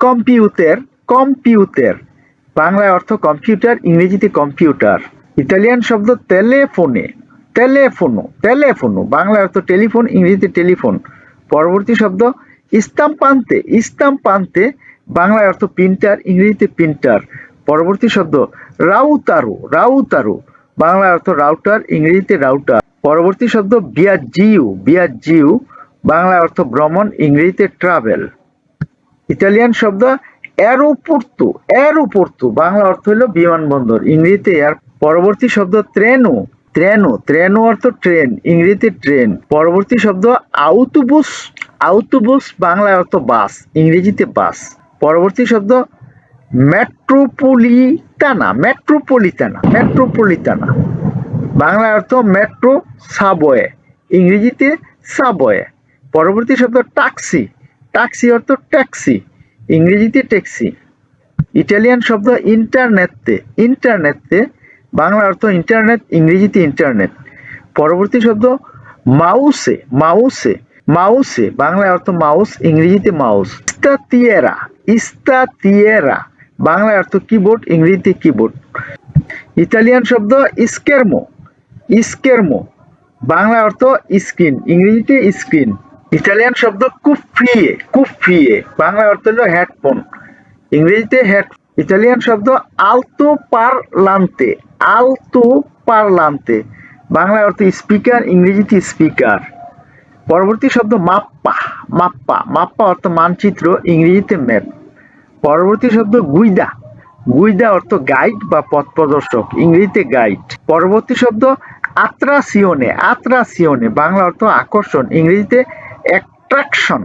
S1: কম্পিউটার, কম্পিউটার, বাংলায় অর্থ কম্পিউটার, ইংরেজিতে কম্পিউটার। ইতালিয়ান শব্দ টেলেফোনে, টেলেফোনো, টেলেফোনো, বাংলা অর্থ টেলিফোন, ইংরেজিতে টেলিফোন। পরবর্তী শব্দ ইস্তাম্পান্তে, ইস্তাম্পান্তে, বাংলায় অর্থ প্রিন্টার, ইংরেজিতে প্রিন্টার। পরবর্তী শব্দ রাউতারো, রাউতারো, বাংলা অর্থ রাউটার, ইংরেজিতে রাউটার। পরবর্তী শব্দ বিয়াজিউ, বিয়াজিউ, বাংলা অর্থ ভ্রমণ, ইংরেজিতে ট্রাভেল। ইতালিয়ান শব্দ এরোপোর্তো, এরোপোর্তো, বাংলা অর্থ হলো বিমানবন্দর, ইংরেজিতে এয়ার। পরবর্তী শব্দ ট্রেনো, ট্রেনো, ট্রেনো অর্থ ট্রেন, ইংরেজিতে ট্রেন। পরবর্তী শব্দ আউটোবুস, আউটোবুস, বাংলা অর্থ বাস, ইংরেজিতে বাস। পরবর্তী শব্দ মেট্রোপলিটানা, মেট্রোপলিটানা, মেট্রোপলিটানা, বাংলা অর্থ মেট্রো, সাবওয়ে, ইংরেজিতে সাবওয়ে। পরবর্তী শব্দ ট্যাক্সি, ট্যাক্সি অর্থ ট্যাক্সি, ইংরেজিতে ট্যাক্সি। ইটালিয়ান শব্দ ইন্টারনেটে, ইন্টারনেটে, বাংলা অর্থ ইন্টারনেট, ইংরেজিতে ইন্টারনেট। পরবর্তী শব্দ মাউসে, মাউসে, মাউসে, বাংলা অর্থ মাউস, ইংরেজিতে মাউস। ইস্তাতিয়েরা, ইস্তাতিয়েরা, বাংলা অর্থ কিবোর্ড, ইংরেজিতে কিবোর্ড। ইতালিয়ান শব্দ স্কেরমো, স্কেরমো, বাংলা অর্থ স্ক্রিন, ইংরেজিতে স্ক্রিন। ইতালিয়ান শব্দ কুফ্রিয়ে, কুফ্রিয়ে, বাংলা অর্থ হলো হেডফোন, ইংরেজিতে হেড। ইতালিয়ান শব্দ আলতো পারলান্তে, আলতো পারলান্তে, বাংলা অর্থ স্পিকার, ইংরেজিতে স্পিকার। পরবর্তী শব্দ মাপ্পা, মাপ্পা, মাপ্পা অর্থ মানচিত্র, ইংরেজিতে ম্যাপ। পরবর্তী শব্দ গুইদা, গুইদা অর্থ গাইড বা পথ প্রদর্শক, ইংরেজিতে গাইড। পরবর্তী শব্দ আত্রাসিওনে, আত্রাসিওনে, বাংলা অর্থ আকর্ষণ, ইংরেজিতে অ্যাট্রাকশন।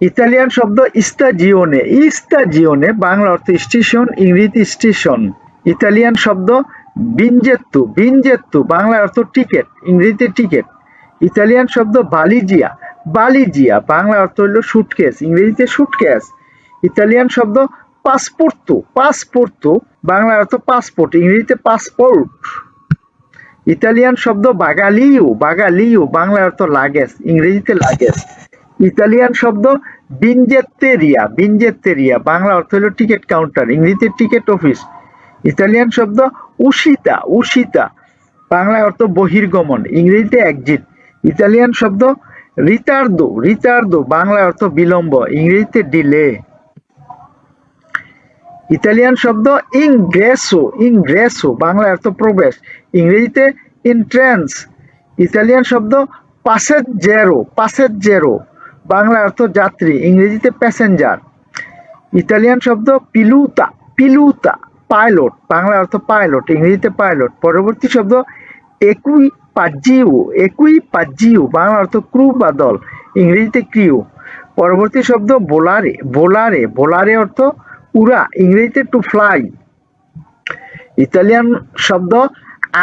S1: ইতালিয়ান শব্দ ইস্তাজিওনে, ইস্তাজিওনে, বাংলা অর্থ স্টেশন, ইংরেজিতে স্টেশন। ইতালিয়ান শব্দ বিনজেত্তু, বিনজেত্তু, বাংলা অর্থ টিকেট, ইংরেজিতে টিকেট। ইতালিয়ান শব্দ বালিজিয়া, বালিজিয়া, বাংলা অর্থ হলো সুটকেস, ইংরেজিতে সুটকেস। ইতালিয়ান শব্দ পাসপোর্তো, পাসপোর্তো, বাংলা অর্থ পাসপোর্ট, ইংরেজিতে পাসপোর্ট। ইতালিয়ান শব্দ বাগালিও, বাগালিও, বাংলা অর্থ লাগেজ, ইংরেজিতে লাগেজ। ইতালিয়ান শব্দ বিনজেত্তেরিয়া, বিনজেত্তেরিয়া, বাংলা অর্থ হলো টিকিট কাউন্টার, ইংরেজিতে টিকিট অফিস। ইতালিয়ান শব্দ উশিতা, উশিতা, বাংলা অর্থ বহির্গমন, ইংরেজিতে এক্সিট। ইতালিয়ান শব্দ রিতার্দো, রিতার্দো, বাংলা অর্থ বিলম্ব, ইংরেজিতে ডিলে। ইতালিয়ান শব্দ ইংগ্রেসো, ইংগ্রেসো বাংলা অর্থ প্রবেশ, ইংরেজিতে এন্ট্রান্স। ইতালিয়ান শব্দ পাসেজ্জেরো, পাসেজ্জেরো বাংলা অর্থ যাত্রী, ইংরেজিতে প্যাসেঞ্জার। ইতালিয়ান শব্দ পিলুতা, পিলুতা পাইলট, বাংলা অর্থ পাইলট, ইংরেজিতে পাইলট। পরবর্তী শব্দ একুইপাজ্জিও, একুইপাজ্জিও বাংলা অর্থ ক্রু বা দল, ইংরেজিতে ক্রিউ। পরবর্তী শব্দ বোলারে, বোলারে, বোলারে অর্থ উড়া, ইংরেজিতে টু ফ্লাই। ইতালিয়ান শব্দ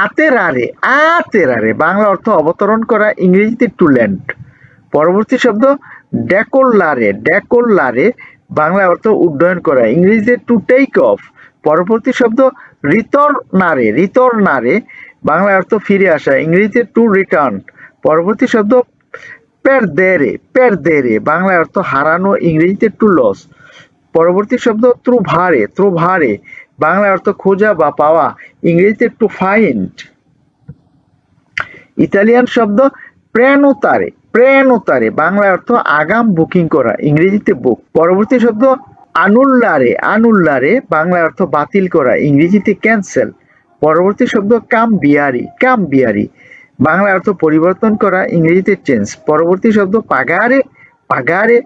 S1: আতেরারে, আতেরারে বাংলা অর্থ অবতরণ করা, ইংরেজিতে টু ল্যান্ড। পরবর্তী শব্দ ডেকোল্লারে, ডেকোল্লারে বাংলা অর্থ উড্ডয়ন করা, ইংরেজিতে টু টেক অফ। পরবর্তী শব্দ রিতর্নারে, রিতর্নারে বাংলা অর্থ ফিরে আসা, ইংরেজিতে টু রিটার্ন। পরবর্তী শব্দ পেরদেরে, পেরদেরে বাংলা অর্থ হারানো, ইংরেজিতে টু লস। পরবর্তী শব্দ ত্রুভারে, ত্রুভারে বাংলা অর্থ খোঁজা বা পাওয়া, ইংরেজিতে টু ফাইন্ড। ইতালিয়ান শব্দ প্রেনোতারে, প্রেনোতারে বাংলা অর্থ আগাম বুকিং করা, ইংরেজিতে বুক। পরবর্তী শব্দ আনুল্লারে, আনুল্লারে বাংলা অর্থ বাতিল করা, ইংরেজিতে ক্যান্সেল। পরবর্তী শব্দ কামবিয়ারি, কামবিয়ারি বাংলা অর্থ পরিবর্তন করা, ইংরেজিতে চেঞ্জ। পরবর্তী শব্দ পাগারে, পাগারে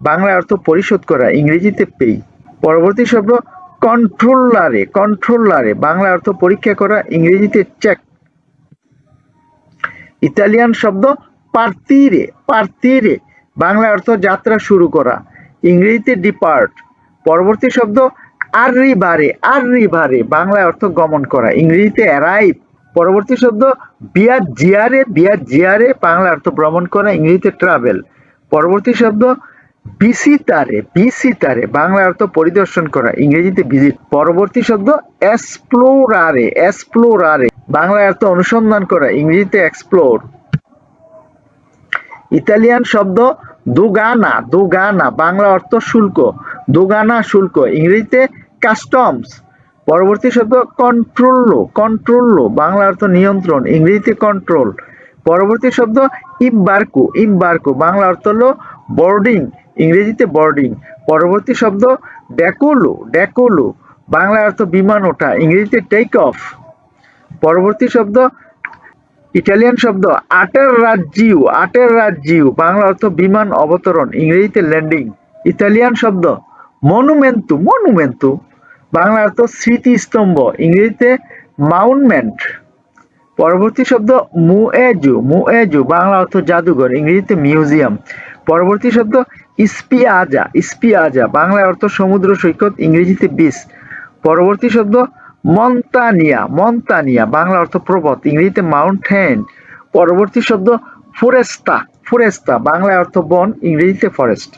S1: বাংলা অর্থ পরিশোধ করা, ইংরেজিতে পেই। পরবর্তী শব্দ কন্ট্রোলারে, কন্ট্রোলারে বাংলা অর্থ পরীক্ষা করা, ইংরেজিতে চেক। ইতালিয়ান শব্দ পার্তিরে, পার্তিরে বাংলা অর্থ যাত্রা শুরু করা, ইংরেজিতে ডিপার্ট। পরবর্তী শব্দ আর্রিভারে, আর্রিভারে বাংলা অর্থ গমন করা, ইংরেজিতে অ্যারাইভ। পরবর্তী শব্দ বিয়াজিয়ারে, বিয়াজিয়ারে বাংলা অর্থ ভ্রমণ করা, ইংরেজিতে ট্রাভেল। পরবর্তী শব্দ ভিসিতারে, ভিসিতারে বাংলা অর্থ পরিদর্শন করা, ইংরেজিতে ভিজিট। পরবর্তী শব্দ এক্সপ্লোরারে, এক্সপ্লোরারে বাংলা অর্থ অনুসন্ধান করা, ইংরেজিতে এক্সপ্লোর। ইতালিয়ান শব্দ দোগানা, দোগানা বাংলা অর্থ শুল্ক, দোগানা শুল্ক, ইংরেজিতে কাস্টমস। পরবর্তী শব্দ কন্ট্রোলো, কন্ট্রোলো বাংলা অর্থ নিয়ন্ত্রণ, ইংরেজিতে কন্ট্রোল। পরবর্তী শব্দ ইম্বার্কো, ইম্বার্কো বাংলা অর্থ হলো বোর্ডিং, ইংরেজিতে বোর্ডিং। পরবর্তী শব্দ ডেকোলো, ডেকোলো বাংলা অর্থ বিমান ওঠা, ইংরেজিতে টেক অফ। পরবর্তী শব্দ ইটালিয়ান শব্দ আটের রাজ্জিউ, আটের রাজ্জিউ বাংলা অর্থ বিমান অবতরণ, ইংরেজিতে ল্যান্ডিং। ইতালিয়ান শব্দ মনুমেন্টু, মনুমেন্টু বাংলা অর্থ স্মৃতিস্তম্ভ, ইংরেজিতে মাউন্টমেন্ট। পরবর্তী শব্দ মুএজু, মুএজু বাংলা অর্থ জাদুঘর, ইংরেজিতে মিউজিয়াম। পরবর্তী শব্দ স্পিয়াজা, স্পিয়াজা বাংলা অর্থ সমুদ্র সৈকত, ইংরেজিতে বিচ। পরবর্তী শব্দ মন্তানিয়া, মন্তানিয়া বাংলা অর্থ পর্বত, ইংরেজিতে মাউন্টেন। পরবর্তী শব্দ ফোরেস্তা, ফোরেস্তা বাংলা অর্থ বন, ইংরেজিতে ফরেস্ট।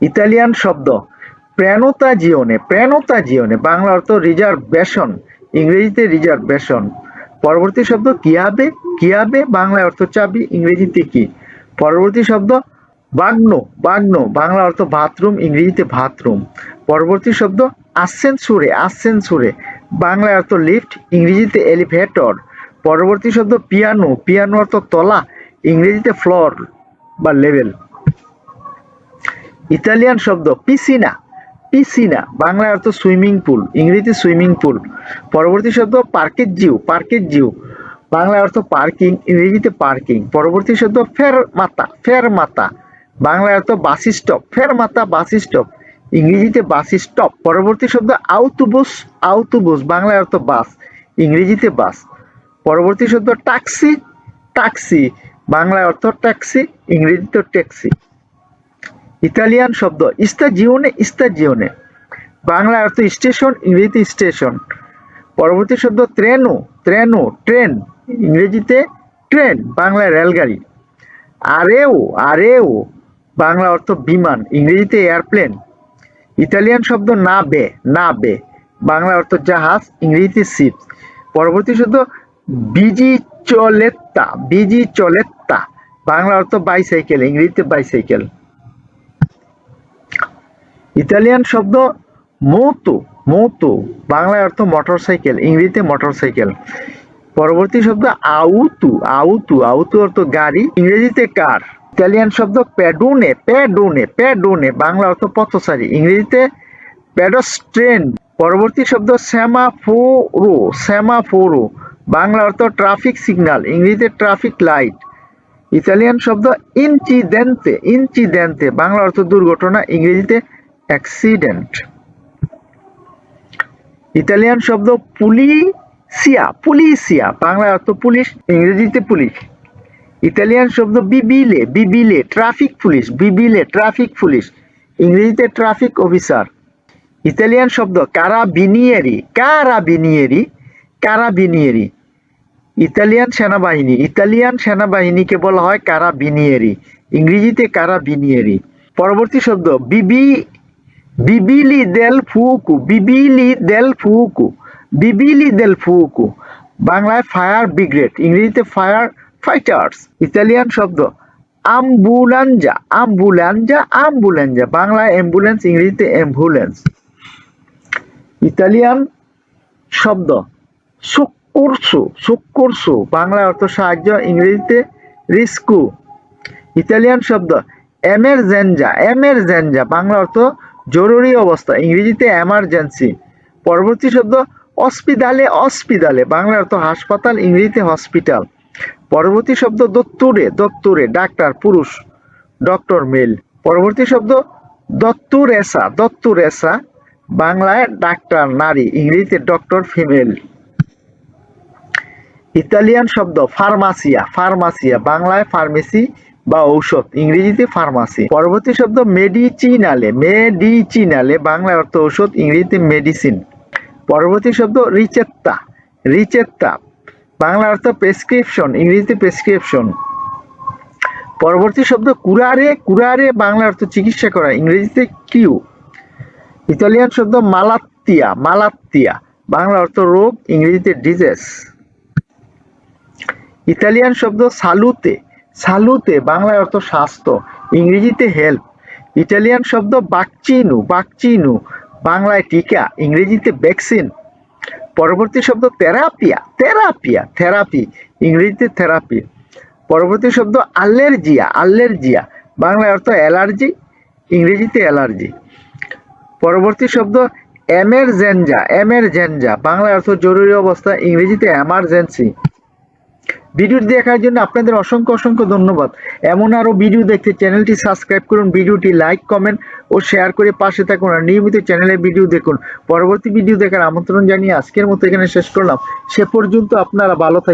S1: ইতালিয়ান শব্দ প্রেনোতাজিওনে, প্রেনোতাজিওনে বাংলা অর্থ রিজার্ভেশন, ইংরেজিতে রিজার্ভেশন। পরবর্তী শব্দ কিয়াবে, কিয়াবে বাংলা অর্থ চাবি, ইংরেজিতে কি। পরবর্তী শব্দ বাগ্নো, বাগ্নো বাংলা অর্থ বাথরুম, ইংরেজিতে বাথরুম। পরবর্তী শব্দ আসেনসুরে, আসেনসুরে বাংলা অর্থ লিফট, ইংরেজিতে এলিভেটর। পরবর্তী শব্দ পিয়ানো, পিয়ানো অর্থ তলা, ইংরেজিতে ফ্লোর বা লেভেল। ইতালিয়ান শব্দ পিসিনা, পিসিনা বাংলা অর্থ সুইমিং পুল, ইংরেজিতে সুইমিং পুল। পরবর্তী শব্দ পার্কেজিউ, পার্কেজিউ বাংলা অর্থ পার্কিং, ইংরেজিতে পার্কিং। পরবর্তী শব্দ ফেরমাতা, ফেরমাতা বাংলা অর্থ বাস স্টপ, ফেরমাতা বাস স্টপ, ইংরেজিতে বাস স্টপ। পরবর্তী শব্দ আউটোবুস, আউটোবুস বাংলা অর্থ বাস, ইংরেজিতে বাস। পরবর্তী শব্দ ট্যাক্সি, ট্যাক্সি বাংলা অর্থ ট্যাক্সি, ইংরেজিতে ট্যাক্সি। ইতালিয়ান শব্দ স্তাজিওনে, স্তাজিওনে বাংলা অর্থ স্টেশন, ইংরেজিতে স্টেশন। পরবর্তী শব্দ ট্রেনো, ট্রেনো ট্রেন, ইংরেজিতে ট্রেন, বাংলা রেলগাড়ি। আরেও, আরেও বাংলা অর্থ বিমান, ইংরেজিতে এয়ারপ্লেন। ইতালিয়ান শব্দ নাবে, নাবে বাংলা অর্থ জাহাজ, ইংরেজিতে শিপ। পরবর্তী শব্দ বিজিচলেত্তা, বিজিচলেত্তা বাংলা অর্থ বাইসাইকেল, ইংরেজিতে বাইসাইকেল। ইতালিয়ান শব্দ মোতো, মোতো বাংলা অর্থ মোটরসাইকেল, ইংরেজিতে মোটরসাইকেল। পরবর্তী শব্দ আউতু, আউতু, আউতু অর্থ গাড়ি, ইংরেজিতে কার। ইতালিয়ান শব্দ প্যাডুনে, প্যাডুনে, প্যাডুনে বাংলা অর্থ পথচারী, ইংরেজিতে পেডস্ট্রেন। পরবর্তী শব্দ সেমাফোরো, সেমাফোরো বাংলা অর্থ ট্রাফিক সিগন্যাল, ইংরেজিতে ট্রাফিক লাইট। ইতালিয়ান শব্দ ইনচিদেন্তে, ইনচিদেন্তে বাংলা অর্থ দুর্ঘটনা, ইংরেজিতে অ্যাক্সিডেন্ট। ইতালিয়ান শব্দ পুলিসিয়া, পুলিসিয়া বাংলা অর্থ পুলিশ, ইংরেজিতে পুলিশ। ইতালিয়ান শব্দ বিবিলে, বিবিলে ট্রাফিক পুলিশ, বিবিলে ট্রাফিক পুলিশ, ইংরেজিতে ট্রাফিক অফিসার। ইতালিয়ান শব্দ কারাবিনিয়েরি, কারাবিনিয়েরি, কারাবিনিয়েরি ইতালিয়ান সেনাবাহিনী, ইতালিয়ান সেনাবাহিনীকে বলা হয় কারাবিনিয়েরি, ইংরেজিতে কারাবিনিয়েরি। পরবর্তী শব্দ বিবিলি দেল ফুকু, বিবিলি দেল ফুকু, বিবিলি দেল ফুকু বাংলায় ফায়ার ব্রিগেড, ইংরেজিতে ফায়ার ফাইটার্স। ইতালিয়ান শব্দ আম্বুলাঞ্জা, আম্বুলাঞ্জা, আম্বুলাঞ্জা বাংলায় অ্যাম্বুলেন্স, ইংরেজিতে অ্যাম্বুলেন্স। ইতালিয়ান শব্দ সুক্কুরসু, সুক্কুরসু বাংলা অর্থ সাহায্য, ইংরেজিতে রিস্কু। ইতালিয়ান শব্দ এমারজেঞ্জা, এমারজেঞ্জা বাংলা অর্থ জরুরি অবস্থা, ইংরেজিতে এমার্জেন্সি। পরবর্তী শব্দ অসপিদালে, অসপিদালে বাংলা অর্থ হাসপাতাল, ইংরেজিতে হসপিটাল। পরবর্তী শব্দ দত্তুরে, দত্তুরে ডাক্তার পুরুষ, ডক্টর মেল। পরবর্তী শব্দ দত্তুরেসা, দত্তুরেসা বাংলায় ডাক্তার নারী, ইংরেজিতে ডক্টর ফিমেল। ইতালিয়ান শব্দ ফার্মাসিয়া, ফার্মাসিয়া বাংলায় ফার্মেসি বা ঔষধ, ইংরেজিতে ফার্মাসি। পরবর্তী শব্দ মেডিচিনালে, মেডিচিনালে বাংলা অর্থ ঔষধ, ইংরেজিতে মেডিসিন। পরবর্তী শব্দ রিচেত্তা, রিচেত্তা বাংলা অর্থ প্রেসক্রিপশন, ইংরেজিতে প্রেসক্রিপশন। পরবর্তী শব্দ কুরারে, কুরারে বাংলা অর্থ চিকিৎসা করা, ইংরেজিতে কিউ। ইতালিয়ান শব্দ মালাত্তিয়া, মালাত্তিয়া বাংলা অর্থ রোগ, ইংরেজিতে ডিজিজ। ইতালিয়ান শব্দ সালুতে, সালুতে বাংলা অর্থ স্বাস্থ্য, ইংরেজিতে হেলথ। ইটালিয়ান শব্দ বাকচিনু, বাকচিনু বাংলায় টিকা, ইংরেজিতে ভ্যাকসিন। পরবর্তী শব্দ থেরাপিয়া, থেরাপিয়া থেরাপি, ইংরেজিতে থেরাপি। পরবর্তী শব্দ অ্যালার্জিয়া, অ্যালার্জিয়া বাংলায় অর্থ অ্যালার্জি, ইংরেজিতে অ্যালার্জি। পরবর্তী শব্দ এমারজেঞ্জা, এমারজেঞ্জা বাংলায় অর্থ জরুরি অবস্থা, ইংরেজিতে এমার্জেন্সি। ভিডিও দেখার জন্য আপনাদের অসংখ্য অসংখ্য ধন্যবাদ। এমন আরও ভিডিও দেখতে চ্যানেলটি সাবস্ক্রাইব করুন, ভিডিওটি লাইক, কমেন্ট ও শেয়ার করে পাশে থাকুন আর নিয়মিত চ্যানেলের ভিডিও দেখুন। পরবর্তী ভিডিও দেখার আমন্ত্রণ জানিয়ে আজকের মতো এখানে শেষ করলাম। সে পর্যন্ত আপনারা ভালো থাকুন।